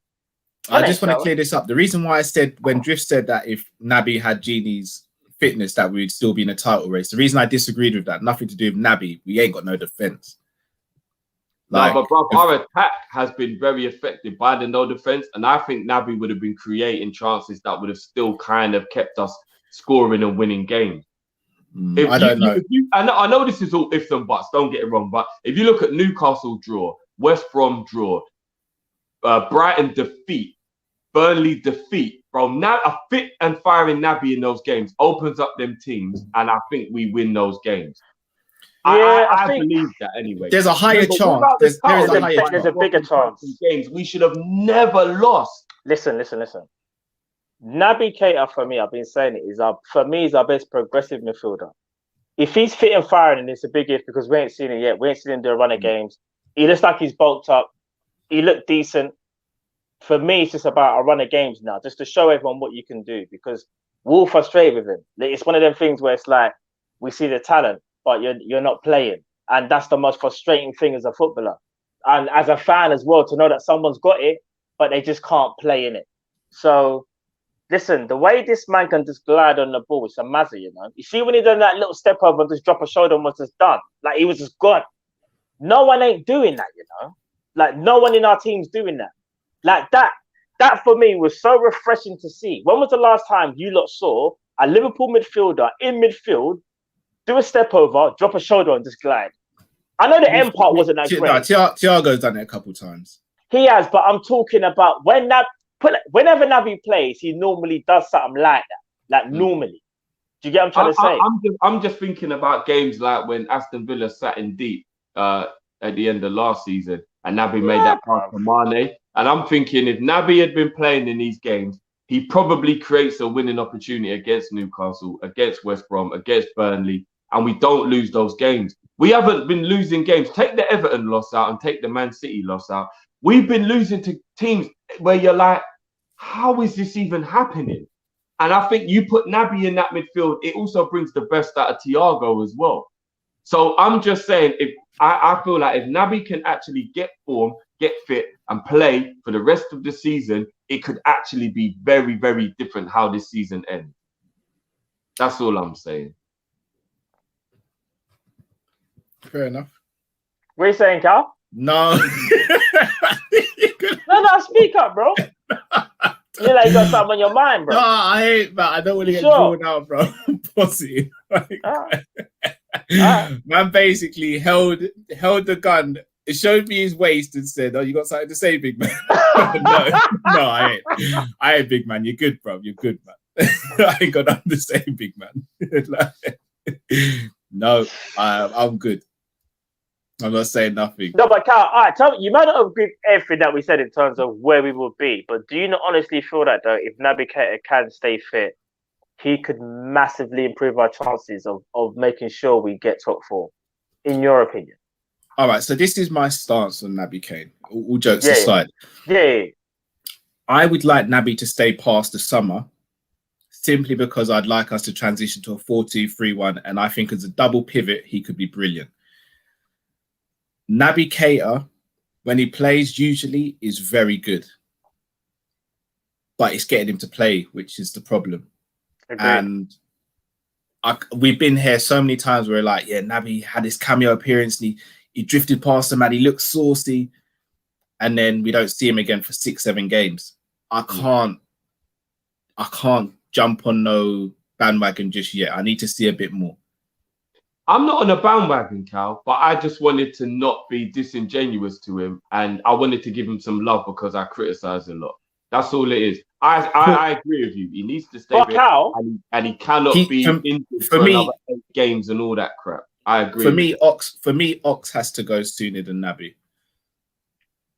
I just want to clear this up. The reason why I said when Drift said that if Naby had Genie's fitness, that we'd still be in a title race. The reason I disagreed with that, nothing to do with Naby. We ain't got no defense. Like, no, but bro, our attack has been very affected by the no defense, and I think Naby would have been creating chances that would have still kind of kept us scoring and winning games. I don't know. I know this is all ifs and buts. Don't get it wrong, but if you look at Newcastle draw, West Brom draw, Brighton defeat, Burnley defeat, bro. Now a fit and firing Naby in those games opens up them teams, and I think we win those games. Yeah, I believe that anyway. There's a higher chance. There's a bigger chance. Games we should have never lost. Listen. Naby Keita, for me, I've been saying it, is our best progressive midfielder. If he's fit and firing, and it's a big if because we ain't seen it yet. We ain't seen him do a run of games. He looks like he's bulked up. He looked decent. For me, it's just about a run of games now, just to show everyone what you can do because we're all frustrated with him. It's one of them things where it's like we see the talent, but you're not playing. And that's the most frustrating thing as a footballer. And as a fan as well, to know that someone's got it, but they just can't play in it. So, listen, the way this man can just glide on the ball, it's a mazza, you know. You see when he done that little step over and just drop a shoulder and was just done. Like, he was just gone. No one ain't doing that, you know. Like, no one in our team's doing that. Like, that for me was so refreshing to see. When was the last time you lot saw a Liverpool midfielder in midfield do a step over, drop a shoulder and just glide? I know the end part wasn't that great. No, Thiago's done it a couple times. He has, but I'm talking about whenever Naby plays, he normally does something like that. Like normally. Do you get what I'm trying to say? I'm just thinking about games like when Aston Villa sat in deep at the end of last season and Naby made that pass to Mane. And I'm thinking if Naby had been playing in these games, he probably creates a winning opportunity against Newcastle, against West Brom, against Burnley, and we don't lose those games. We haven't been losing games. Take the Everton loss out and take the Man City loss out. We've been losing to teams where you're like, how is this even happening? And I think you put Naby in that midfield, it also brings the best out of Thiago as well. So I'm just saying, if I feel like if Naby can actually get form, get fit and play for the rest of the season, it could actually be very, very different how this season ends. That's all I'm saying. Fair enough. What are you saying, Cal? No. No, speak up, bro. You like you got something on your mind, bro. No, I ain't, but I don't want to get drawn out, bro. Pussy. Man basically held the gun. It showed me his waist and said, "Oh, you got something to say, big man?" no, I ain't. I ain't, big man. You're good, bro. You're good, man. I ain't got nothing to say, big man. No, I'm good. I'm not saying nothing. No, but Cal, all right, tell me, you might not agree with everything that we said in terms of where we will be, but do you not honestly feel that, though, if Naby Keita can stay fit, he could massively improve our chances of making sure we get top four, in your opinion? All right, so this is my stance on Naby Keita. All jokes aside. Yeah. I would like Naby to stay past the summer, simply because I'd like us to transition to a 4-2-3-1, and I think as a double pivot, he could be brilliant. Naby Keita, when he plays, usually is very good. But it's getting him to play, which is the problem. Agreed. And we've been here so many times where like, yeah, Naby had his cameo appearance and he drifted past him and he looked saucy. And then we don't see him again for 6-7 games. I can't jump on no bandwagon just yet. I need to see a bit more. I'm not on a bandwagon, Cal, but I just wanted to not be disingenuous to him, and I wanted to give him some love because I criticize a lot. That's all it is. I agree with you. He needs to stay there, and he cannot be injured for another 8 games and all that crap. I agree. For me, Ox has to go sooner than Naby.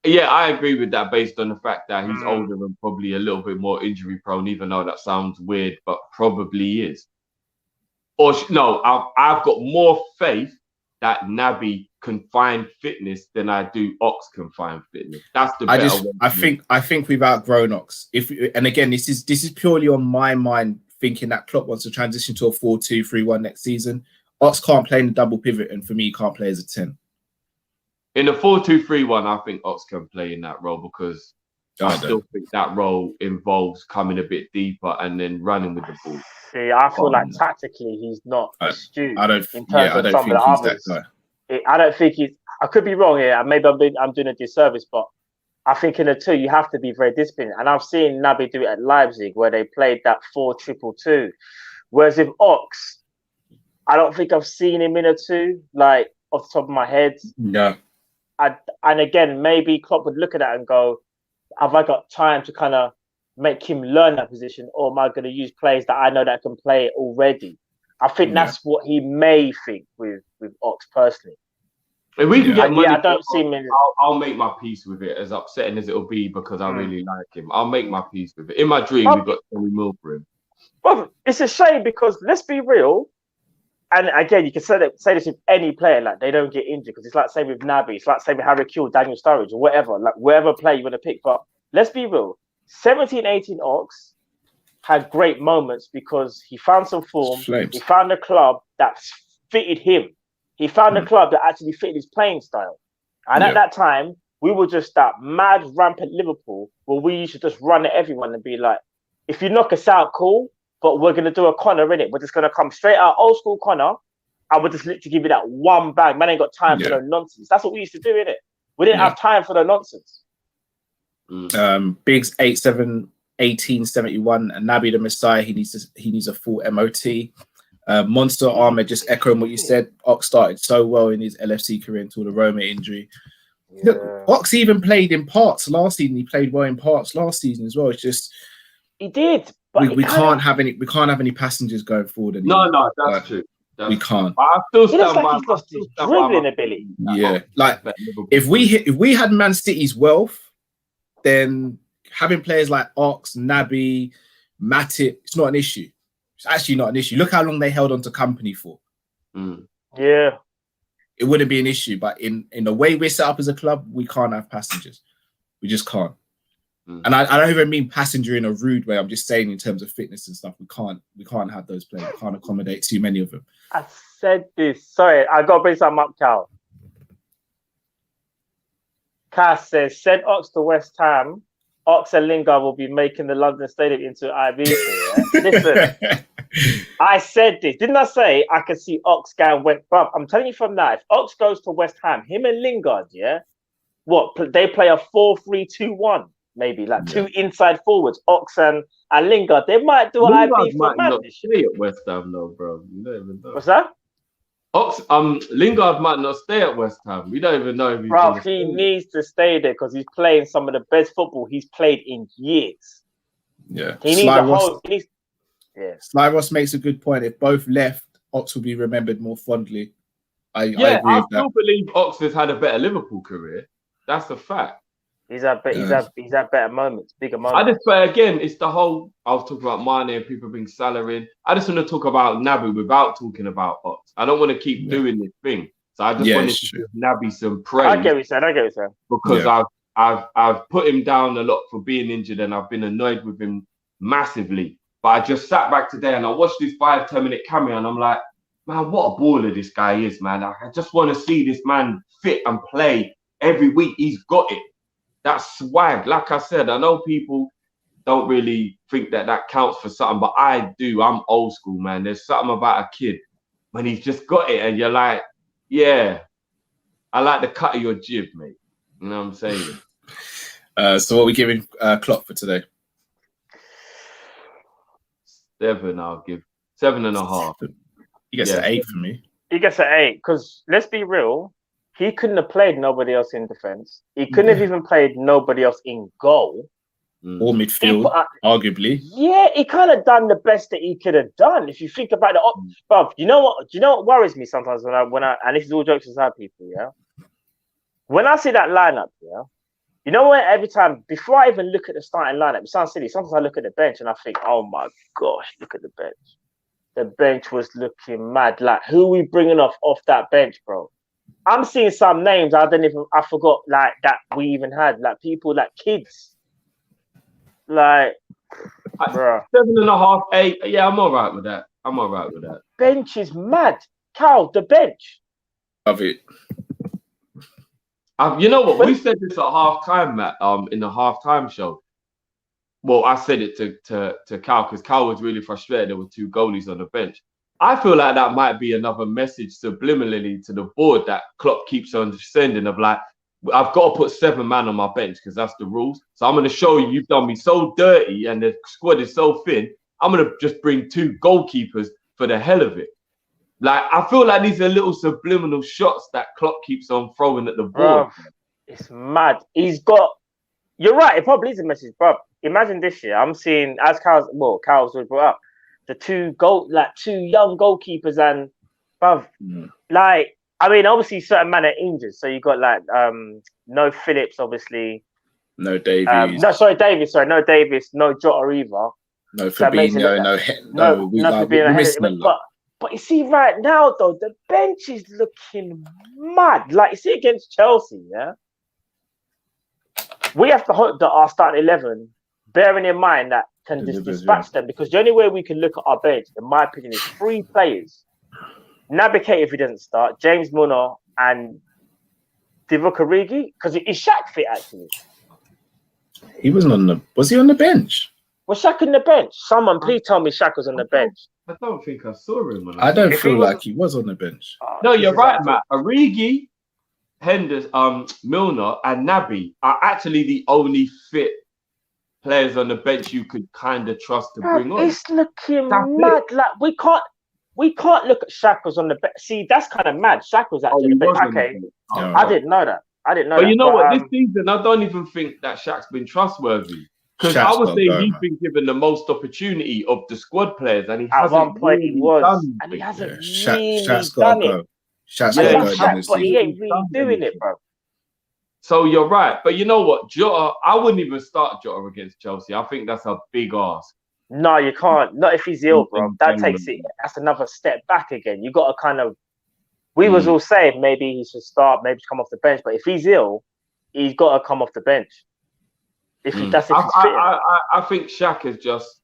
Yeah, I agree with that based on the fact that he's older and probably a little bit more injury prone, even though that sounds weird, but probably is. No, I've got more faith that Naby can find fitness than I do Ox can find fitness. That's the better one. I think we've outgrown Ox. And again, this is purely on my mind, thinking that Klopp wants to transition to a 4-2-3-1 next season. Ox can't play in the double pivot, and for me, he can't play as a 10. In a 4-2-3-1, I think Ox can play in that role because I still think that role involves coming a bit deeper and then running with the ball. See, I feel like tactically he's not astute in terms of some of the others. I don't think he's. I could be wrong here. Maybe I'm doing a disservice, but I think in the 2 you have to be very disciplined. And I've seen Naby do it at Leipzig where they played that 4-2-2. Whereas with Ox, I don't think I've seen him in a 2, like off the top of my head. No. And again, maybe Klopp would look at that and go, have I got time to kind of make him learn that position, or am I going to use players that I know that can play it already? I think that's what he may think with Ox personally. If we can get money, I don't see him. I'll make my peace with it, as upsetting as it'll be, because I really like him. I'll make my peace with it. In my dream, we got 20 mil for him. Well, it's a shame because let's be real. And again, you can say this with any player, like they don't get injured, because it's like saying with Naby, it's like saying with Harry Kewell, Daniel Sturridge, or whatever, like wherever player you want to pick. But let's be real, 17-18 Ox had great moments because he found some form. He found a club that fitted him. He found a club that actually fitted his playing style. And at that time, we were just that mad, rampant Liverpool where we used to just run at everyone and be like, if you knock us out, cool. But we're going to do a corner in it. We're just going to come straight out, old school corner, and we'll just literally give you that one bag. Man ain't got time for no nonsense. That's what we used to do, innit? We didn't have time for the nonsense. Biggs 1871, and Naby the Messiah. He needs a full MOT. Monster Ahmed, just echoing what you said. Ox started so well in his LFC career until the Roma injury. Look, Ox even played in parts last season. He played well in parts last season as well. It's just he did. But we can't have any passengers going forward anymore. No, that's true. We can't. But I still stand by. He's lost his dribbling ability. Yeah, like if we had Man City's wealth, then having players like Ox, Naby, Matip, it's not an issue. It's actually not an issue. Look how long they held on to Company for. Yeah, it wouldn't be an issue. But in the way we're set up as a club, we can't have passengers. We just can't. And I don't even mean passenger in a rude way. I'm just saying in terms of fitness and stuff, we can't have those players. We can't accommodate too many of them. I said this. Sorry, I got to bring something up, Cal. Cass says, send Ox to West Ham. Ox and Lingard will be making the London Stadium into Ibiza. Yeah? Listen, I said this. Didn't I say I could see Ox going went? But I'm telling you from now, if Ox goes to West Ham, him and Lingard, they play a 4-3-2-1. Maybe like 2 inside forwards, Ox and Lingard. They might do an IB for madness. Stay at West Ham, though, bro. You don't even know. What's that? Lingard might not stay at West Ham. We don't even know if he's he needs to stay there because he's playing some of the best football he's played in years. Yeah, he needs a whole. Sly Ross makes a good point. If both left, Ox will be remembered more fondly. I agree with that. I still believe Ox has had a better Liverpool career. That's a fact. He's had better moments, bigger moments. But again, it's the whole. I was talking about Mane and people bring Salah in. I just want to talk about Naby without talking about Ox. I don't want to keep doing this thing. So I just wanted to give Naby some praise. I get what you're saying. Because I've put him down a lot for being injured, and I've been annoyed with him massively. But I just sat back today and I watched this 5-10 minute cameo, and I'm like, man, what a baller this guy is, man. I just want to see this man fit and play every week. He's got it. That swag, like I said, I know people don't really think that counts for something, but I do. I'm old school, man. There's something about a kid when he's just got it and you're like, yeah, I like the cut of your jib, mate. You know what I'm saying? So what are we giving Klopp for today? 7, I'll give 7.5. He gets an 8 for me. He gets an 8 because let's be real. He couldn't have played nobody else in defense. He couldn't have even played nobody else in goal. Or midfield, arguably. Yeah, he kind of done the best that he could have done. If you think about it, but you know what? Do you know what worries me sometimes when I and this is all jokes aside, people, yeah. When I see that lineup, yeah, you know what? Every time before I even look at the starting lineup, it sounds silly. Sometimes I look at the bench and I think, oh my gosh, look at the bench. the bench was looking mad. Like, who are we bringing off that bench, bro? I'm seeing some names I forgot, like, that we even had. Like, people, like kids. Like, bro. 7.5, 8. Yeah, I'm all right with that. Bench is mad. Cal, the bench. Love it. You know what? We said this at half-time, Matt, in the half-time show. Well, I said it to Cal because Cal was really frustrated. There were 2 goalies on the bench. I feel like that might be another message subliminally to the board that Klopp keeps on sending of like, I've got to put 7 man on my bench because that's the rules. So I'm going to show you've done me so dirty and the squad is so thin. I'm going to just bring 2 goalkeepers for the hell of it. Like, I feel like these are little subliminal shots that Klopp keeps on throwing at the board. Bro, it's mad. You're right. It probably is a message, bro. Imagine this year. I'm seeing, as Cal's already brought up, the 2 young goalkeepers and, bruv, like, I mean, obviously certain men are injured. So you got like, no Phillips, obviously. No Davies. No Davis, no Jota either. No Fabinho, we're missing a lot. But you see, right now, though, the bench is looking mad. Like, you see against Chelsea, yeah? We have to hope that our starting 11, bearing in mind that, can just dispatch them. Because the only way we can look at our bench, in my opinion, is 3 players. Naby Keita, if he doesn't start, James Milner, and Divock Origi. Because is Shaq fit, actually? He wasn't was he on the bench? Was Shaq on the bench? Someone, please tell me Shaq was on the bench. I don't think I saw him. I don't feel like he was on the bench. No, you're right, Matt. Origi, Henderson, Milner, and Naby are actually the only fit players on the bench you could kind of trust to bring on. It's looking mad. Like, we can't look at Shaq was on the bench. See, that's kind of mad. Shaq was actually on the bench. Okay, I didn't know that. But you know what? This season, I don't even think that Shaq's been trustworthy. Because I would say he's been given the most opportunity of the squad players, and he hasn't. At one point, he was, and he hasn't really done it. Shaq's got to go. But he ain't really doing it, bro. So you're right, but you know what, Jota, I wouldn't even start Jota against Chelsea. I think that's a big ask. No, you can't. Not if he's ill, bro. That takes it. That's another step back again. You got to kind of. We was all saying maybe he should start, maybe come off the bench, but if he's ill, he's got to come off the bench. If he's fitting. I think Shaq has just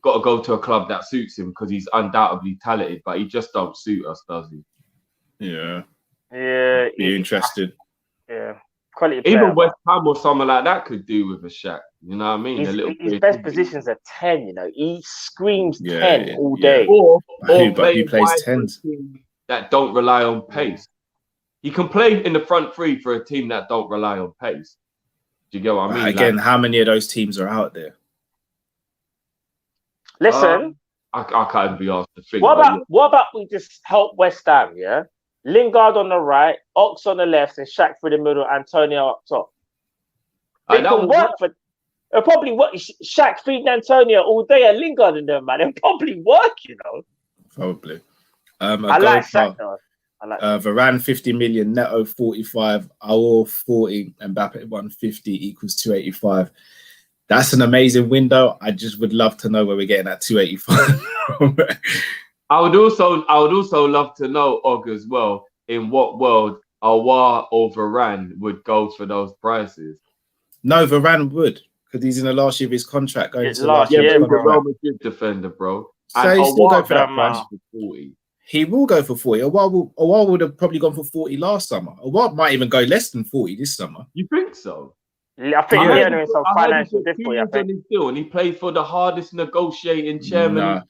got to go to a club that suits him because he's undoubtedly talented, but he just don't suit us, does he? Yeah. Yeah. Be interested. Yeah. Quality even player, West Ham or someone like that could do with a Shaq. You know what I mean? His best position's a 10. You know, he screams 10 all day. Or he plays 10 that don't rely on pace. He can play in the front 3 for a team that don't rely on pace. Do you get what I mean? Again, how many of those teams are out there? Listen, I can't even be asked to think. What about we just help West Ham? Yeah, Lingard on the right, Ox on the left, and Shaq through the middle, Antonio up top. It can work for. It'll probably work. Shaq feeding Antonio all day and Lingard in there, man. It'll probably work, you know. Probably. I like Shaq though. Varane 50 million, Neto 45, Aouar 40, Mbappe 150 equals 285. That's an amazing window. I just would love to know where we're getting that 285. I would also love to know, Og, as well, in what world Aouar or Varane would go for those prices. No, Varane would, because he's in the last year of his contract. Going to last year, but Real Madrid defender, bro. So he still go for that price. For 40. He will go for 40. Aouar would have probably gone for 40 last summer. Aouar might even go less than 40 this summer. You think so? I think he's some financial difficulty. And he played for the hardest negotiating chairman. Nah.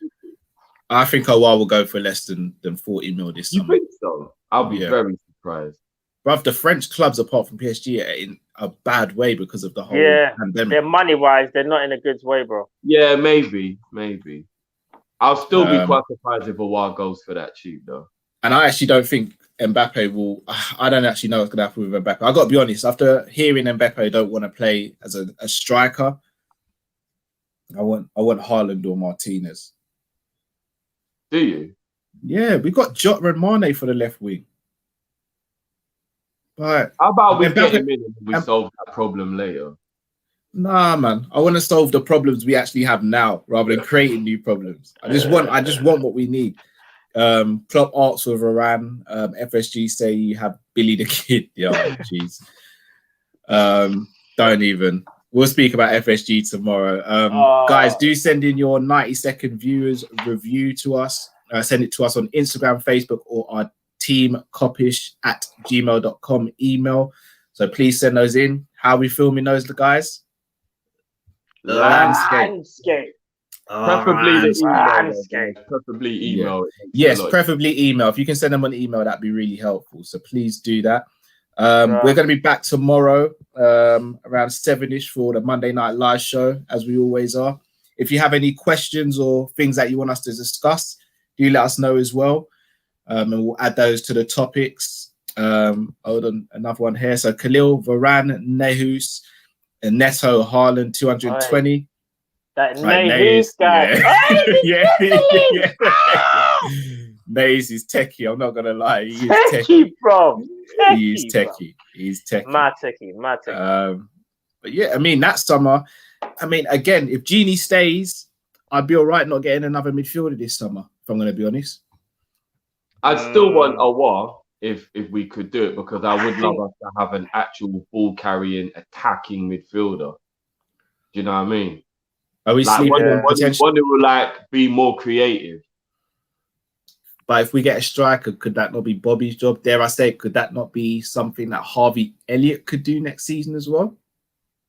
I think Aouar will go for less than 40 mil this summer. You think so? I'll be very surprised. Bruv, the French clubs, apart from PSG, are in a bad way because of the whole pandemic. They're money-wise, they're not in a good way, bro. Yeah, maybe. I'll still be quite surprised if Aouar goes for that cheap, though. And I actually don't think Mbappe will. I don't actually know what's going to happen with Mbappe. I got to be honest. After hearing Mbappe don't want to play as a striker, I want Haaland or Martinez. Do you? Yeah, we got Jota and Mane for the left wing. But how about we get him in and we solve that problem later? Nah, man. I want to solve the problems we actually have now, rather than creating new problems. I just want what we need. Klopp asks for Varane. FSG say you have Billy the Kid. Yeah, jeez. Don't even. We'll speak about FSG tomorrow. Guys, do send in your 90-second viewers review to us. Send it to us on Instagram, Facebook, or our team Kop-Ish at gmail.com email. So please send those in. How are we filming those, guys? Landscape. Preferably the landscape. email. Preferably email. Yeah. Yes, preferably email. If you can send them an email, that'd be really helpful. So please do that. We're going to be back tomorrow around 7ish for the Monday Night Live show, as we always are. If you have any questions or things that you want us to discuss, do let us know as well. And we'll add those to the topics. Hold on, another one here. So Khalil, Varane, Nehus, and Neto, Haaland, 220. That Nehus guy. Yeah. Nehus is techie. I'm not gonna lie. He is techie, bro. He is techie. He's techie. Mad techie. But yeah, I mean that summer. I mean, again, if Genie stays, I'd be all right not getting another midfielder this summer. If I'm gonna be honest, I'd still want a war if we could do it, because I would love us to have an actual ball carrying, attacking midfielder. Do you know what I mean? Are we like sleeping on potential? One who will like be more creative. But if we get a striker, could that not be Bobby's job? Dare I say, could that not be something that Harvey Elliott could do next season as well?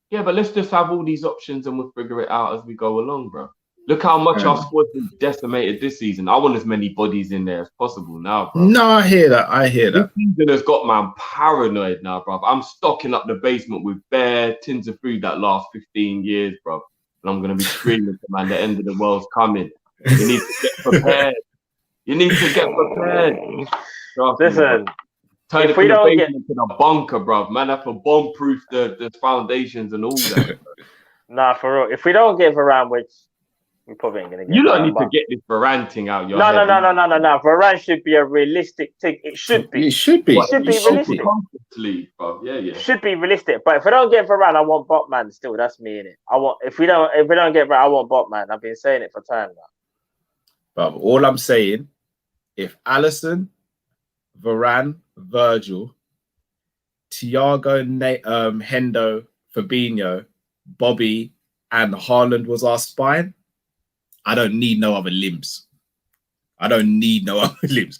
Yeah, but let's just have all these options and we'll figure it out as we go along, bro. Look how much our squad's been decimated this season. I want as many bodies in there as possible now, bro. No, I hear that. This season has got man paranoid now, bro. I'm stocking up the basement with bare tins of food that last 15 years, bro. And I'm going to be screaming to man, the end of the world's coming. You need to get prepared. Listen, turn it from the basement to the bunker, bro. Man, have to bomb-proof the foundations and all that. Nah, for real. If we don't get Varane, which we probably ain't gonna get. You don't need to get this Varane thing out your head. No. Varane should be a realistic thing. It should be. It should be. It should be realistic. Yeah. Should be realistic. But if I don't get Varane, I want Botman still. That's me in it. If we don't get Varane, I want Botman. I've been saying it for time now. But all I'm saying, if Alisson, Varane, Virgil, Thiago, Hendo, Fabinho, Bobby, and Haaland was our spine, I don't need no other limbs. Can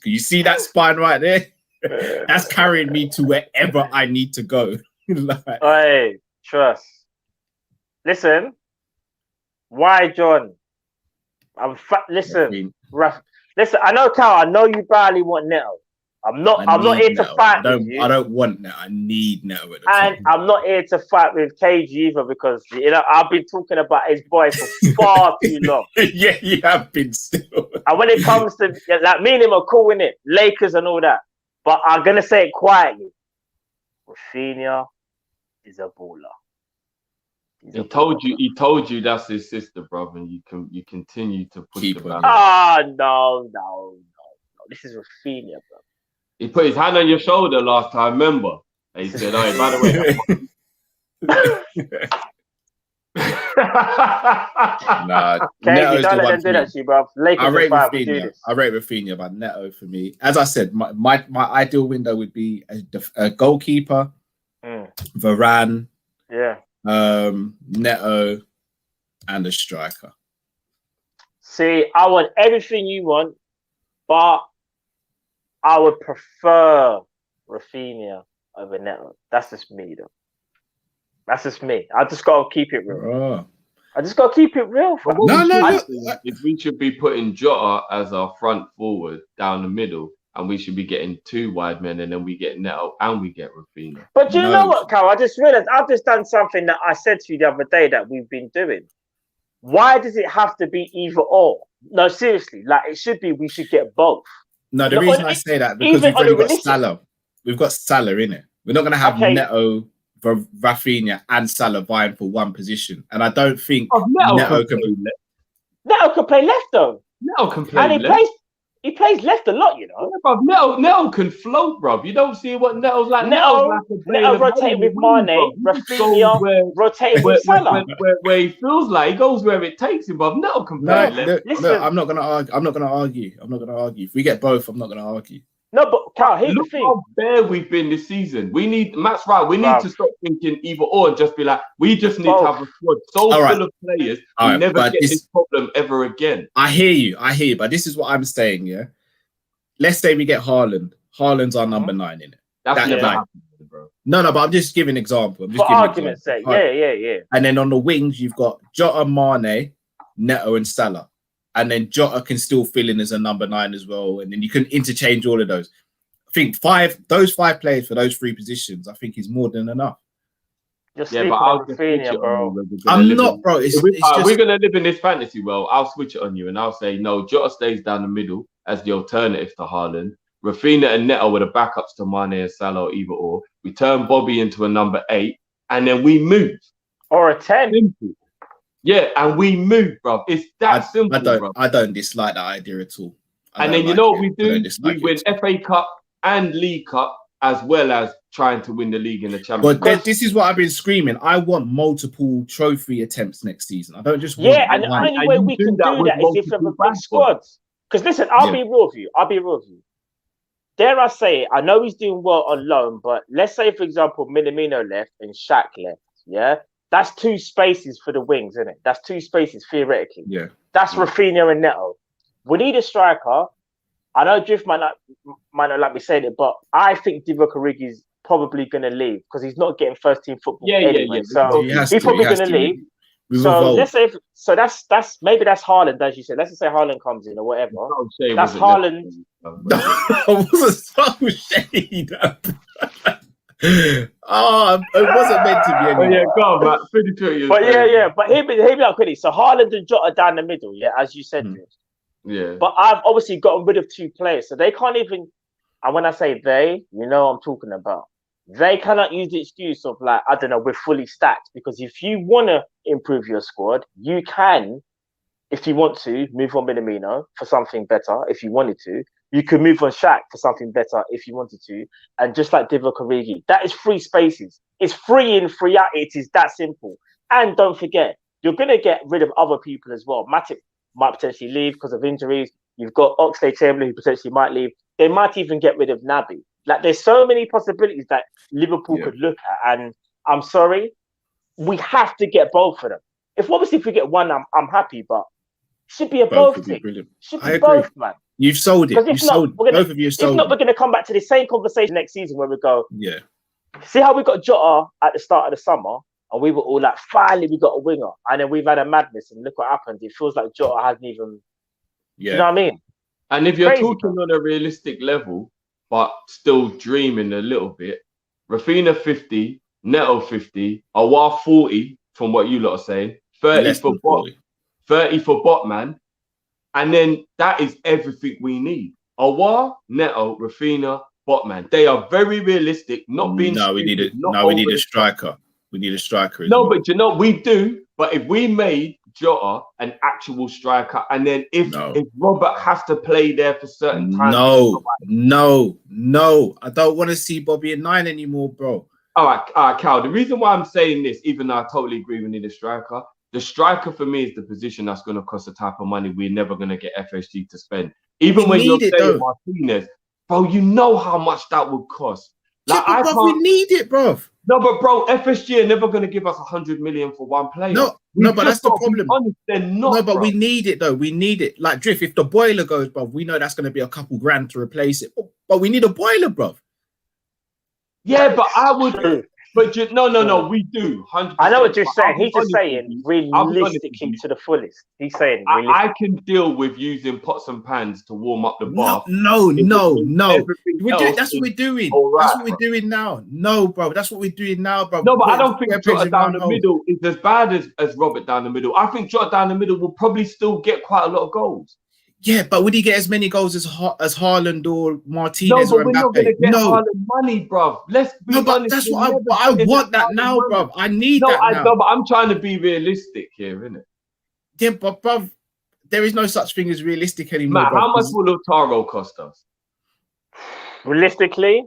you see that spine right there? That's carrying me to wherever I need to go. Hey, trust. Listen, why, John? Listen. I know, Cal. I know you badly want Neto. I'm not here to fight with you. I don't want Neto. I need Neto. And I'm not here to fight with KG either, because I've been talking about his boy for far too long. Yeah, you have been still. And when it comes to like me and him are cool in it, Lakers and all that, but I'm gonna say it quietly. Rafinha is a baller. He told you that's his sister, brother, and you continue to push Keep the battle. No. This is Rafinha, bro. He put his hand on your shoulder last time, remember? And he said, "Oh, by the way." Nah, KG, don't let them do that to you, bro. I rate Rafinha, but Neto for me. As I said, my ideal window would be a goalkeeper, Varane, Neto, and a striker. See, I want everything you want, but I would prefer Rafinha over Neto. That's just me, though. That's just me. I just gotta keep it real. I just gotta keep it real. If we should be putting Jota as our front forward down the middle, and we should be getting two wide men, and then we get Neto and we get Rafinha. But you know what, Carl? I just realized I've just done something that I said to you the other day that we've been doing. Why does it have to be either or? No, seriously, like it should be. We should get both. No, the reason I say that because we've already got Salah. We've got Salah in it. We're not going to have Neto, Rafinha, and Salah vying for one position, and I don't think Neto can play left. Neto can play left though. Neto can play left. He plays left a lot, you know. Yeah, bruv, Neto can float, bruv. You don't see what Neto's like. Neto Neto's like a Neto rotating with Mane, Rafinha, rotating with Salah. Where he feels like he goes where it takes him, bruv. Neto can play left. Listen. I'm not gonna argue. If we get both, I'm not gonna argue. No, but Carl, here's Look the thing. how bare we've been this season. Matt's right. We need to stop thinking either or and just be like, we just need to have a squad so full of players. We never get this problem ever again. I hear you. But this is what I'm saying, yeah. Let's say we get Haaland. Haaland's our number 9 in it. That's never happened, bro. No, but I'm just giving an example. For argument's sake, yeah. And then on the wings, you've got Jota, Mane, Neto, and Salah. And then Jota can still fill in as a number 9 as well. And then you can interchange all of those. I think those five players for those 3 positions, I think is more than enough. But I'll Rafinha, bro. I'm not, bro. We're going to live in this fantasy world. I'll switch it on you and I'll say, no, Jota stays down the middle as the alternative to Haaland. Rafinha and Neto were the backups to Mane and Salah or either or. We turn Bobby into a number 8 and then we move. Or a 10. Simple. Yeah, and we move, bro. It's that simple, bro. I don't dislike that idea at all. And then you know what we do? We win FA Cup and League Cup as well as trying to win the league in the Championship. But this is what I've been screaming. I want multiple trophy attempts next season. I don't just want and the only way we can do that is if we have a big squad. Because listen, I'll be real with you. Dare I say, I know he's doing well on loan, but let's say, for example, Minamino left and Shaq left, yeah? That's 2 spaces for the wings, isn't it? That's 2 spaces, theoretically. Yeah. That's Rafinha and Neto. We need a striker. I know Drift might not like me saying it, but I think Divock Origi is probably going to leave because he's not getting first-team football anyway. So he's probably going to leave. So let's say, that's maybe that's Haaland, as you said. Let's just say Haaland comes in or whatever. That's Haaland. I wasn't so shady. It wasn't meant to be. Anyway. Yeah, go on, man. Finish what you're saying. But hear me out quickly. So Haaland and Jota down the middle, yeah, as you said. Yeah. But I've obviously gotten rid of 2 players, so they can't even. And when I say they, you know what I'm talking about. They cannot use the excuse of like, I don't know, we're fully stacked. Because if you want to improve your squad, you can, if you want to, move on Minamino for something better. If you wanted to, you could move on Shaq for something better if you wanted to. And just like Divock Origi, that is 3 spaces. It's free in, free out. It is that simple. And don't forget, you're going to get rid of other people as well. Matip might potentially leave because of injuries. You've got Oxlade-Chamberlain who potentially might leave. They might even get rid of Naby. Like, there's so many possibilities that Liverpool could look at. And I'm sorry, we have to get both of them. If we get one, I'm happy, but it should be a both thing. Should be both, man. You've sold it. Both of you have sold it. If not, we're going to come back to the same conversation next season where we go, yeah. See how we got Jota at the start of the summer? And we were all like, finally, we got a winger. And then we've had a madness. And look what happened. It feels like Jota hasn't even... Yeah. You know what I mean? And if you're talking on a realistic level, but still dreaming a little bit, Rafinha 50, Neto 50, Awar 40, from what you lot are saying, 30 for Bot, 30 for Botman, and then that is everything we need. Awar, Neto, Rafinha, Botman. They are very realistic, not being we need a striker. We need a striker. But you know, we do. But if we made Jota an actual striker, and then if Robert has to play there for certain times, no, I don't want to see Bobby at 9 anymore, bro. All right, Cal. The reason why I'm saying this, even though I totally agree we need a striker, the striker for me is the position that's going to cost the type of money we're never going to get FSG to spend. Even when you're saying Martinez, bro, you know how much that would cost. Like, we need it, bro. No, but bro, FSG are never going to give us 100 million for one player. No, but that's the problem. They're not. No, but bro. we need it though. We need it. Like Drift, if the boiler goes, bro, we know that's going to be a couple grand to replace it. But we need a boiler, bro. Yeah, but I would. But no, we do. 100%. I know what you're saying. He's just saying realistically to the fullest. He's saying I can deal with using pots and pans to warm up the bath. No. That's what we're doing. That's what we're doing now. No, bro. That's what we're doing now, bro. No, but I don't think Jota down the middle is as bad as Robert down the middle. I think Jota down the middle will probably still get quite a lot of goals. Yeah, but would he get as many goals as Haaland or Martinez? No, but we're not going to get Haaland money, bruv. Let's be honest. But that's what I want that now, bruv. I need that now. No, but I'm trying to be realistic here, innit? Yeah, but bruv, there is no such thing as realistic anymore. Matt, bro, how much because- will Lautaro cost us? Realistically,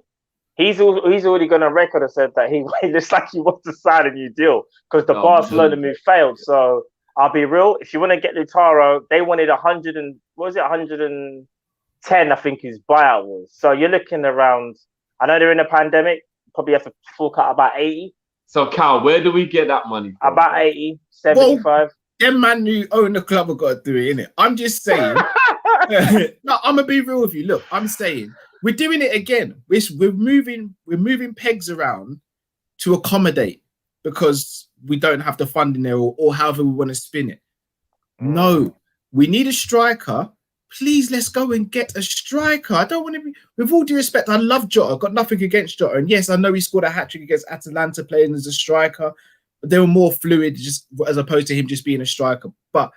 he's already gone on record and said that he looks like he wants to sign a new deal because the Oh, Barcelona man. move failed. So I'll be real. If you want to get Lautaro, they wanted 100 and what was it, 110, I think his buyout was. So you're looking around. I know they're in a pandemic. Probably have to fork out about 80. So, Cal, where do we get that money from? About 80, 75. Them man who own the club have got to do it, innit? I'm just saying. No, I'm gonna be real with you. Look, I'm saying we're doing it again. We're moving pegs around to accommodate because we don't have the funding there or however we want to spin it. No, we need a striker. Please, let's go and get a striker. I don't want to be, with all due respect, I love Jota. I've got nothing against Jota. And yes, I know he scored a hat-trick against Atalanta playing as a striker, but they were more fluid just as opposed to him just being a striker. But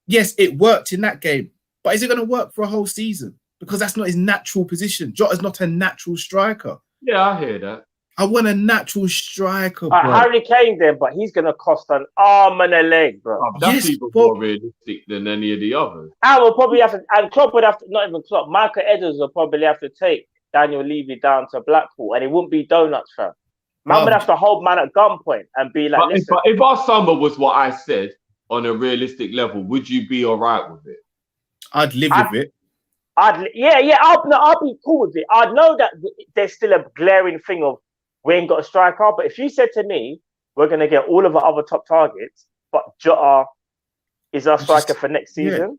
yes, it worked in that game. But is it going to work for a whole season? Because that's not his natural position. Jota's not a natural striker. Yeah, I hear that. I want a natural striker, bro. Harry Kane then, but he's going to cost an arm and a leg, bro. That's Yes, even but- more realistic than any of the others. I will probably have to, and Klopp would have to, not even Klopp, Michael Edwards will probably have to take Daniel Levy down to Blackpool, and it wouldn't be donuts, fam. Man would have to hold man at gunpoint and be like, But listen. if our summer was what I said on a realistic level, would you be all right with it? I'd live with it. I'll be cool with it. I'd know that there's still a glaring thing of we ain't got a striker, but if you said to me, we're going to get all of our other top targets, but Jota is our striker for next season,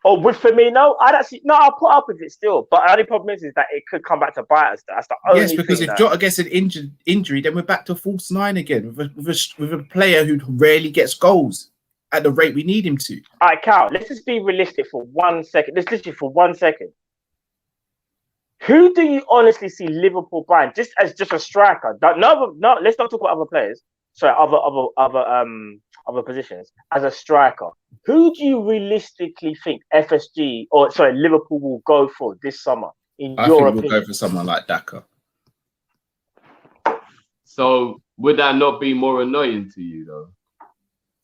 or with Firmino, I'll put up with it still. But the only problem is that it could come back to bite us. That's the only Yes, because thing if Jota gets an injury, then we're back to false nine again with a player who rarely gets goals at the rate we need him to. All right, Cal, let's just be realistic for 1 second. Let's literally for 1 second. Who do you honestly see Liverpool buying just as a striker? No, let's not talk about other players. Sorry, other positions as a striker. Who do you realistically think Liverpool will go for this summer? I think we'll go for someone like Daka. So would that not be more annoying to you though?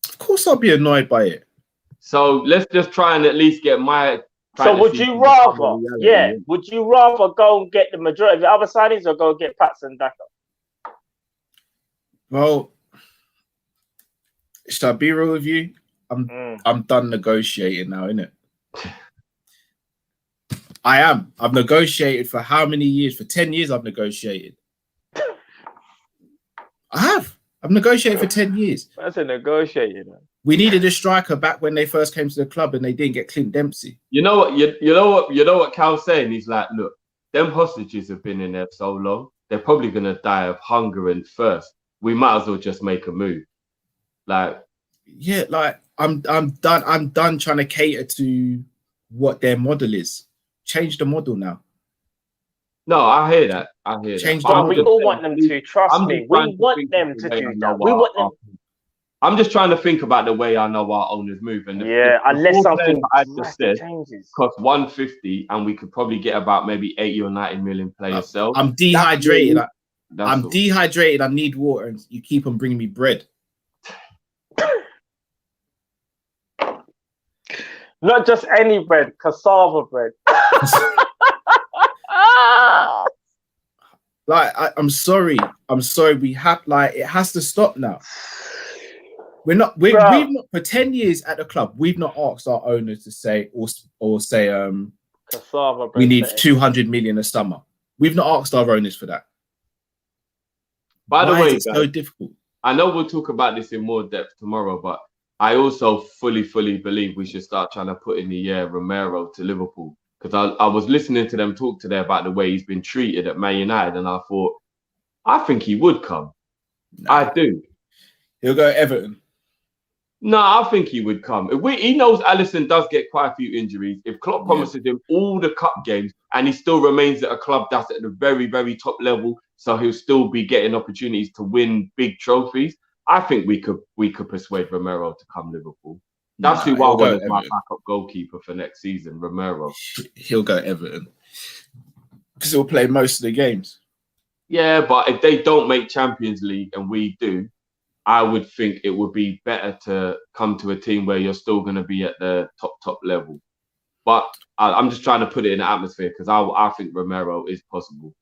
Of course, I'll be annoyed by it. So let's just try and at least get my. So would you rather, would you rather go and get the majority of the other signings or go get Patson Daka? Well, should I be real with you? I'm done negotiating now, innit? I am. I've negotiated for how many years? For 10 years I've negotiated. I have. I've negotiated for 10 years. That's a negotiator. We needed a striker back when they first came to the club and they didn't get Clint Dempsey. You know what Cal's saying? He's like, look, them hostages have been in there so long, they're probably gonna die of hunger and thirst. We might as well just make a move. Like, yeah, like I'm done trying to cater to what their model is. Change the model now. no, I hear that. Change But the we model. all want them to, trust me. We want them to do that. We want them. I'm just trying to think about the way I know our owners move. And Unless four something players I just said changes. cost 150, and we could probably get about maybe 80 or 90 million players. I'm dehydrated. That's all. Dehydrated. I need water, and you keep on bringing me bread. Not just any bread, cassava bread. Like, I'm sorry. We have it has to stop now. We've not for 10 years at the club. We've not asked our owners to say or say Cassava bread. we need 200 million a summer. We've not asked our owners for that. By the Why way, is it so difficult? I know we'll talk about this in more depth tomorrow, but I also fully believe we should start trying to put in the year Romero to Liverpool. Because I was listening to them talk today about the way he's been treated at Man United, and I thought, I think he would come. No. I do. He'll go Everton. No, I think he would come. He knows Alisson does get quite a few injuries. If Klopp promises him all the cup games and he still remains at a club that's at the very, very top level, so he'll still be getting opportunities to win big trophies, I think we could persuade Romero to come Liverpool. That's who I want as my backup goalkeeper for next season, Romero. He'll go Everton because he'll play most of the games. Yeah, but if they don't make Champions League and we do, I would think it would be better to come to a team where you're still going to be at the top level. But I'm just trying to put it in the atmosphere because I think Romero is possible.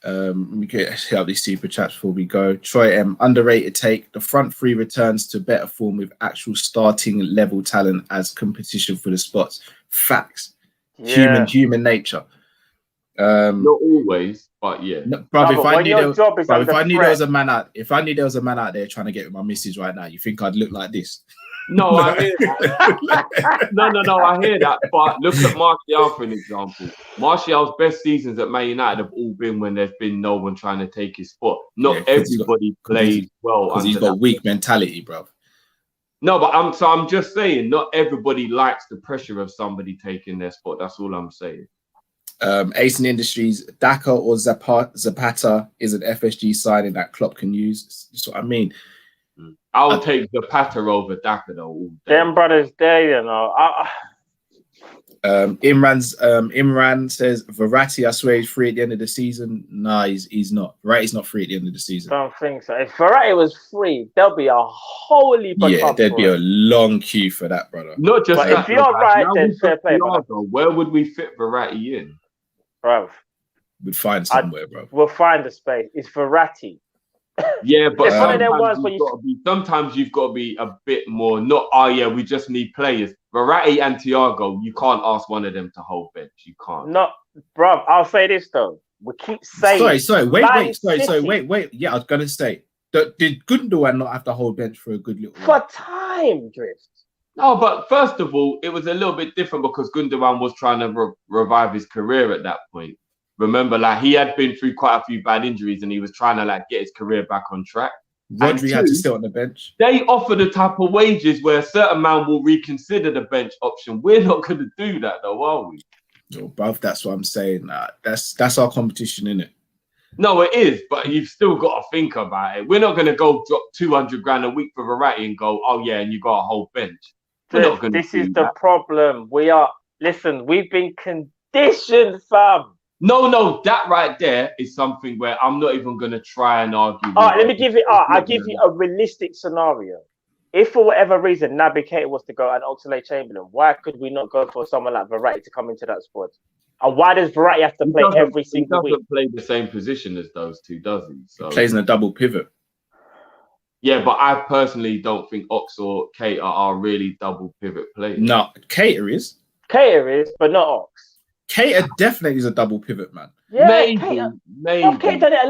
We get out these super chats before we go. Troy M, underrated take. The front three returns to better form with actual starting level talent as competition for the spots. Facts. Yeah. Human nature. Not always, but yeah. No, bro, if I knew there was a man out, there trying to get with my missus right now, you think I'd look like this? No, I hear that. No, I hear that. But look at Martial for an example. Martial's best seasons at Man United have all been when there's been no one trying to take his spot. Not everybody plays well because he's got weak mentality, bro. No, but I'm just saying, not everybody likes the pressure of somebody taking their spot. That's all I'm saying. Ace in Industries, Daka or Zapata is an FSG signing that Klopp can use. That's what I mean. I'll take Zapata over Daka though. All day. Them brothers there, you know. Imran says Verratti, I swear he's free at the end of the season. Nah, he's not. Verratti's not free at the end of the season. Don't think so. If Verratti was free, there'll be a whole heap of yeah, there'd be a long queue for that, brother. Not just but that. If you're right, then fair play. Where would we fit Verratti in? Bro, we'd find somewhere, bro. We'll find a space. It's Verratti. Yeah, but it's one of them ones sometimes you've got to be a bit more. Not we just need players. Verratti and Thiago, you can't ask one of them to hold bench. You can't. No, bro. I'll say this though. We keep saying. Sorry. Wait. Yeah, I was gonna say. Did Gundogan not have to hold bench for a good little while? For time drift. No, but first of all, it was a little bit different because Gundogan was trying to revive his career at that point. Remember, like he had been through quite a few bad injuries and he was trying to get his career back on track. Rodri had to stay on the bench. They offer the type of wages where a certain man will reconsider the bench option. We're not going to do that, though, are we? No, bruv, that's what I'm saying. That's our competition, innit? No, it is, but you've still got to think about it. We're not going to go drop 200 grand a week for Verratti and go, oh yeah, and you got a whole bench. This is the problem. We've been conditioned, fam. No, that right there is something where I'm not even going to try and argue. All right, let me give it. I'll give you a realistic scenario. If for whatever reason Naby Keita was to go and Oxlade-Chamberlain, why could we not go for someone like Verratti to come into that squad? And why does Verratti have to play every single week? He doesn't play the same position as those two, does he? So he plays in a double pivot. Yeah, but I personally don't think Ox or Keita are really double pivot players. No, Keita is, but not Ox. Keita definitely is a double pivot, man. Yeah, maybe. Keita done it at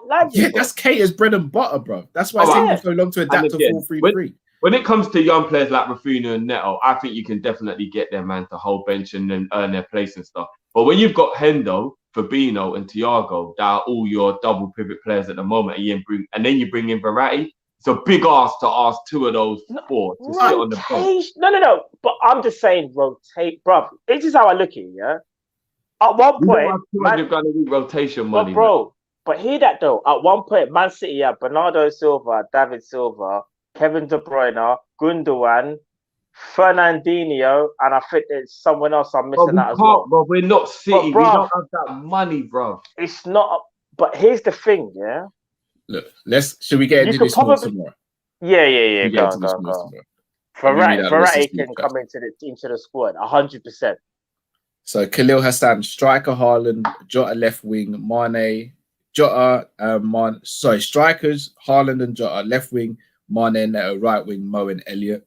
Leipzig. Yeah, that's Keita's bread and butter, bro. That's why it's taking so long to adapt to 4-3-3. When it comes to young players like Rafinha and Neto, I think you can definitely get their man to hold bench and then earn their place and stuff. But when you've got Hendo, Fabinho, and Thiago, that are all your double pivot players at the moment, and then you bring in Verratti, it's a big ask to ask two of those four to sit on the bench. No. But I'm just saying, rotate, bro. This is how I look at it, yeah? At one point, rotation money, but hear that though. At one point, Man City had Bernardo Silva, David Silva, Kevin De Bruyne, Gundogan, Fernandinho, and I think there's someone else I'm missing out as well. But we're not City. We don't have that money, bro. It's not. But here's the thing, yeah. Look, should we get into this more tomorrow? Yeah. Go on. Verratti can come into the squad 100%. So Khalil Hassan, striker, Haaland, Jota left wing, Mane, Jota, strikers, Haaland and Jota left wing, Mane, Neto right wing, Mo and Elliott.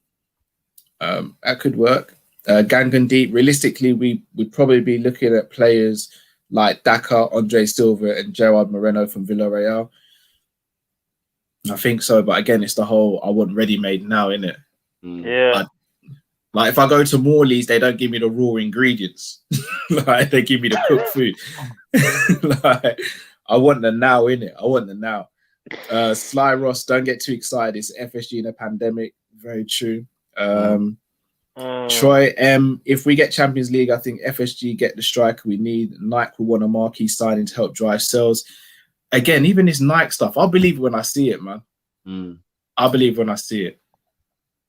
That could work. Gangan deep. Realistically, we'd probably be looking at players like Daka, Andre Silva, and Gerard Moreno from Villarreal. I think so, but again, it's the whole I want ready-made now, innit? Yeah. Like if I go to Morley's, they don't give me the raw ingredients. Like they give me the cooked food. Like I want the now, innit? I want the now. Sly Ross, don't get too excited. It's FSG in a pandemic. Very true. Troy M, if we get Champions League, I think FSG get the striker we need. Nike will want a marquee signing to help drive sales. Again, even this Nike stuff, I'll believe it when I see it, man. I'll believe when I see it.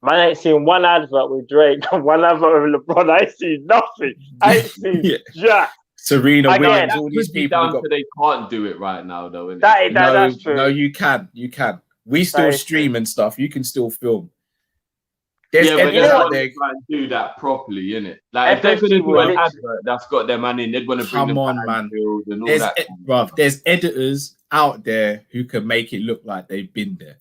Man, I ain't seen one advert with Drake, one advert with LeBron. I ain't seen nothing. I ain't seen Jack. Serena Williams, all these people. They can't do it right now, though. That's true. No, you can. You can. We still That is stream and stuff. You can still film. There's Yeah, but editors they're out not there. trying to do that properly, innit? Like if they're FFG gonna do will an literally- advert that's got their money in, they'd want to bring Come them on, to man. Anfield and all There's, that. bruv, there's editors out there who can make it look like they've been there.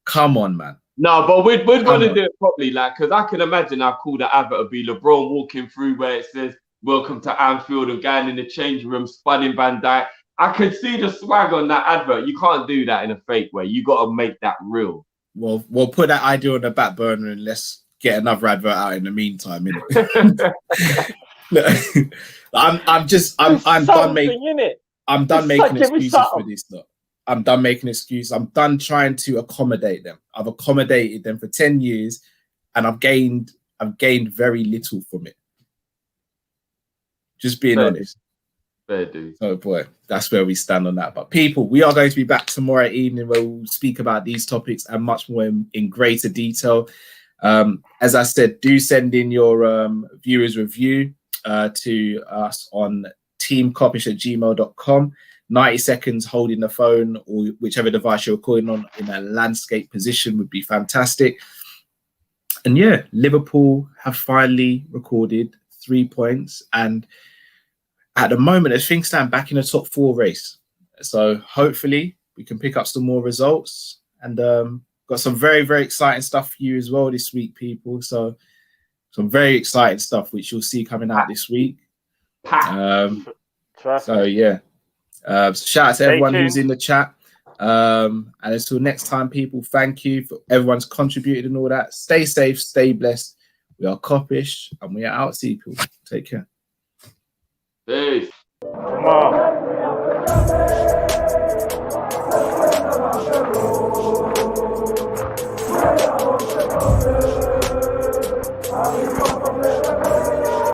Come on, man. No, but we'd want Come to on. do it properly, like, because I can imagine how cool the advert would be. LeBron walking through where it says "Welcome to Anfield" and going in the change room, spinning Van Dijk. I could see the swag on that advert. You can't do that in a fake way. You got to make that real. Well, we'll put that idea on the back burner and let's get another advert out in the meantime, innit? I'm done making. I'm done making excuses for this. Look, I'm done making excuses. I'm done trying to accommodate them. I've accommodated them for 10 years, and I've gained very little from it. Just being honest. Fair dude. Oh boy, that's where we stand on that. But people, we are going to be back tomorrow evening where we'll speak about these topics and much more in greater detail. As I said, do send in your viewers review to us on teamkopish@gmail.com. 90 seconds holding the phone or whichever device you're recording on in a landscape position would be fantastic. And yeah, Liverpool have finally recorded 3 points, and at the moment, as things stand, back in the top 4 race. So hopefully we can pick up some more results, and got some very, very exciting stuff for you as well this week, people. So some very exciting stuff, which you'll see coming out this week. So yeah, shout out to everyone who's in the chat. And until next time, people, thank you for everyone's contributed and all that. Stay safe, stay blessed. We are Kop-Ish, and we are out. See you, people. Take care. Peace. Come on.